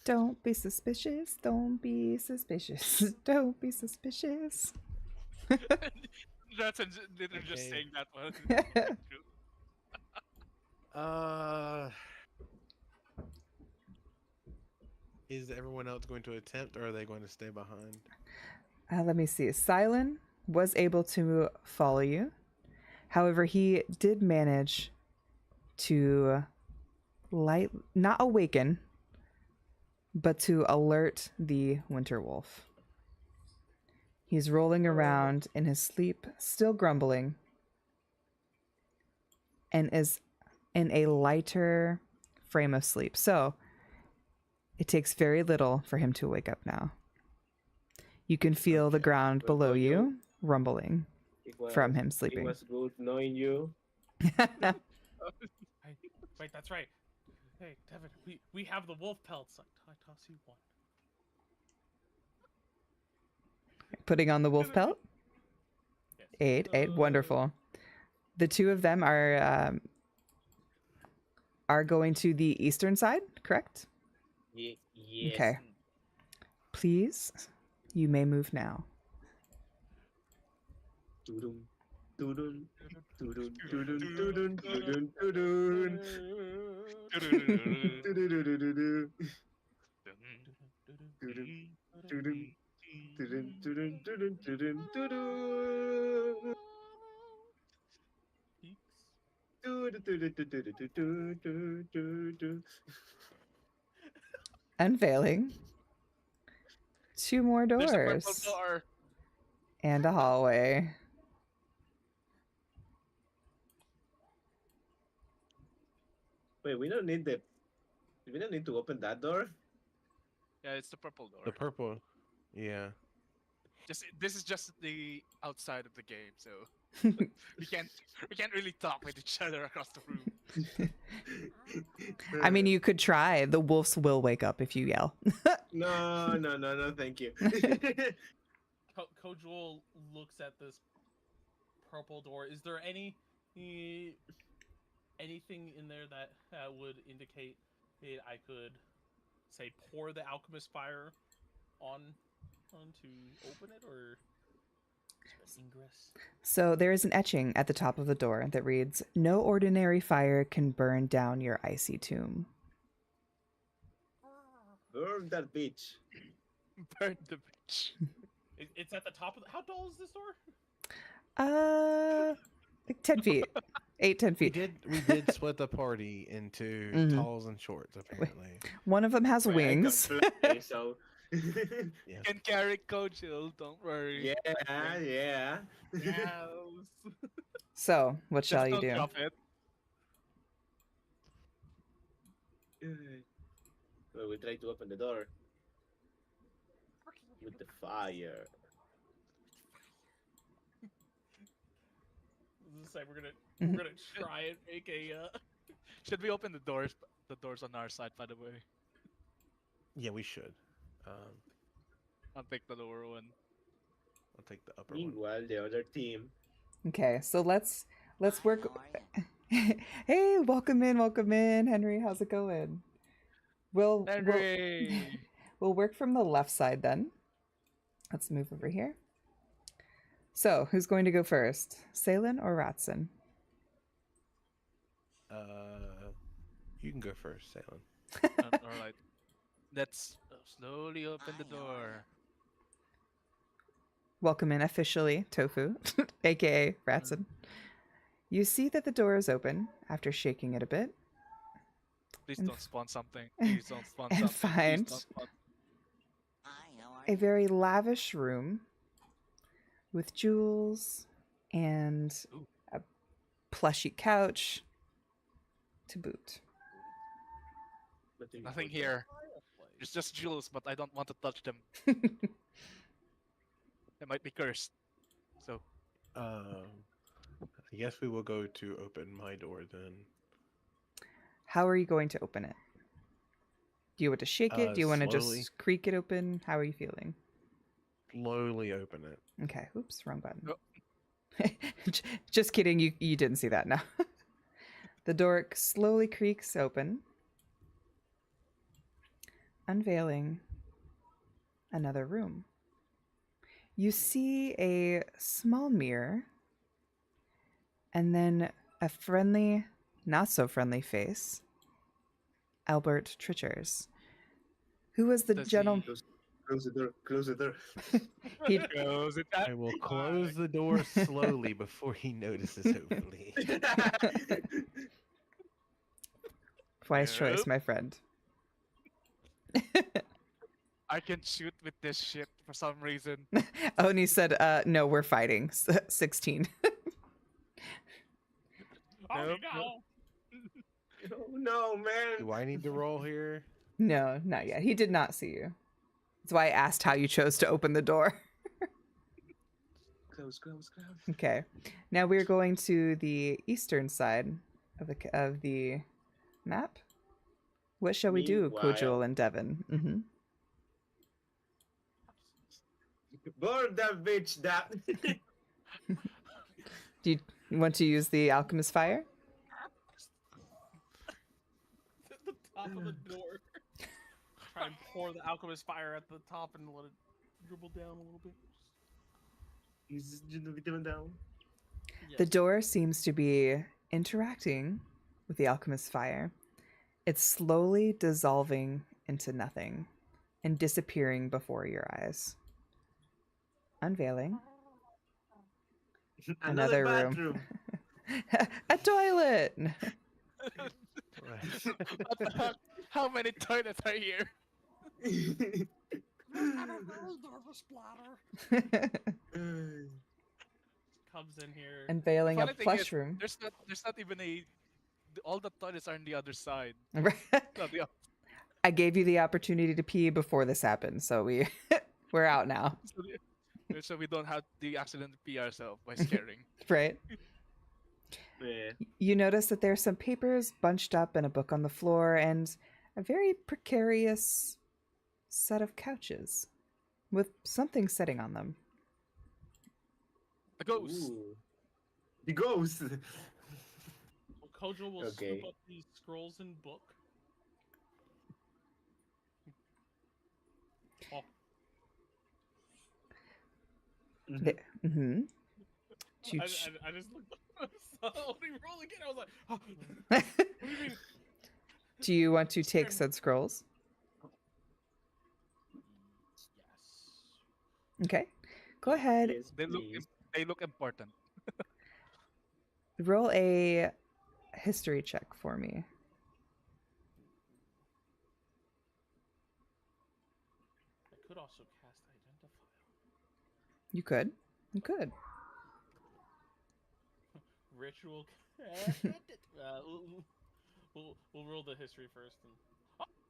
Don't be suspicious, don't be suspicious, don't be suspicious. That's literally just Okay. saying that one. Is everyone else going to attempt, or are they going to stay behind? Let me see. Silent was able to follow you. However, he did manage to not awaken, but to alert the winter wolf. He's rolling around in his sleep, still grumbling, and is in a lighter frame of sleep. So it takes very little for him to wake up now. You can feel the Okay. ground Well, below for you you, rumbling It was, from him It sleeping. was good knowing you. Wait, that's right. Hey, Devin, we have the wolf pelts. I toss you one. Putting on the wolf pelt. Yes. 8, wonderful. The 2 of them are going to the eastern side, correct? Yes. Okay. Please, you may move now. Tudum, tudum, tudum, tudum, tudum, tudum, tudum. Tudududududu. Tudum, tudum, tudum, tudum, tudum, tudum, tudum. Peeks. Tudududududududududu. Unveiling 2 more There's a purple doors door. and a hallway. Wait, we don't need to open that door. Yeah, it's the purple door. The purple. Yeah. This is just the outside of the game, so we can't really talk with each other across the room. I mean, you could try. The wolves will wake up if you yell. No, thank you. Kojul looks at this purple door. Is there anything in there that would indicate that I could, say, pour the alchemist fire on to open it, or ingress? So there is an etching at the top of the door that reads, "No ordinary fire can burn down your icy tomb." Burn that bitch. Burn the bitch. It's at the top of how tall is this door? Like 10 feet. 8-10 We feet. did split the party into Mhm. talls and shorts, apparently. One of them has Wait, I can wings. fly, so. Yeah. Can carry Kojil, don't worry. Yeah. Yes. So, what shall Just you don't do? drop it. Well, we try to open the door with the fire. Say we're Mhm. gonna try and make a. Should we open the doors? The doors on our side, by the way. Yeah, we should. I'll take the lower one. I'll take the upper one. Meanwhile, the other team. Okay, so let's work. Hey, welcome in, Henry. How's it going? We'll Henry. we'll work from the left side then. Let's move over here. So, who's going to go first? Salen or Ratson? You can go first, Salem. All right. Let's slowly open the door. Welcome in officially, Tofu, aka Ratson. You see that the door is open after shaking it a bit. Please And don't spawn something. Please don't spawn and something. Please find don't spawn. a very lavish room with jewels and Ooh. a plushy couch to boot. Nothing here. It's just jewels, but I don't want to touch them. They might be cursed. So I guess we will go to open my door then. How are you going to open it? Do you want to shake it? Do you want to Slowly. just creak it open? How are you feeling? Slowly open it. Okay. Oops, wrong button. Oh. Just kidding. You didn't see that now. The door slowly creaks open, unveiling another room. You see a small mirror and then a friendly, not so friendly face. Albert Trichers, who was the Does he- gentleman. Close the door. Close the door. He, Close it. I will close the door slowly before he notices, hopefully. wise choice, Nope. my friend. I can shoot with this shit for some reason. Oni said, no, we're fighting. 16. Oh Nope, no! Oh, no, man. Do I need to roll here? No, not yet. He did not see you. That's why I asked how you chose to open the door. Close. Okay. Now we're going to the eastern side of the map. What shall we do, Meanwhile- Kojul and Devon? Burn that bitch, that. Do you want to use the alchemist fire? The top of the door. Try and pour the alchemist fire at the top and let it dribble down a little bit. Is it even down? The Yes. door seems to be interacting with the alchemist fire. It's slowly dissolving into nothing and disappearing before your eyes. Unveiling Another room. bathroom. a toilet. What the fuck? How many toilets are here? I'm a very nervous bladder. Comes in here. Unveiling a Funny thing plush is, room. There's not even a. All the toilets are on the other side. Right. Not the I gave you the opportunity to pee before this happened, so we're out now, so we don't have the accident to pee ourselves by scaring. right? Yeah. You notice that there's some papers bunched up and a book on the floor and a very precarious set of couches with something sitting on them. A ghost. Ooh. The ghost. Kojo will Okay. scoop up these scrolls and book. Oh, Mm-hmm. I just looked. Saw Oni roll again. I was like, oh. What do you mean? Do you want to take said scrolls? Yes. Okay. Go ahead. Yes, They look. please. They look important. Roll a history check for me. I could also cast Identify. You could. You could. Ritual. We'll roll the history first.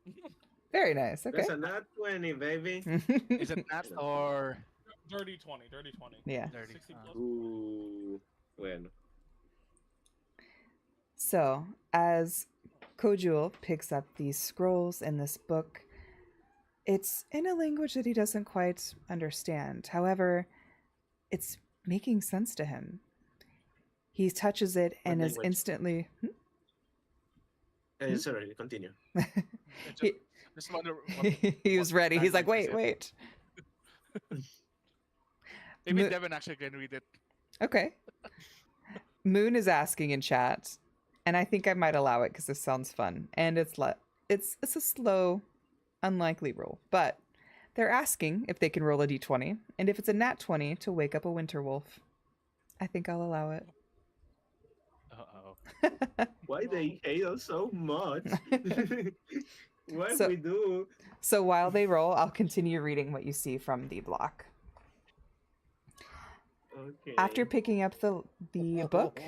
And... Very nice. Okay. That's a nat 20, baby. Is it that or Dirty 20. Dirty 20. Yeah. dirty? 60 plus. Ooh. Bueno. So, as Kojul picks up these scrolls in this book, it's in a language that he doesn't quite understand. However, it's making sense to him. He touches it and is language? instantly. Sorry, continue. He- Just wonder. he was ready. He's like, language wait, is wait. Maybe Mo- Devin actually can read it. Okay. Moon is asking in chat, and I think I might allow it because this sounds fun. And it's a slow, unlikely roll, but they're asking if they can roll a d20, and if it's a nat 20 to wake up a winter wolf. I think I'll allow it. Uh-oh. Why they hate us so much? What So- we do? So while they roll, I'll continue reading what you see from the block. Okay. After picking up the book,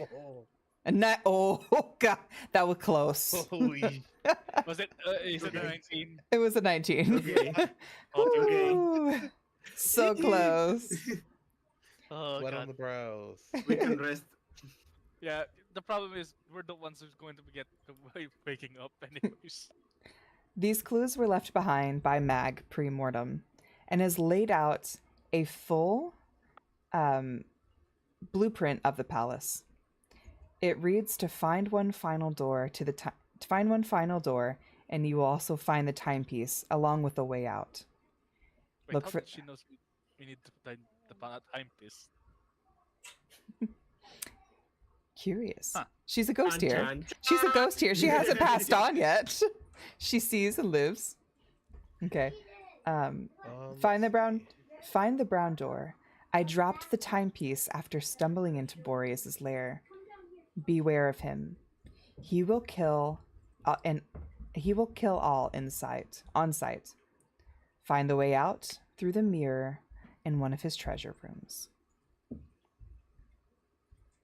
oh god, that was close. Holy. Was it? Is it a 19? It was a 19. Okay. Okay. Ooh, so close. Oh Sweat on god. the brows. We can rest. Yeah. The problem is we're the ones who's going to get the waking up anyways. These clues were left behind by Mag pre-mortem and has laid out a full blueprint of the palace. It reads to find one final door and you will also find the timepiece along with the way out. Wait, Look how for- did she knows we need to find the timepiece? Curious. Huh. She's a ghost here. Chan, chan. She's a ghost here. She hasn't passed on yet. She sees and lives. Okay. Find the brown door. I dropped the timepiece after stumbling into Boreas's lair. Beware of him. He will kill all on sight. Find the way out through the mirror in one of his treasure rooms.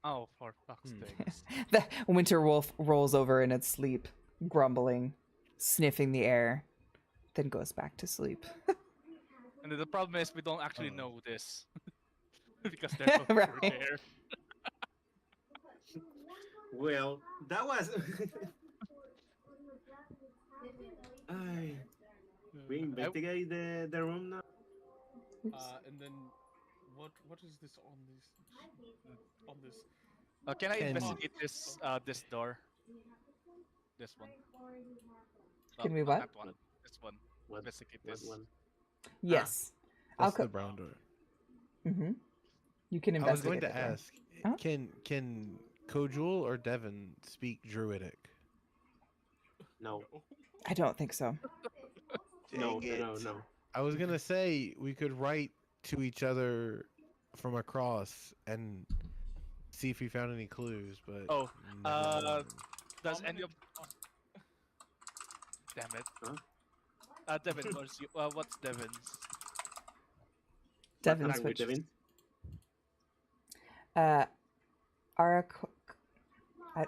Oh, for fuck's sake. The winter wolf rolls over in its sleep, grumbling, sniffing the air, then goes back to sleep. And the problem is we don't actually know this. Because they're both Right. over there. Well, that was. Ay, we investigate the room now. And then what is this on this? Can I Can- investigate this door? This one. Can we not what? That one. This one. What? Investigate What this. one? Yes. That's co- the brown door. Mm-hmm. You can I was going investigate to it there. ask, Huh? can Kojul or Devin speak Druidic? No. I don't think so. No, Dang no, it. no. I was gonna say we could write to each other from across and see if we found any clues, but Oh, no. Does any of... Damn it. Huh? Devin, what's Devin's? Devin Language, switched. Devin?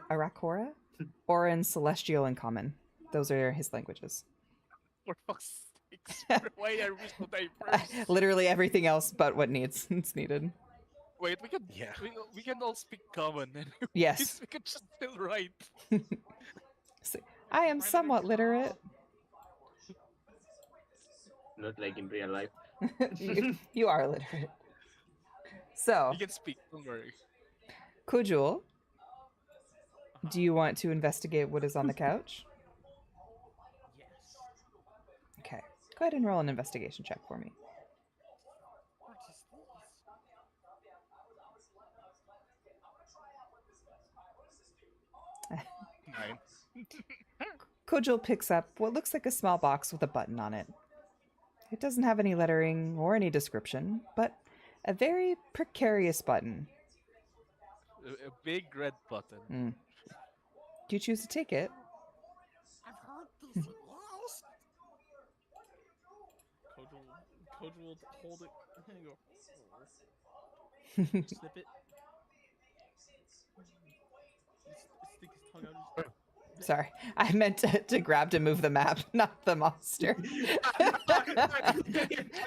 Arakora? Orin Celestial and Common. Those are his languages. For fuck's sakes. Why are we so diverse? Literally everything else but what it's needed. Wait, we can Yeah. we can all speak common anyways. Yes. We can just still write. I am somewhat literate. Not like in real life. you are literate. So, You can speak, don't worry. Kojul, do you want to investigate what is on the couch? Yes. Okay. Go ahead and roll an investigation check for me. What is this? Nine. Kojul picks up what looks like a small box with a button on it. It doesn't have any lettering or any description, but a very precarious button. A big red button. Mm. Do you choose to take it? I've heard these laws. Kojul will hold it and go. Snip it. Stick his tongue out. Sorry, I meant to grab to move the map, not the monster. I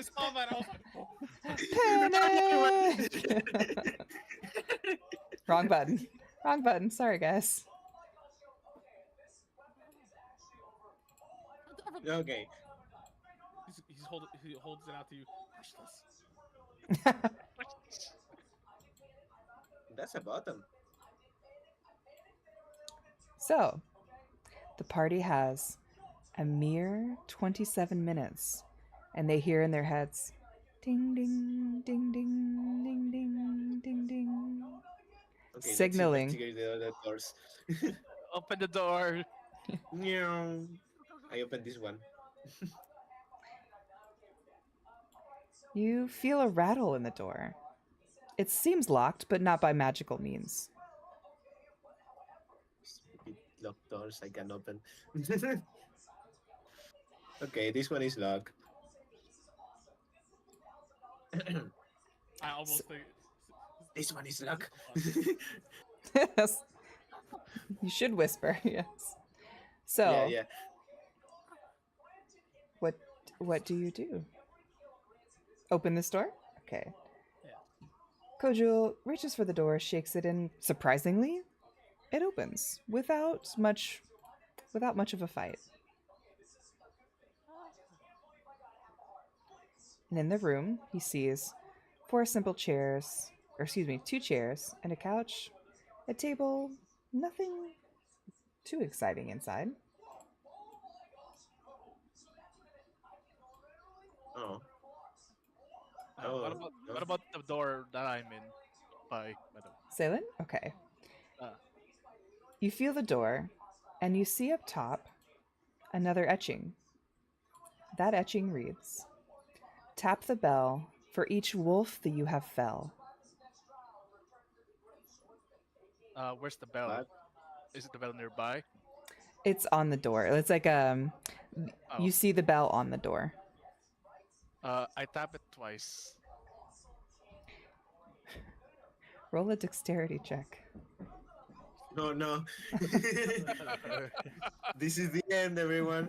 saw that. I was like, Panic! Wrong button. Wrong button. Sorry, guys. Okay. he holds it out to you. Push this. That's a bottom. So, the party has a mere 27 minutes, and they hear in their heads, ding, ding, ding, ding, ding, ding, ding, ding. Okay, let's Signaling. investigate the other doors. Open the door. Meow. I opened this one. You feel a rattle in the door. It seems locked, but not by magical means. locked doors I can open. Okay, this one is locked. I almost think. This one is locked. Yes. You should whisper, yes. So, Yeah, yeah. what do you do? Open this door? Okay. Yeah. Kojul reaches for the door, shakes it, and surprisingly, it opens without much of a fight. And in the room, he sees two chairs, and a couch, a table, nothing too exciting inside. Oh. What Oh, about no. what about the door that I'm in? By the way. Salen? Okay. Uh. You feel the door, and you see up top another etching. That etching reads, "Tap the bell for each wolf that you have fell." Where's the bell? What? Is it the bell nearby? It's on the door. It's like Oh. you see the bell on the door. I tap it twice. Roll a dexterity check. No, no. This is the end, everyone.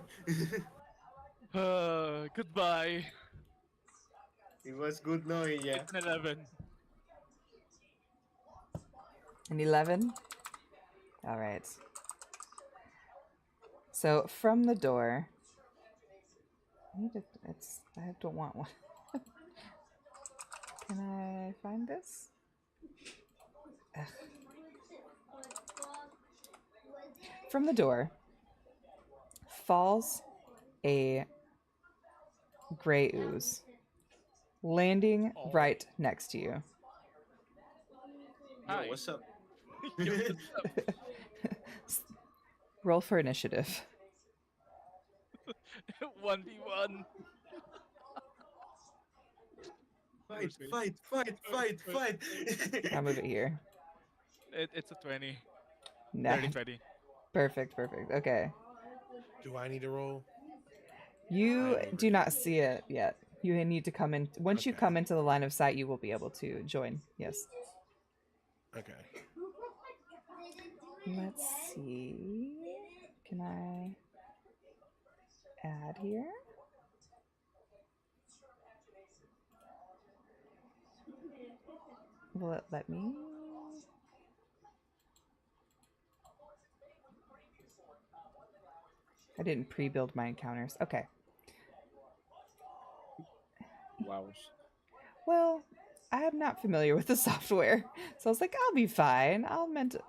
Goodbye. It was good knowing you. It's an 11. An 11? All right. So from the door, I don't want one. Can I find this? Ugh. From the door falls a gray ooze, landing right next to you. Yo, Hi. what's up? Yo, what's up? Roll for initiative. 1v1. Fight. I'll move it here. It's a 20. Nah. 30-20. Perfect. Okay. Do I need to roll? You I do not see it yet. You need to come in. Once you Okay. come into the line of sight, you will be able to join. Yes. Okay. Let's see. Can I add here? Will it let me? I didn't pre-build my encounters. Okay. Wow. Well, I am not familiar with the software, so I was like, I'll be fine. I'll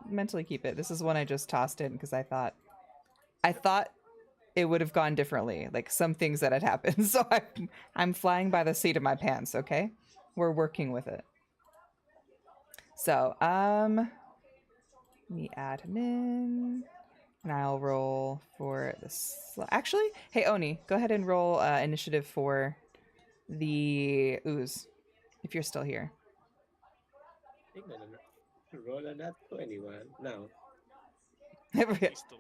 mentally keep it. This is one I just tossed in because I thought it would have gone differently, like some things that had happened. So I'm flying by the seat of my pants. Okay, we're working with it. So let me add him in, and I'll roll for this. Actually, hey Oni, go ahead and roll initiative for the ooze. If you're still here. Roll a nat 21. No. Pistol.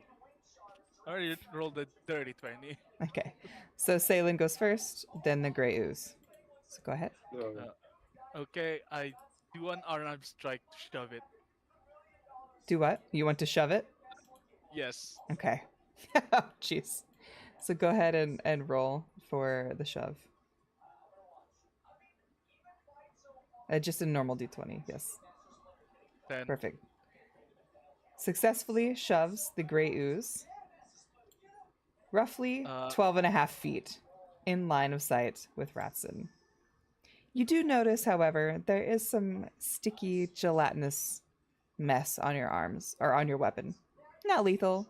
I already rolled a dirty 20. Okay. So Salen goes first, then the gray ooze. So go ahead. No. Okay, I do an arm strike to shove it. Do what? You want to shove it? Yes. Okay. Jeez. So go ahead and roll for the shove. Just a normal d20, yes. 10. Perfect. Successfully shoves the gray ooze roughly 12 and a half feet in line of sight with Ratson. You do notice, however, there is some sticky, gelatinous mess on your arms, or on your weapon. Not lethal,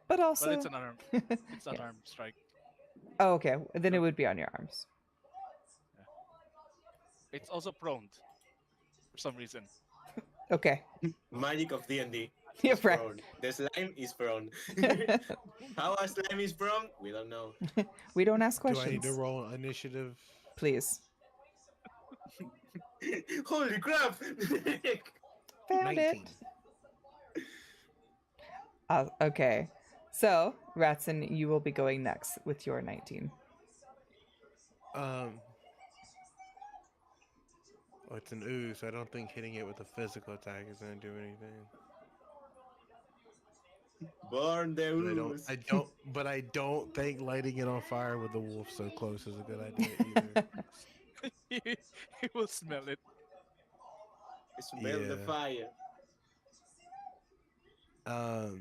but also... But it's an arm. It's an Yeah. arm strike. Oh, okay. Then it would be on your arms. It's also prone for some reason. Okay. Magic of D&D. You're It's right. prone. The slime is prone. How a slime is prone? We don't know. We don't ask Do I questions. need to roll initiative? Please. Holy crap! Found 19. it. Okay. So, Ratson, you will be going next with your 19. Well, it's an ooze, so I don't think hitting it with a physical attack is gonna do anything. Burn the ooze. But I don't think lighting it on fire with the wolf so close is a good idea either. He will smell it. Smell the Yeah. fire. Oh,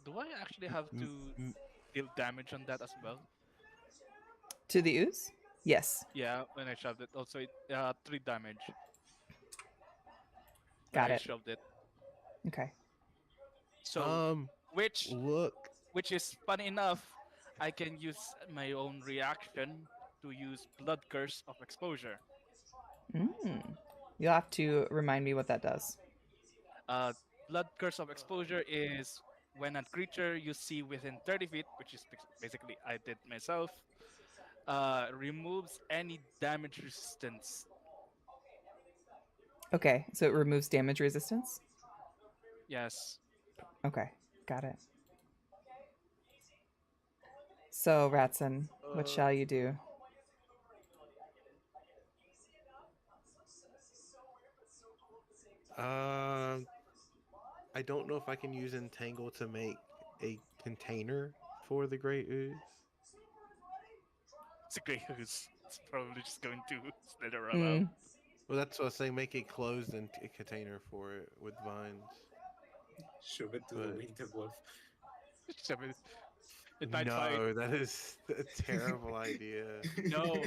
do I actually have to m- deal damage on that as well? To the ooze? Yes. Yeah, when I shoved it. Also, 3 damage. Got I it. shoved it. Okay. So, which look. is funny enough, I can use my own reaction to use Blood Curse of Exposure. You'll have to remind me what that does. Blood Curse of Exposure is when a creature you see within 30 feet, which is basically I did myself, removes any damage resistance. Okay, so it removes damage resistance? Yes. Okay, got it. So, Ratson, what shall you do? I don't know if I can use Entangle to make a container for the Great Ooze. It's a great ooze. It's probably just going to slither around. Well, that's what I was saying. Make a closed container for it with vines. Shove it to the winter wolf. Shove it. It might fight. No, that is a terrible idea. No.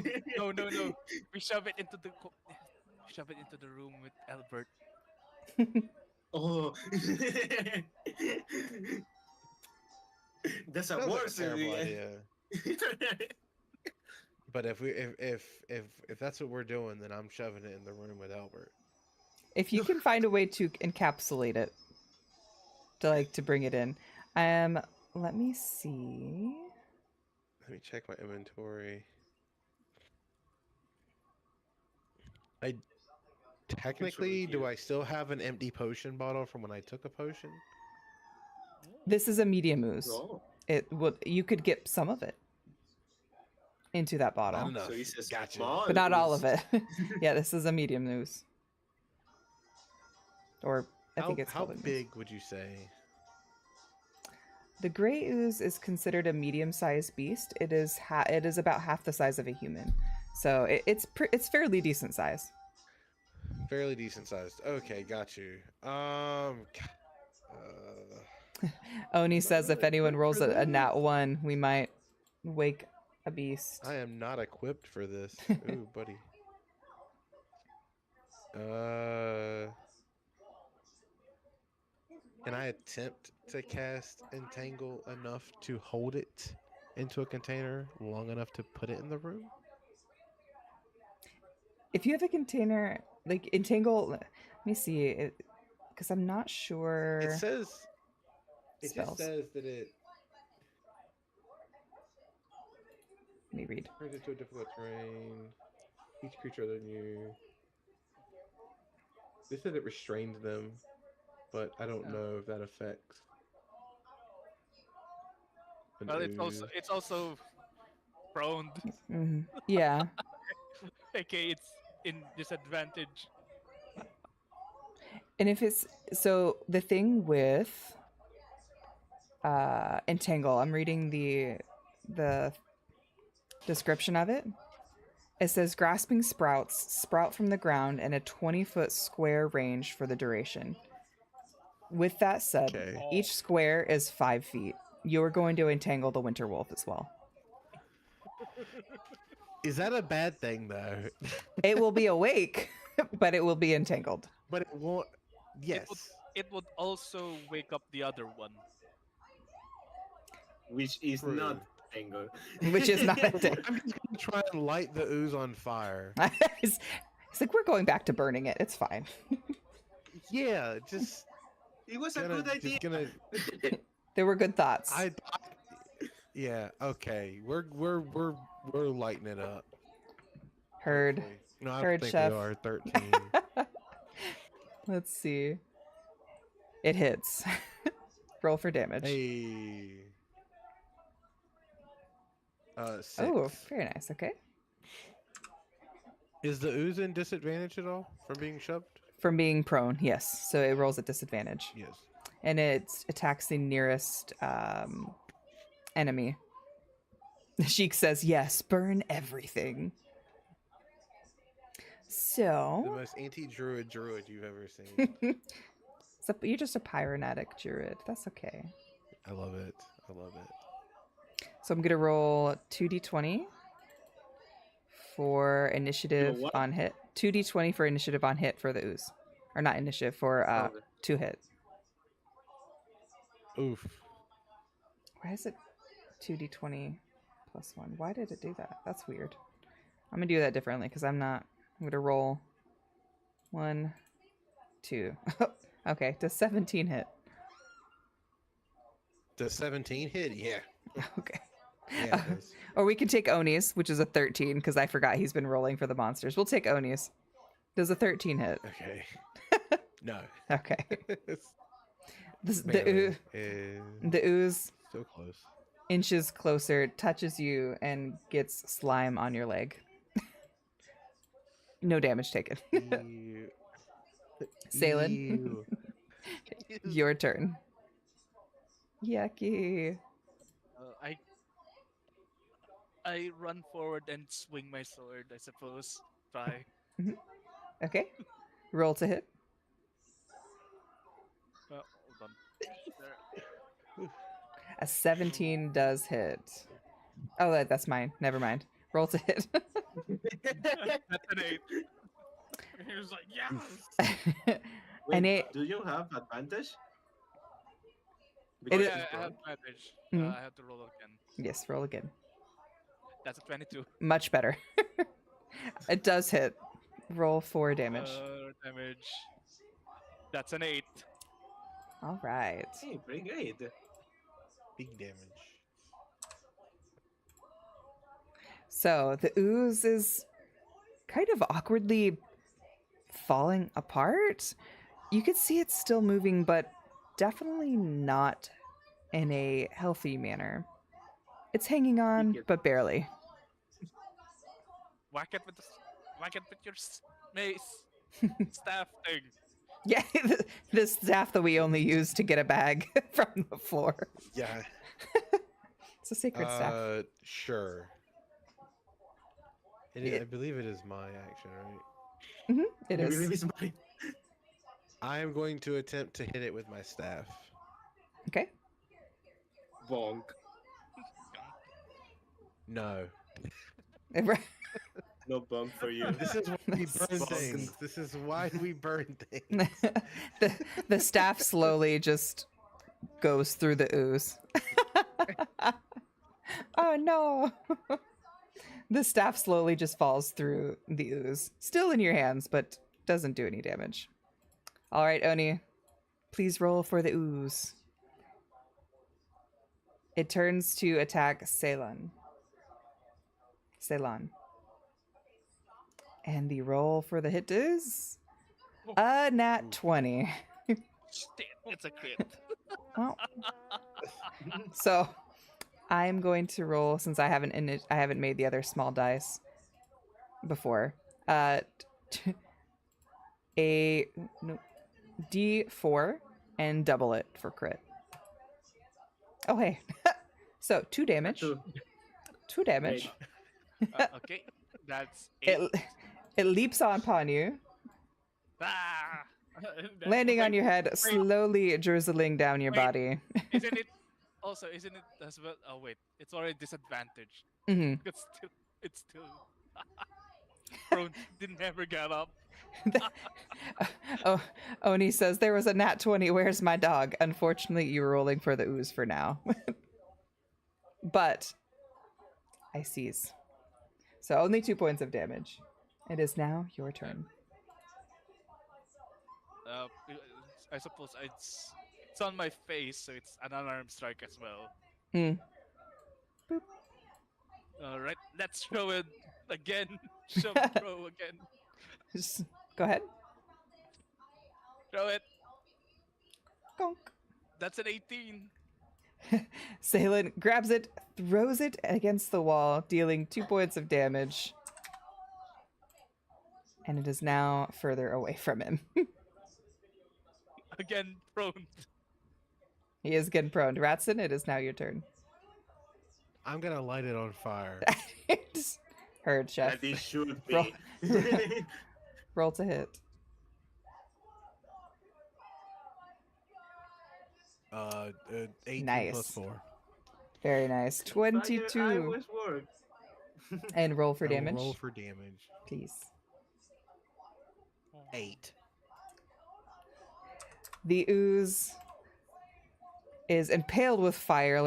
We shove it into the room with Albert. Oh, that's a Sounds like worse terrible idea. But if that's what we're doing, then I'm shoving it in the room with Albert. If you can find a way to encapsulate it, to bring it in. Let me see. Let me check my inventory. Technically, do I still have an empty potion bottle from when I took a potion? This is a medium ooze. Oh. You could get some of it into that bottle. Not enough. So it's a Gotcha. small But not all ooze. of it. Yeah, this is a medium ooze. Or I think it's how called a ooze. big would you say? The gray ooze is considered a medium-sized beast. It is about half the size of a human, so it's fairly decent size. Fairly decent sized. Okay, got you. Oni says if anyone rolls a nat 1, we might wake a beast. I am not equipped for this. Ooh, buddy. Can I attempt to cast Entangle enough to hold it into a container long enough to put it in the room? If you have a container, like Entangle, let me see, because I'm not sure. It says. It Spells. just says that it Let me read. turns into a difficult terrain. Each creature other than you. They said it restrains them, but I don't know if that affects. an Well, ooze. it's also prone. Yeah. Okay, it's in disadvantage. And if it's so, the thing with Entangle, I'm reading the description of it. It says grasping sprouts sprout from the ground in a 20-foot square range for the duration. With that said, Okay. each square is 5 feet. You're going to entangle the winter wolf as well. Is that a bad thing though? It will be awake, but it will be entangled. But it won't. Yes. It would also wake up the other one. Which is True. not Tangle. Which is not a thing. I'm just gonna try and light the ooze on fire. It's like, we're going back to burning it. It's fine. Yeah, just It was a good idea. just gonna. There were good thoughts. Yeah. Okay. We're lighting it up. Heard. hopefully. No, I Heard, don't think Chef. we are 13. Let's see. It hits. Roll for damage. Hey. 6. Oh, very nice. Okay. Is the ooze in disadvantage at all from being shoved? From being prone, yes. So it rolls at disadvantage. Yes. And it attacks the nearest enemy. The Sheik says, yes, burn everything. The So, most anti-druid you've ever seen. so you're just a pyronatic druid. That's okay. I love it. I love it. So I'm going to roll 2d20 for initiative what? on hit. 2d20 for initiative on hit for the ooze. Or not initiative, for Okay. 2 hit. Oof. Why is it 2d20 plus 1? Why did it do that? That's weird. I'm going to do that differently because I'm going to roll 1, 2. Okay, does 17 hit? Does 17 hit? Yeah. Okay. Yeah, it does. Or we can take Oni's, which is a 13 because I forgot he's been rolling for the monsters. We'll take Oni's. Does a 13 hit? Okay. No. Okay. The Barely. Is the ooze so close. inches closer, touches you, and gets slime on your leg. No damage taken. Ew. Salen, Ew. your turn. Yucky. I run forward and swing my sword, I suppose. Try. Okay. Roll to hit. Hold on. There. A 17 does hit. Oh, that's mine. Never mind. Roll to hit. That's an 8. He was like, yes. An Wait, 8. do you have advantage? It Because is- Yeah, it's I have prone. advantage. Mhm. I have to roll again. Yes, roll again. That's a 22. Much better. It does hit. Roll 4 damage. Damage. That's an 8. All right. Hey, pretty good. Big damage. So the ooze is kind of awkwardly falling apart. You could see it's still moving, but definitely not in a healthy manner. It's hanging on, but barely. Whack it with your mace staff thing. Yeah, the staff that we only use to get a bag from the floor. Yeah. It's a sacred staff. Sure. I believe it is my action, right? It I is. believe it's mine. I am going to attempt to hit it with my staff. Okay. Bonk. No. No bonk for you. This is why we burn Bonk. things. This is why we burn things. the staff slowly just goes through the ooze. Oh no. The staff slowly just falls through the ooze. Still in your hands, but doesn't do any damage. All right, Oni. Please roll for the ooze. It turns to attack Ceylon. And the roll for the hit is a nat 20. Shit, it's a crit. Well, so I'm going to roll, since I haven't made the other small dice before. A D4 and double it for crit. Oh hey. So 2 damage. 2 damage. Okay, that's 8. It leaps upon you, Ah! landing on Wait, your head, slowly drizzling down your Wait. body. Isn't it as well? Oh wait, it's already disadvantaged. hmm It's still. Prone didn't ever get up. Oh, Oni says there was a nat 20. Where's my dog? Unfortunately, you were rolling for the ooze for now. But I seize. So only 2 points of damage. It is now your turn. I suppose it's on my face, so it's an unarmed strike as well. Hmm. All right, let's show it again. Show it throw again. Just go ahead. Throw it. Gonk. That's an 18. Salen grabs it, throws it against the wall, dealing 2 points of damage. And it is now further away from him. Again, prone. He is getting prone. Ratson, it is now your turn. I'm gonna light it on fire. Heard, Chef. That it should Roll. be. Roll to hit. 18 Nice. plus 4. Very nice. Fire 22. always work. And roll for I will damage, Roll for damage. please. 8. The ooze is impaled with fire,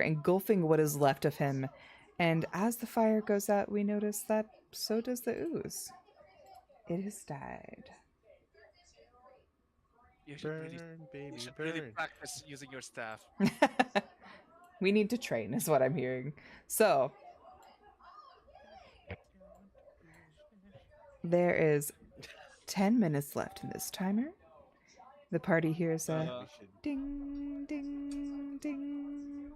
engulfing what is left of him. And as the fire goes out, we notice that so does the ooze. It has died. You should really, Burn, baby, you should burn. really practice using your staff. We need to train, is what I'm hearing. So, there is 10 minutes left in this timer. The party hears a We should ding, ding, ding.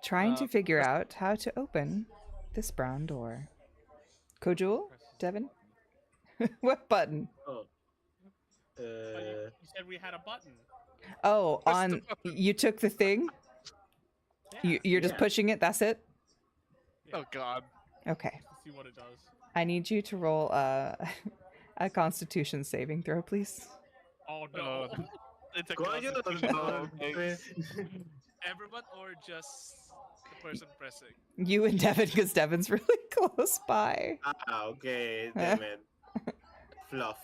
Trying to Uh, figure out how to open this brown door. Kojul? Devin? What button? Oh. You said we had a button. Oh, Press the on. button. You took the thing? Yeah, You're just Yeah. pushing it? That's it? Oh god. Okay. to see what it does. I need you to roll a constitution saving throw, please. Oh no. It's a Coño, constitution no. thing. Everyone or just the person pressing? You and Devin, because Devin's really close by. Ah, okay, damn it. Fluff.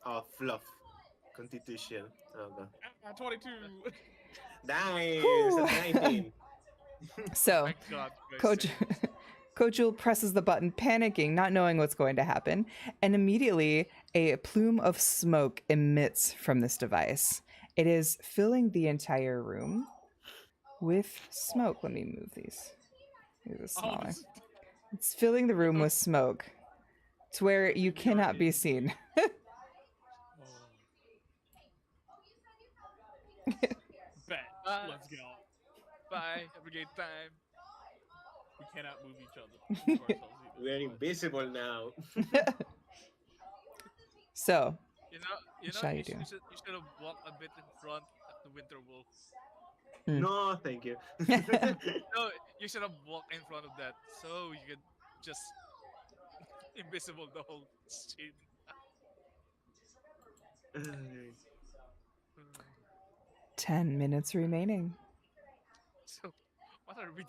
Oh, fluff. Constitution. Oh, God. 22. Nice. Whew. 19. So, Thank god. you guys Coach saved. Kojul presses the button, panicking, not knowing what's going to happen, and immediately a plume of smoke emits from this device. It is filling the entire room with smoke. Let me move these. Move this smaller. this- It's filling the room with smoke to where you cannot be seen. Bet. Bye. Let's go. Bye. Have a great time. We cannot move each other. Move ourselves either. We're invisible now. So, You know, shall you you, do? you should have walked a bit in front of the Winter Wolf. Hmm. No, thank you. No, you should have walked in front of that so you could just invisible the whole street. 10 minutes remaining. So, what are we?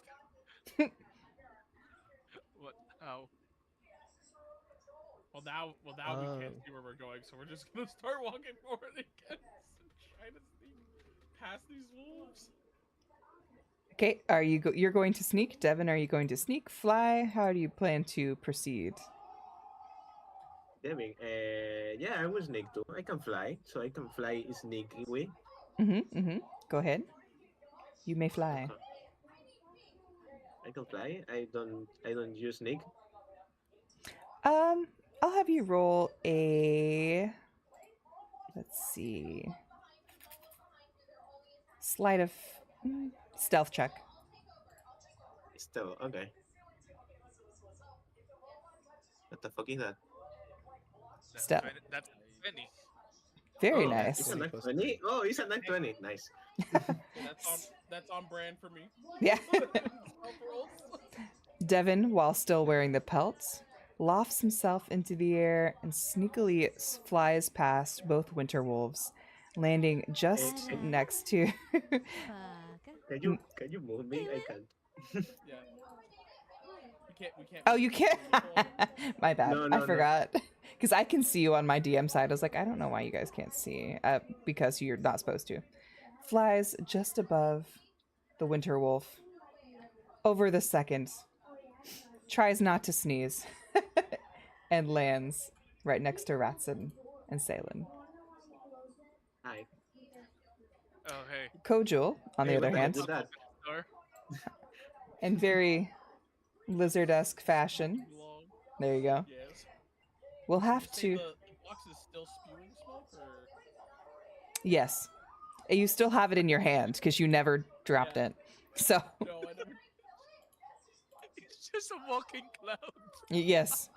What? How? Well, now we can't see where we're going, so we're just gonna start walking forward again and try to sneak past these wolves. Okay, are you you're going to sneak? Devin, are you going to sneak, fly? How do you plan to proceed? Devin, yeah, I will sneak too. I can fly, so I can fly sneaky way. Go ahead. You may fly. I can fly. I don't use sneak. I'll have you roll a, let's see, sleight of stealth check. Still, okay. What the fuck is that? That's Step. That's 20. Very Oh, nice. It's a nat 20. Oh, it's a nat 20. Nice. That's on brand for me. Yeah. Stealth rolls. Devin, while still wearing the pelt, lofts himself into the air and sneakily flies past both winter wolves, landing just Hey. next to. Can you move me? I can't. Yeah. We can't. Oh, you can't. My bad. No, I no, no. forgot. Because I can see you on my DM side. I was like, I don't know why you guys can't see. Because you're not supposed to. Flies just above the winter wolf. Over the second. Tries not to sneeze. And lands right next to Ratson and Salen. Hi. Oh hey. Kojul, on the Hey, other what hand, the- that? Door. in very lizard-esque fashion. Long. There you go. Yes. We'll have Say to. The box is still spewing. Yes. You still have it in your hand because you never dropped Yeah. it. So, No, I never. It's just a walking cloud. yes.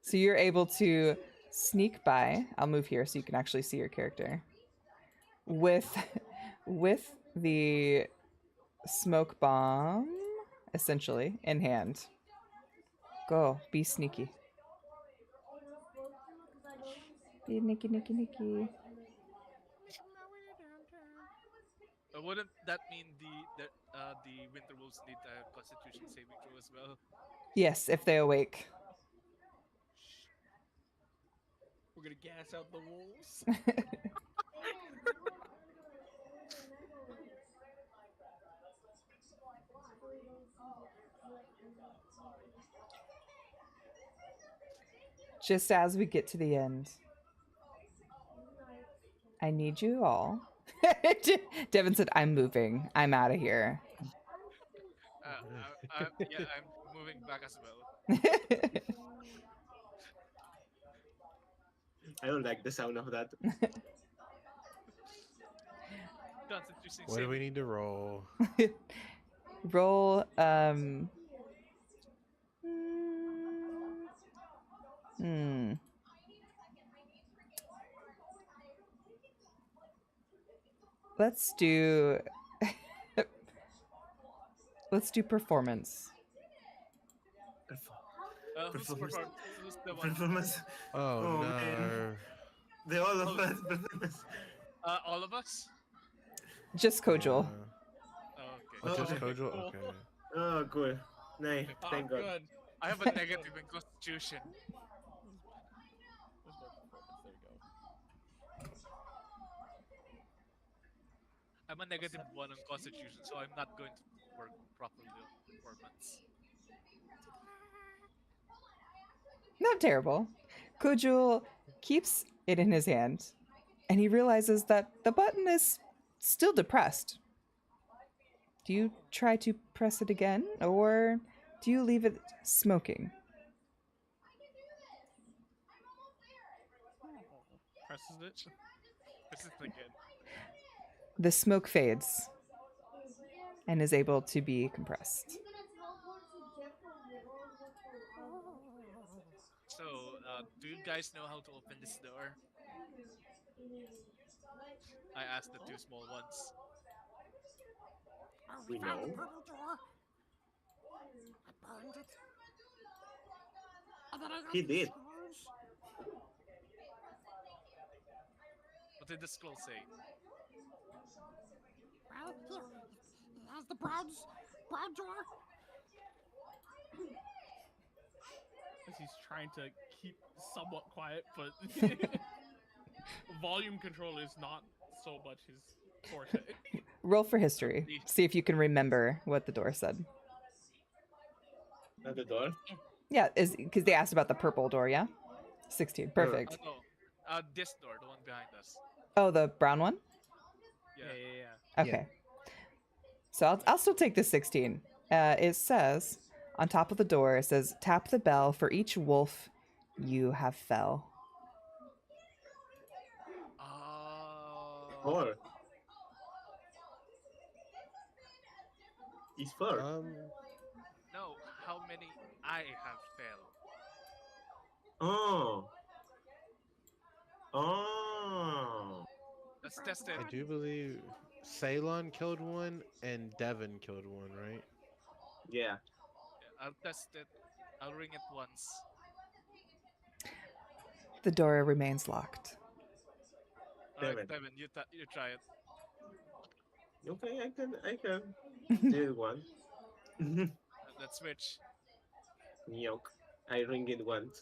So you're able to sneak by. I'll move here so you can actually see your character. With the smoke bomb essentially in hand. Go, be sneaky. Be nicky nicky nicky. Wouldn't that mean the winter wolves need a Constitution saving throw as well? Yes, if they awake. We're gonna gas out the wolves. Just as we get to the end, I need you all. Devin said, I'm moving. I'm out of here. Yeah, I'm moving back as well. I don't like the sound of that. Constitution What do saving. we need to roll? Roll, Let's do let's do performance. Who's Performance. who's the one? Performance. Oh, Oh, no. man. The all of us. Performance. All of us? Just Kojul. Oh, okay. Oh, just Okay. Kojul? Okay. Oh, cool. Nice. Oh, Thank God. good. I have a negative in Constitution. Where's my performance? There you go. I'm a negative 1 on Constitution, so I'm not going to work properly on performance. Not terrible. Kojul keeps it in his hand, and he realizes that the button is still depressed. Do you try to press it again, or do you leave it smoking? Presses it. This is again. The smoke fades and is able to be compressed. So, do you guys know how to open this door? I asked the 2 small ones. We found the know. purple door. I burned it. And then I got He these did. screws. What did the scroll say? Well, here. There's the brown door. As he's trying to keep somewhat quiet, but volume control is not so much his forte. Roll for history. See if you can remember what the door said. At the door. Yeah, is because they asked about the purple door, yeah? 16. Perfect. No. This door, the one behind us. Oh, the brown one? Yeah. Yeah. Okay. So I'll still take the 16. It says, on top of the door, it says, tap the bell for each wolf you have fell. Oh. 4. It's 4. No, how many I have failed? Oh. Oh. Let's test it. I do believe Ceylon killed one and Devin killed one, right? Yeah. I'll test it. I'll ring it once. The door remains locked. Alright, Devin. Devin, you try it. Okay, I can do one. Let's switch. Yoke. I ring it once.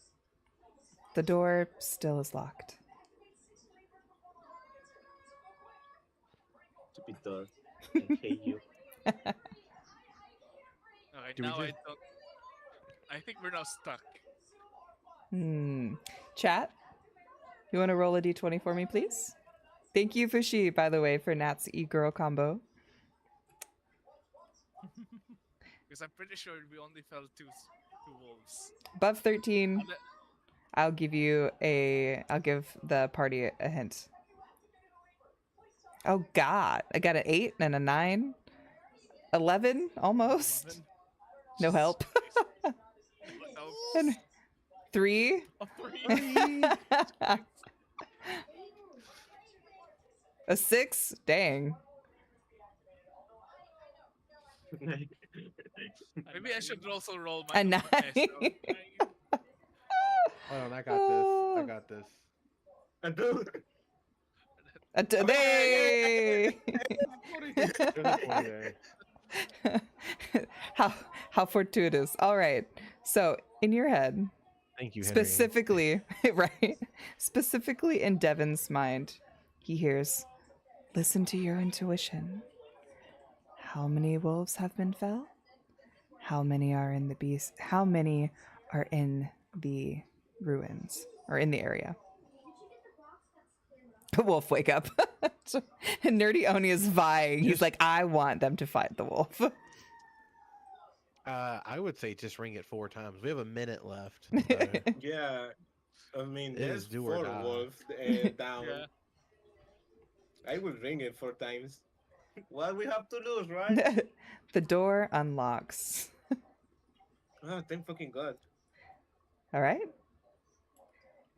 The door still is locked. Stupid door. I hate you. Alright, Do we now I just- don't. I think we're now stuck. Chat, you want to roll a d20 for me, please? Thank you, Fushi, by the way, for Nat's e-girl combo. Because I'm pretty sure we only fell two wolves. Above 13, Unle- I'll give the party a hint. Oh God, I got an 8 and a 9. 11 almost. 11. No help. No. And 3. A 3. A 6. Dang. Maybe I should also roll my A 9. okay, so- Hold on, I got this. I got this. And two. Hey! There's a 20 there. how fortuitous. All right. So in your head, Thank you, Henry. specifically, right? Specifically in Devin's mind, he hears, "Listen to your intuition. How many wolves have been felled? How many are in the beast? How many are in the ruins or in the area?" Wolf, wake up. And Nerdy Oni is vying. He's like, I want them to fight the wolf. I would say just ring it 4 times. We have a minute left. so- Yeah. I mean, It there's is do or 4 die. wolves down. Yeah. I will ring it 4 times. What we have to lose, right? The door unlocks. Oh, thank fucking God. All right.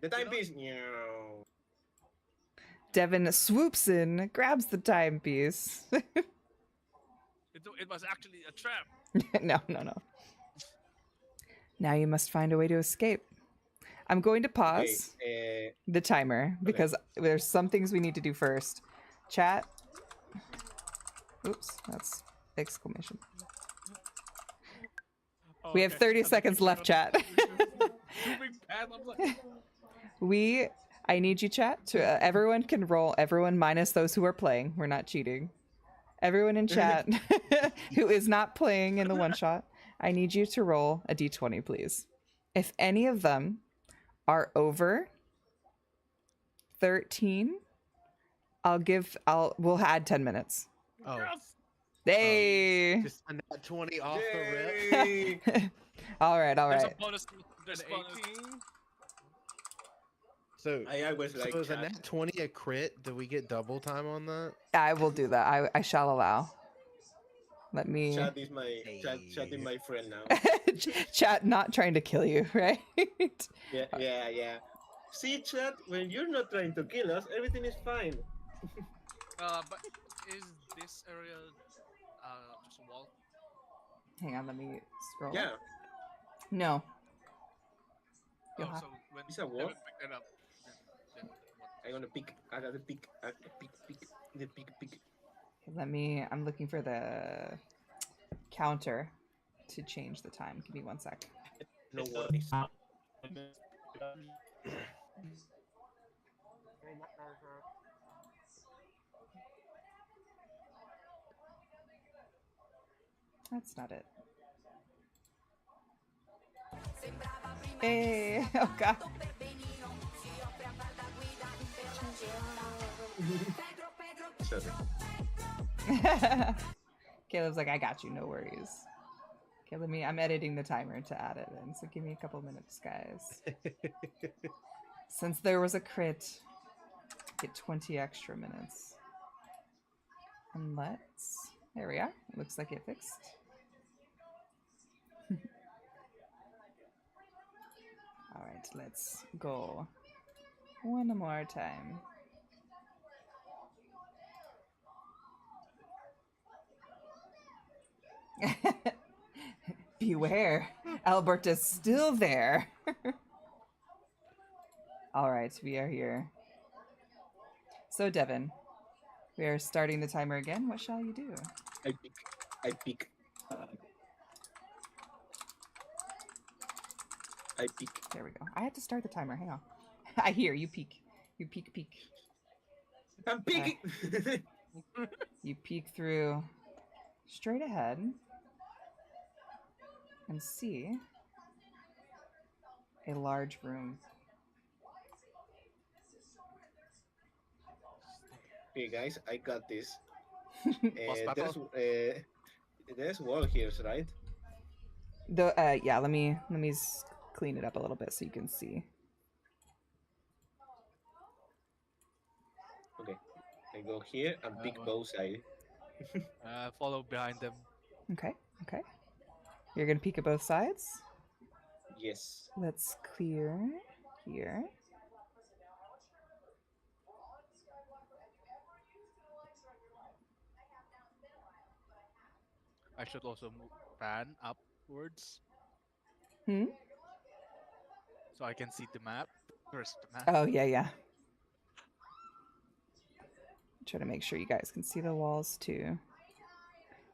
The You know- timepiece. Meow. Devin swoops in, grabs the timepiece. It was actually a trap. No. Now you must find a way to escape. I'm going to pause Okay, the timer because there's some things we need to do first. Chat. Oops, that's exclamation. We have 30 seconds left, chat. I need you, chat, to everyone can roll. Everyone minus those who are playing. We're not cheating. Everyone in chat who is not playing in the one shot, I need you to roll a d20, please. If any of them are over 13, we'll add 10 minutes. Oh, Hey. just a nat 20 off the Yay! rip. All right. There's a bonus. There's An bonus. 18. So, I always like so is a chat. nat 20 a crit? Do we get double time on that? I will do that. I shall allow. Let me Chat is my chat is Hey. my friend now. chat not trying to kill you, right? Yeah. See, chat, when you're not trying to kill us, everything is fine. But is this area just a wall? Hang on, let me scroll. Yeah. No. Oh, You'll have- so when It's a Devin wall? picked it up, then what? I'm gonna pick. I gotta pick. I gotta pick. The pick. I'm looking for the counter to change the time. Give me 1 sec. No worries. That's not it. Hey, oh god. Sorry. Caleb's like, I got you, no worries. Okay, I'm editing the timer to add it in, so give me a couple minutes, guys. Since there was a crit, get 20 extra minutes. And there we are. Looks like it fixed. Alright, let's go one more time. Beware, Albert is still there. Alright, we are here. So, Devin, we are starting the timer again. What shall you do? I pick. There we go. I had to start the timer. Hang on. I hear you peek. You peek. I'm picking. You peek through straight ahead and see a large room. Okay, guys, I got this. Boss battle? There's wall here, right? Yeah, let me clean it up a little bit so you can see. I go here and pick both sides. Follow behind them. Okay, okay. You're gonna peek at both sides. Yes. Let's clear here. I should also move pan upwards Hmm? so I can see the map. First the map. Oh, yeah, yeah. Try to make sure you guys can see the walls too.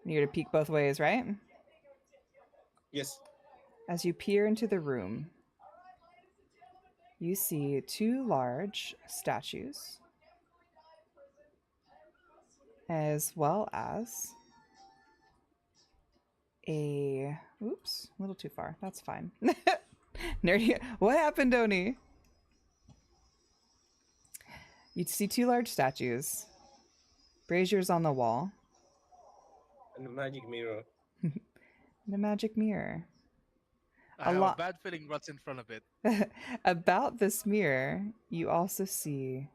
You're to peek both ways, right? Yes. As you peer into the room, you see two large statues, as well as a. Oops, a little too far. That's fine. Nerdy. What happened, Oni? You see two large statues, braziers on the wall, And the magic mirror. and a magic mirror. I have lot- a bad feeling what's in front of it. About this mirror, you also see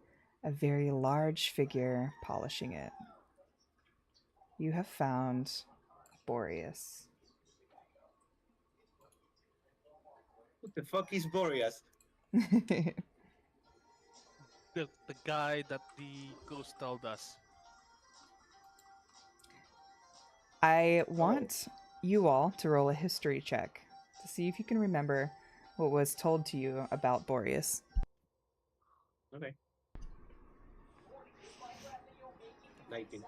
a very large figure polishing it. You have found Boreas. What the fuck is Boreas? The guy that the ghost told us. I want you all to roll a history check to see if you can remember what was told to you about Boreas. Okay. 19.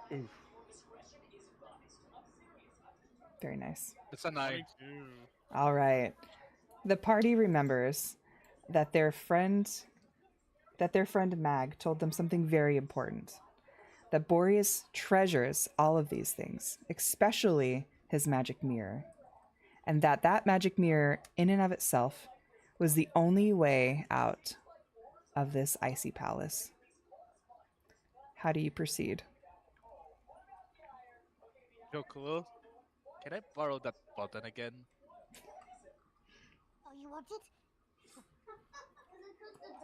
Very nice. It's a 9. All right. The party remembers that their friend Mag told them something very important. That Boreas treasures all of these things, especially his magic mirror. And that magic mirror in and of itself was the only way out of this icy palace. How do you proceed? So cool. Can I borrow that button again? Oh, you want it?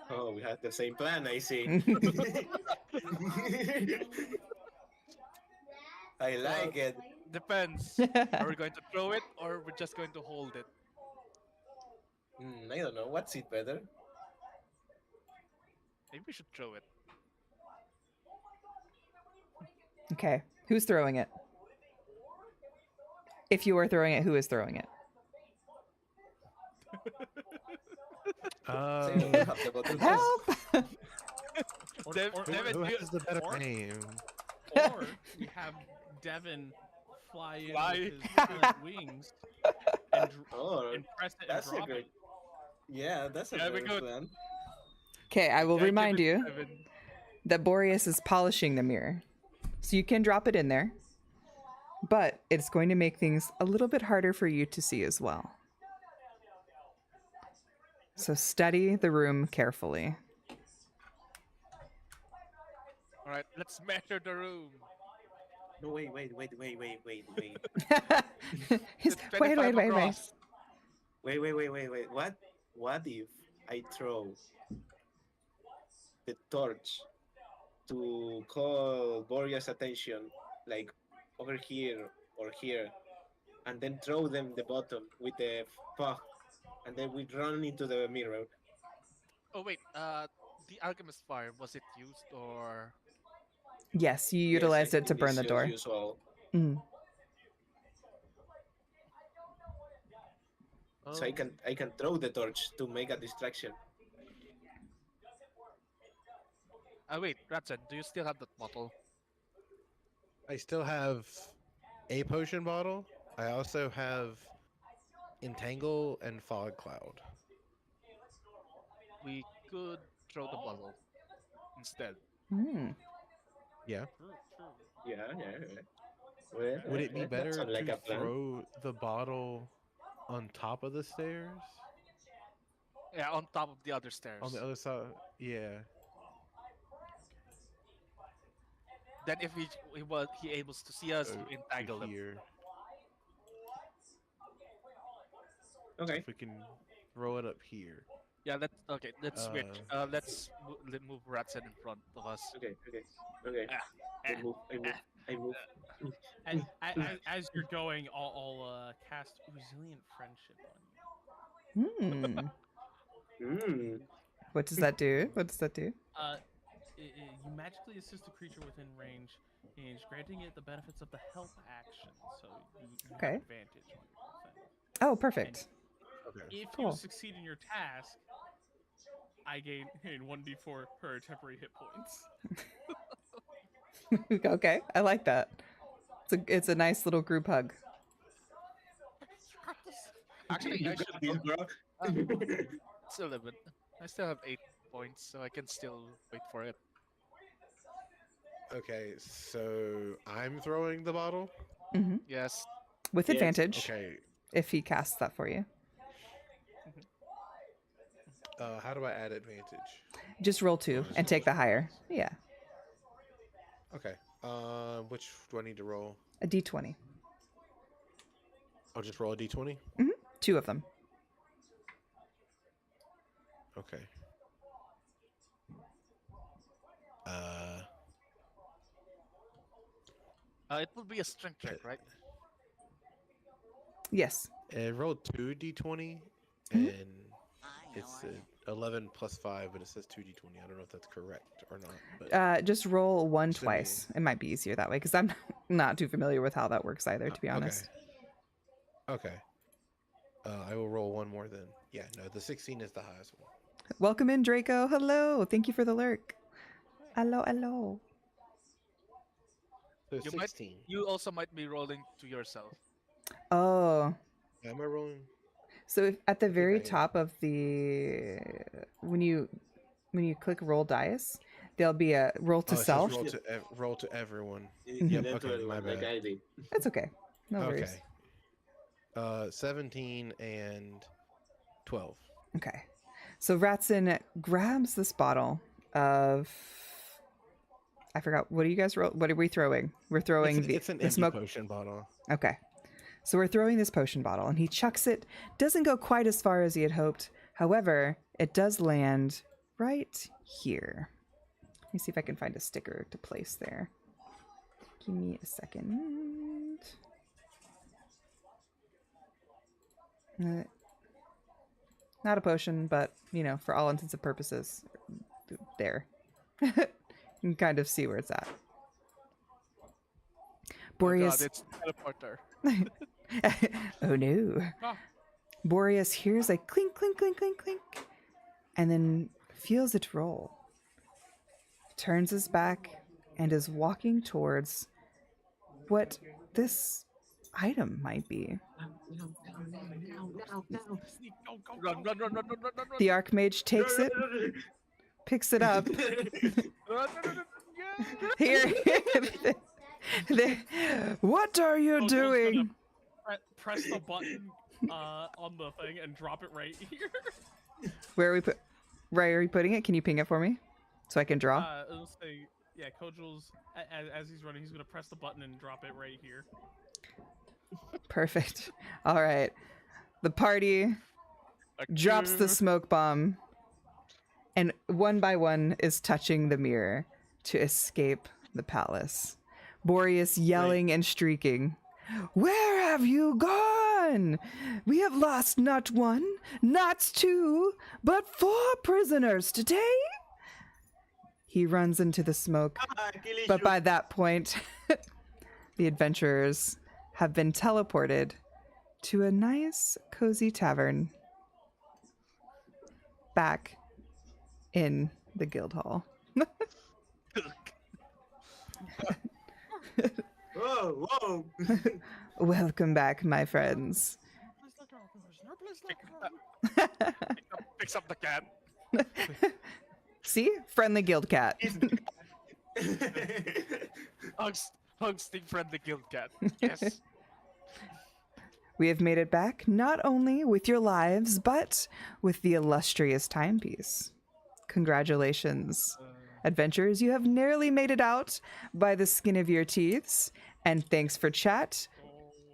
Oh, we had the same plan, I see. I like it. Depends. Are we going to throw it or we're just going to hold it? I don't know. What's it better? Maybe we should throw it. Okay, who's throwing it? If you are throwing it, who is throwing it? Say you have the button. Help! Dev- or- Devin, Who you- has the better or- name? Or we have Devin fly in Fly. with his giant wings and, Oh, and press it and that's a drop great. it. Yeah, that's a Yeah, we great could. plan. Okay, I will Yeah, give remind it to you Devin. that Boreas is polishing the mirror. So you can drop it in there, but it's going to make things a little bit harder for you to see as well. So study the room carefully. All right, let's measure the room. No, wait. He's, It's wait. 25 across. Wait. What if I throw the torch to call Boreas' attention, like over here or here, and then throw them the bottom with the fog, and then we run into the mirror? Oh wait, the alchemist fire, was it used or? Yes, you Yes, utilized I it to think burn it's the door. usual. Mhm. So I can throw the torch to make a distraction. Wait, Ratson, do you still have that bottle? I still have a potion bottle. I also have Entangle and Fog Cloud. We could throw the bottle instead. Hmm. Yeah. True. Yeah. Well, Would it be that better sounds like to a plan. throw the bottle on top of the stairs? Yeah, on top of the other stairs. On the other side? Yeah. Then if he able to see us, So to entangle him. here. Okay. If we can throw it up here. Yeah, let's switch. Let's move Ratsen in front of us. Okay, okay, okay. Ah, I move, I move, I move. As you're going, I'll cast Resilient Friendship on you. Mm. What does that do? What does that do? You magically assist a creature within range, granting it the benefits of the help action, so you Okay. have advantage on your thing. Oh, perfect. Okay. If Cool. you succeed in your task, I gain 1d4 per temporary hit points. Okay, I like that. It's a nice little group hug. Actually, You I got should. this, bro. It's 11. I still have 8 points, so I can still wait for it. Okay, so I'm throwing the bottle. Hmm. Yes. With Yes. advantage Okay. if he casts that for you. How do I add advantage? Just roll 2 and take the higher. Yeah, Okay. Which do I need to roll? a d20. I'll just roll a d20. 2 of them. Okay. It will be a strength check, right? Yes. I rolled 2 d20, Mhm. and it's 11 plus 5, but it says 2 d20. I don't know if that's correct or not. But Just roll 1 Just gonna be- twice. It might be easier that way because I'm not too familiar with how that works either, to be honest. Okay. I will roll one more then. Yeah, no, the 16 is the highest one. Welcome in, Draco. Hello. Thank you for the lurk. Hello, hello. So You might- 16. You also might be rolling to yourself. Oh, Am I rolling? so if, at the think very I am. top of the when you click roll dice, there'll be a roll to Oh, it says self. roll to everyone. Yeah, that's okay, what my like bad. I did. That's okay. No worries. Okay. 17 and 12. Okay. So Ratson grabs this bottle of I forgot. What do you guys roll? What are we throwing? We're throwing It's an the empty smoke. potion bottle. Okay. So we're throwing this potion bottle and he chucks it. Doesn't go quite as far as he had hoped. However, it does land right here. Let me see if I can find a sticker to place there. Give me a second. Not a potion, but, you know, for all intents and purposes, there. You can kind of see where it's at. Boreas. Oh god, it's teleporter. Oh no. Ah. Boreas hears a clink, clink, clink, clink, clink, and then feels it roll. Turns his back and is walking towards what this item might be. Run. The Archmage takes it, picks it up. Run. Here. What are you Gojo's gonna doing? Press the button on the thing and drop it right here. Where are we putting it? Can you ping it for me so I can draw? It'll say, yeah, Kojal's, as he's running, he's going to press the button and drop it right here. Perfect. All right. The party drops the smoke bomb and one by one is touching the mirror to escape the palace. Boreas yelling and streaking. Where have you gone? We have lost not 1, not 2, but 4 prisoners today. He runs into the smoke, but by that point, the adventurers have been teleported to a nice, cozy tavern back in the guild hall. Whoa, whoa. Welcome back, my friends. Picks up the cat. See? Friendly guild cat. Hugs the friendly guild cat. Yes. We have made it back not only with your lives, but with the illustrious timepiece. Congratulations, adventurers. You have nearly made it out by the skin of your teeth. And thanks for chat.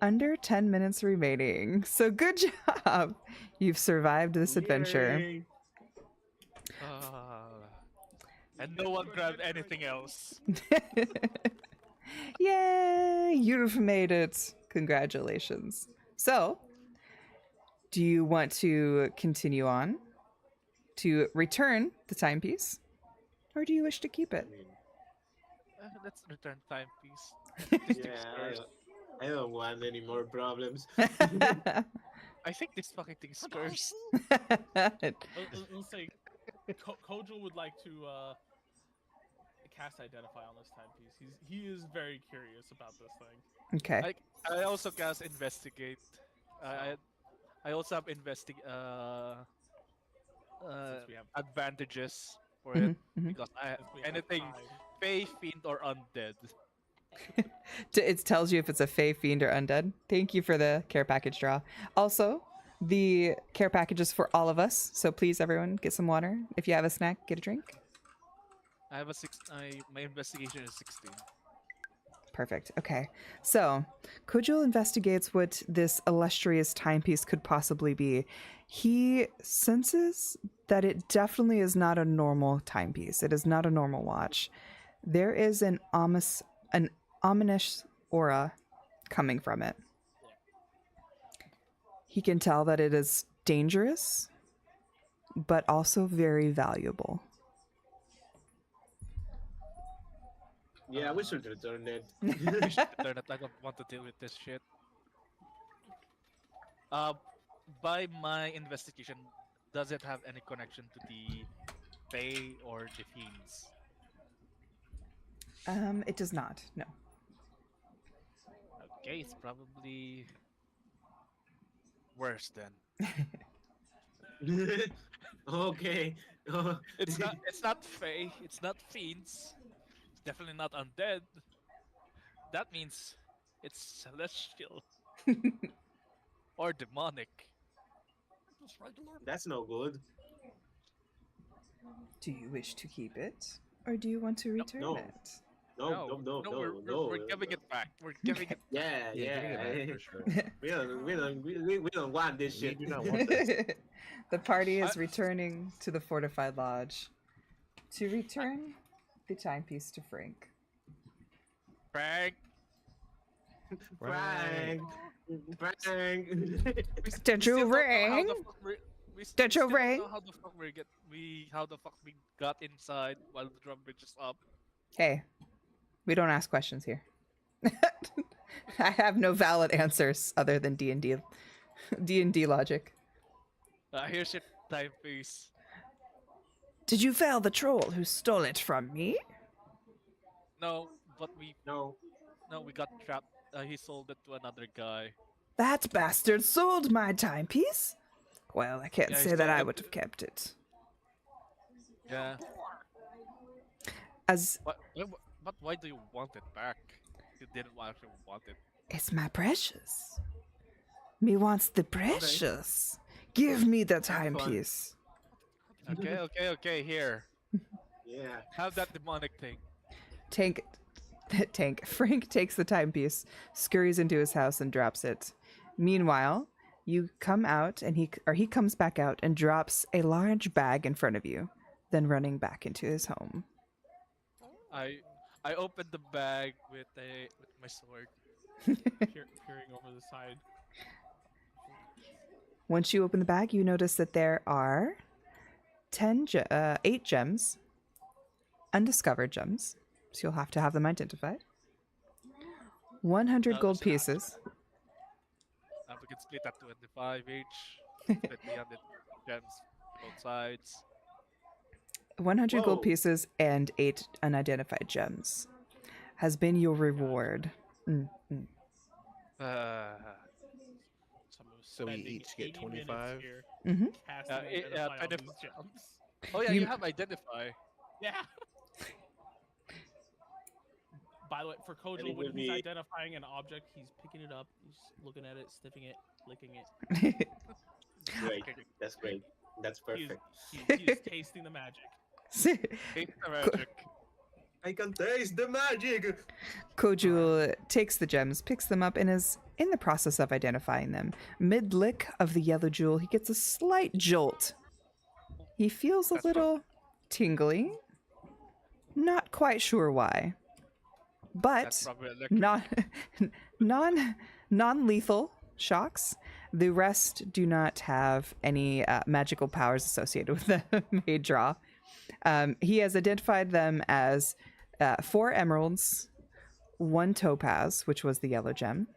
Under 10 minutes remaining. So good job. You've survived this adventure. Yay. And no one grabbed anything else. Yay! You've made it. Congratulations. So, do you want to continue on to return the timepiece, or do you wish to keep I it? mean, Let's return timepiece. yeah, I don't want any more problems. I think this fucking thing is cursed. We'll say Kojo would like to cast Identify on this timepiece. He is very curious about this thing. Okay. I also cast Investigate. I also have Since we have advantages for Mhm, it mhm. because I have we have anything time. Fey, Fiend, or Undead. It tells you if it's a Fey, Fiend, or Undead. Thank you for the care package draw. Also, the care package is for all of us, so please, everyone, get some water. If you have a snack, get a drink. I have a my investigation is 16. Perfect. Okay. So, Kujul investigates what this illustrious timepiece could possibly be. He senses that it definitely is not a normal timepiece. It is not a normal watch. There is an ominous aura coming from it. He can tell that it is dangerous, but also very valuable. Yeah, we should return it. We should return it. I don't want to deal with this shit. By my investigation, does it have any connection to the Fey or the Fiends? It does not. No. Okay, it's probably worse then. Okay. It's not. It's not Fey. It's not Fiends. It's definitely not undead. That means it's celestial or demonic. Just regular. That's no good. Do you wish to keep it, or do you want to return no. it? No, We're giving it back. We're giving it. Yeah, Yeah, give me yeah. that for sure. We don't want this We shit. do not want this. The party is I- returning to the fortified lodge to return the timepiece to Frank. Frank. Frank. Frank. Did you ring? Did you ring? How the fuck how the fuck we got inside while the drawbridge is up? Hey, we don't ask questions here. I have no valid answers other than D&D logic. Here's your timepiece. Did you fail the troll who stole it from me? No, but No. we got trapped. He sold it to another guy. That bastard sold my timepiece? Well, I can't Yeah, he say that stole I it. would have kept it. Yeah. As But why do you want it back? You didn't actually want it. it's my precious. Me wants the precious. Give me the fun. timepiece. Okay. Here, Yeah. have that demonic thing. Frank takes the timepiece, scurries into his house, and drops it. Meanwhile, you come out, and he comes back out and drops a large bag in front of you, then running back into his home. I opened the bag with my sword. Peering over the side. Once you open the bag, you notice that there are 8 gems, undiscovered gems, so you'll have to have them identified. 100 gold so- pieces. We can split that 25 each. Split the 100 gems both sides. 100 Whoa. gold pieces and 8 unidentified gems has been your reward. Mm. Someone was So we spending each get 80 minutes 25? here Mm-hmm. casting it- Identify on 25 these gems. Oh yeah, You- you have identify. Yeah. By the way, for it Kojo, will when he's be- identifying an object, he's picking it up, he's looking at it, sniffing it, licking it. Great. That's great. That's He's, perfect. he's tasting the magic. Taste the magic. I can taste the magic. Kojul takes the gems, picks them up, and is in the process of identifying them. Mid-lick of the yellow jewel, he gets a slight jolt. He feels a That's what- little tingly. Not quite sure why. But That's probably electric. non non-lethal shocks. The rest do not have any magical powers associated with the mage draw. He has identified them as 4 emeralds, 1 topaz, which was the yellow gem,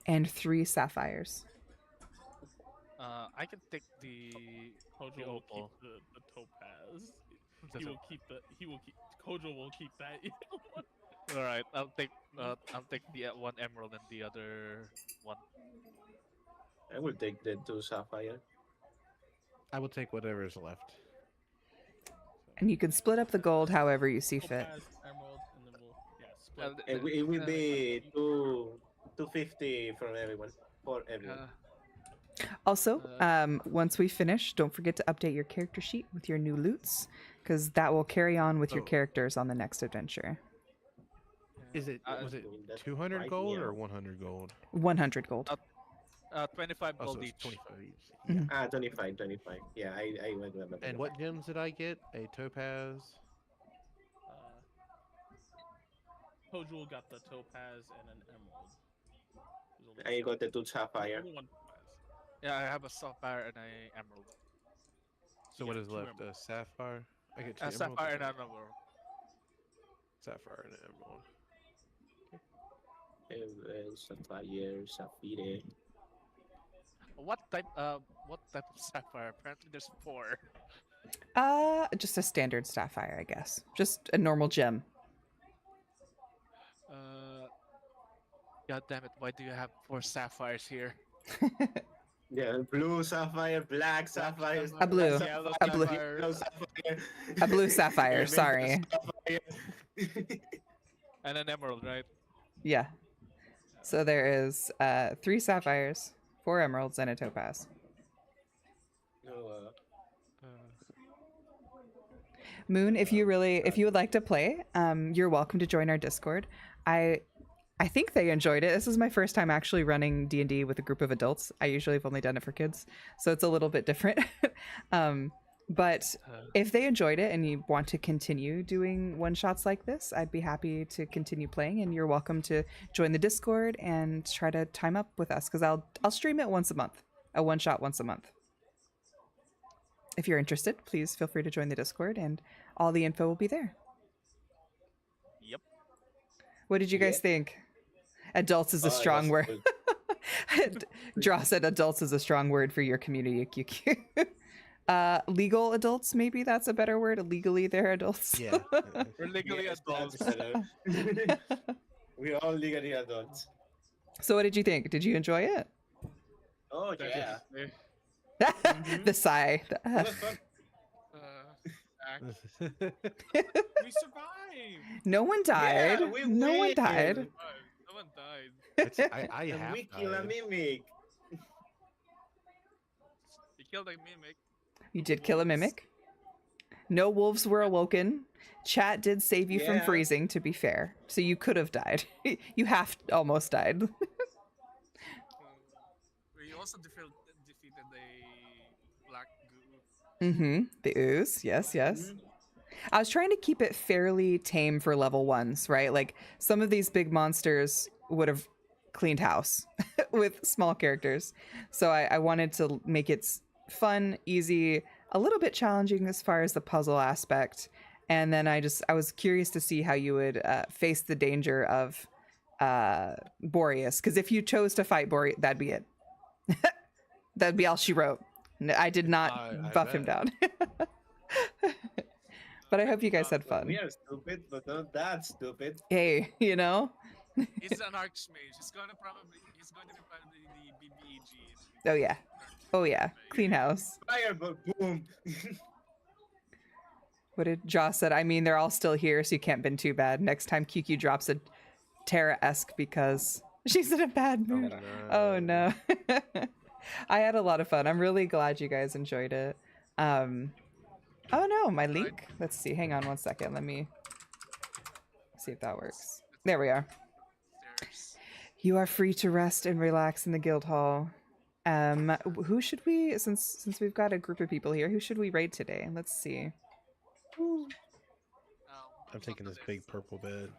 and 3 sapphires. I can take the Kojo will opal. keep the topaz. The He will top- keep the. He will keep. Kojo will keep that. All right, I'll take the 1 emerald and the other one. I will take the 2 sapphire. I will take whatever is left. And you can split up the gold however you see fit. Topaz, emerald, and then we'll split. It will be 250 from everyone. For everyone. Also, once we finish, don't forget to update your character sheet with your new loots, because that will carry on with your Oh. characters on the next adventure. Is it was it doing that 200 right gold here. or 100 gold? 100 gold. 25 Oh, gold so it's each. 25 each. Mhm. 25. Yeah, I remember. And what gems did I get? A topaz. Kojo got the topaz and an emerald. There's I got the 2 sapphire. only 1 topaz. Yeah, I have a sapphire and a emerald. So You what got is 2 left? A emeralds. sapphire. I get 2 A emeralds. sapphire and Okay. an emerald. Sapphire and an emerald. Sapphire. What type of sapphire? Apparently there's 4. Just a standard sapphire, I guess. Just a normal gem. God damn it! Why do you have 4 sapphires here? Yeah, blue sapphire, black sapphire. A blue. Yellow A blue. sapphire. Yellow sapphire. A blue sapphire, Elemental sorry. sapphire. And an emerald, right? Yeah. So there is 3 sapphires, 4 emeralds, and a topaz. No, Moon, if you would like to play, you're welcome to join our Discord. I think they enjoyed it. This is my first time actually running D&D with a group of adults. I usually have only done it for kids, so it's a little bit different. But if they enjoyed it and you want to continue doing one-shots like this, I'd be happy to continue playing, and you're welcome to join the Discord and try to time up with us, because I'll stream it once a month, a one-shot once a month. If you're interested, please feel free to join the Discord, and all the info will be there. Yep. What did you guys think? Adults is a strong word. Draw said adults is a strong word for your community, QQ. Legal adults, maybe that's a better word. Legally, they're adults. Yeah. We're legally Yes, adults. that's better. We're all legally adults. So what did you think? Did you enjoy it? Oh yeah. The sigh. It was fun. We survived. No one died. Yeah, we No one win. died. No one died. I And have we kill a died. mimic. You killed a mimic. You did kill a mimic. No wolves were awoken. Chat did save you from Yeah. freezing, to be fair. So you could have died. You almost died. We also defeated a black goo. Mm-hmm. The ooze. Yes, yes. I was trying to keep it fairly tame for level 1s, right? Like, some of these big monsters would have cleaned house with small characters. So I wanted to make it fun, easy, a little bit challenging as far as the puzzle aspect. And then I was curious to see how you would face the danger of Boreas. Because if you chose to fight Boreas, that'd be it. That'd be all she wrote. I did not I buff him down. But I hope you guys had fun. We are stupid, but not that stupid. Hey, you know? He's an archmage. He's going to be probably the BBEG. Oh, yeah. Oh, yeah. Clean house. Fireball, boom. What did Joss said? I mean, they're all still here, so you can't been too bad. Next time QQ drops a Terra-esque because she's in a bad mood. Oh, no. I had a lot of fun. I'm really glad you guys enjoyed it. Oh, no, my link. Let's see. Hang on one second. Let me see if that works. There we are. Stairs. You are free to rest and relax in the guild hall. Who should we, since we've got a group of people here, who should we raid today? Let's see. I'm taking this big purple bed.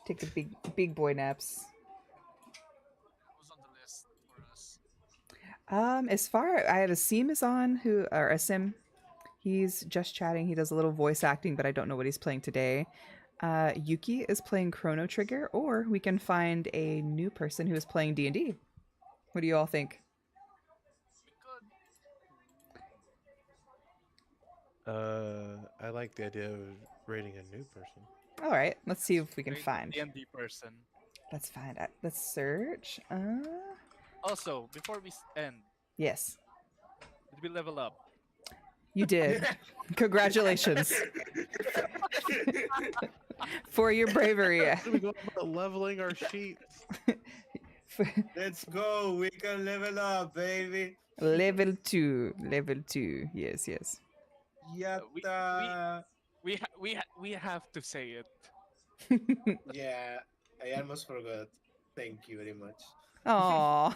Take the big boy naps. Who's on the list for us? As far I have Asim is on, who or Asim. He's just chatting. He does a little voice acting, but I don't know what he's playing today. Yuki is playing Chrono Trigger, or we can find a new person who is playing D&D. What do you all think? I like the idea of raiding a new person. All right, let's see if we can Great find. D&D person. Let's find it. Let's search. Also, before we end, Yes, did we level up? you did. Congratulations for your bravery. Should we go about leveling our sheets? Let's go. We can level up, baby. Level 2. Level 2. Yes, yes. Yatta. We have to say it. Yeah, I almost forgot. Thank you very much. Aw,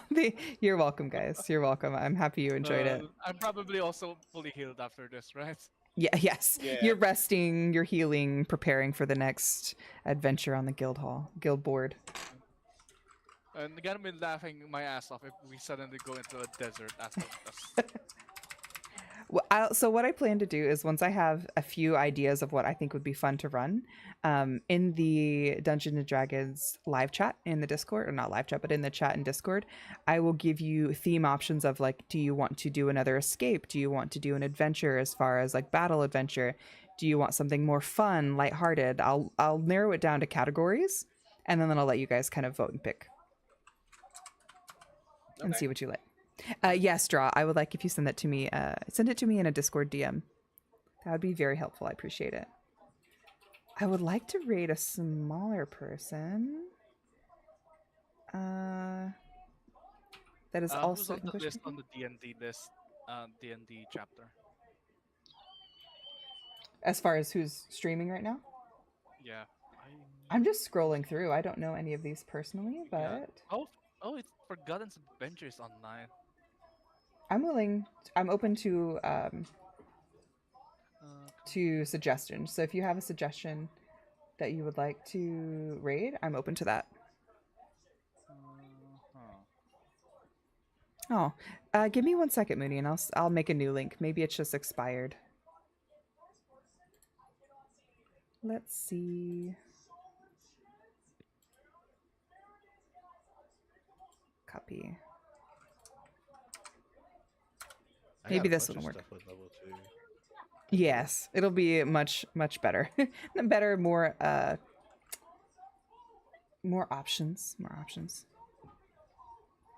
you're welcome, guys. You're welcome. I'm happy you enjoyed it. I'm probably also fully healed after this, right? Yeah, yes. Yeah. You're resting, you're healing, preparing for the next adventure on the guild board. And I'm gonna be laughing my ass off if we suddenly go into a desert after us. Well, so what I plan to do is once I have a few ideas of what I think would be fun to run, in the Dungeons and Dragons live chat in the Discord, or not live chat, but in the chat in Discord, I will give you theme options of like, do you want to do another escape? Do you want to do an adventure as far as like battle adventure? Do you want something more fun, lighthearted? I'll narrow it down to categories, and then I'll let you guys kind of vote and pick and see what you like. Yes, Draw. I would like if you send that to me. Send it to me in a Discord DM. That would be very helpful. I appreciate it. I would like to raid a smaller person. That is Who's also on the English list speaking? on the D&D list? D&D chapter. As far as who's streaming right now? Yeah. I'm just scrolling through. I don't know any of these personally, but Yeah. Oh, it's Forgotten Adventures online. I'm open to suggestions. So if you have a suggestion that you would like to raid, I'm open to that. Oh, give me 1 second, Mooney, and I'll make a new link. Maybe it's just expired. Let's see. Copy. I Maybe got a this bunch one will of work. stuff with level 2. Yes, it'll be much better. Better, more options. More options.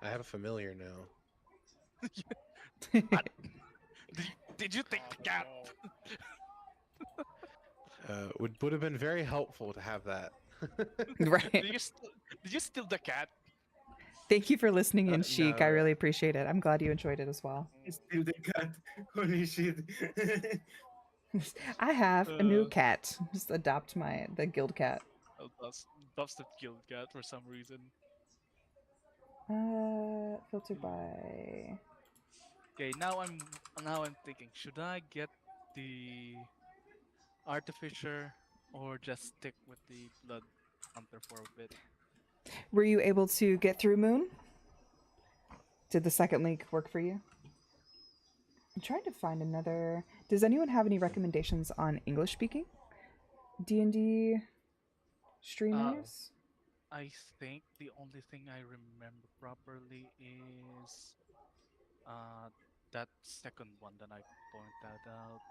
I have a familiar now. Did you take the cat? Would have been very helpful to have that. Right. Did you steal the cat? Thank you for listening in, Sheik. I no. really appreciate it. I'm glad you enjoyed it as well. Still the cat. Holy shit. I have a new cat. Just adopt the guild cat. Oh, that's the guild cat for some reason. Filtered by. Okay, now I'm thinking, should I get the Artificer or just stick with the Blood Hunter for a bit? Were you able to get through Moon? Did the second link work for you? I'm trying to find another. Does anyone have any recommendations on English speaking D&D streamers? I think the only thing I remember properly is that second one that I pointed out.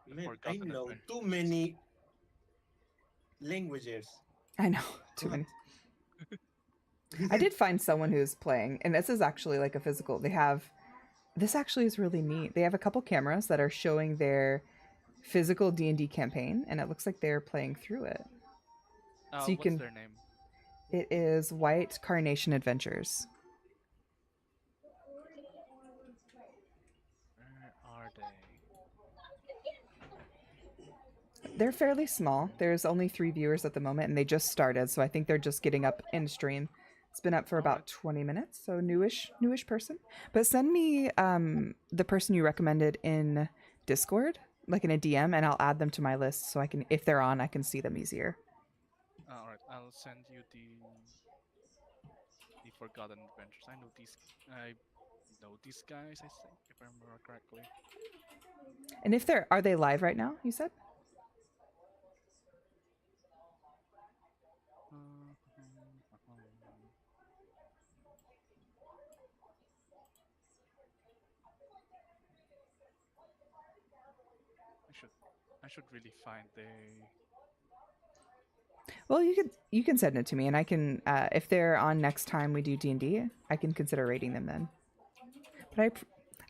Man, I Forgotten know Adventure. too many languages. I know, too many. I did find someone who's playing, and this is actually like a physical. This actually is really neat. They have a couple cameras that are showing their physical D&D campaign, and it looks like they're playing through it. So you What's can. their name? It is White Carnation Adventures. Where are they? They're fairly small. There's only 3 viewers at the moment, and they just started, so I think they're just getting up in stream. It's been up for about 20 minutes, so newish person. But send me the person you recommended in Discord, like in a DM, and I'll add them to my list so I can, if they're on, I can see them easier. All right, I'll send you the Forgotten Adventures. I know these guys. I think, if I remember correctly. And if they're, are they live right now? You said. I should really find the. Well, you can send it to me, and I can if they're on next time we do D&D, I can consider rating them then. But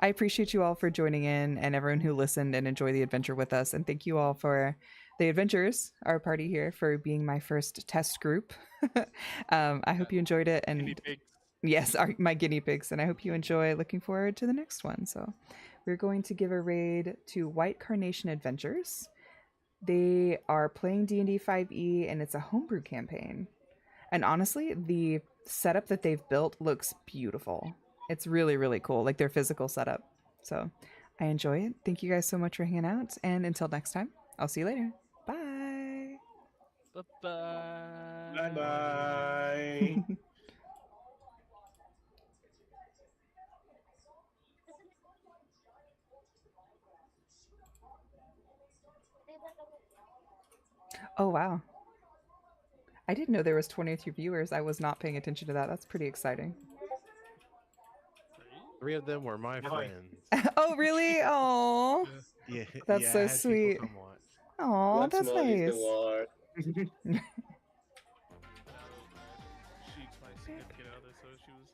I appreciate you all for joining in, and everyone who listened and enjoyed the adventure with us, and thank you all for the adventures, our party here, for being my first test group. I hope you enjoyed it, and Guinea pigs. yes, my guinea pigs, and I hope you enjoy. Looking forward to the next one. So we're going to give a raid to White Carnation Adventures. They are playing D&D 5e, and it's a homebrew campaign. And honestly, the setup that they've built looks beautiful. It's really, really cool, like their physical setup. So I enjoy it. Thank you guys so much for hanging out. And until next time, I'll see you later. Bye. Bye-bye. Bye-bye. Oh, wow. I didn't know there was 23 viewers. I was not paying attention to that. That's pretty exciting. 3 of them were my Boy. friends. Oh, really? Oh, Yeah, That's yeah, so I had people sweet. come watch. oh, What's that's more is the nice. war. She tried to get out of there, so she was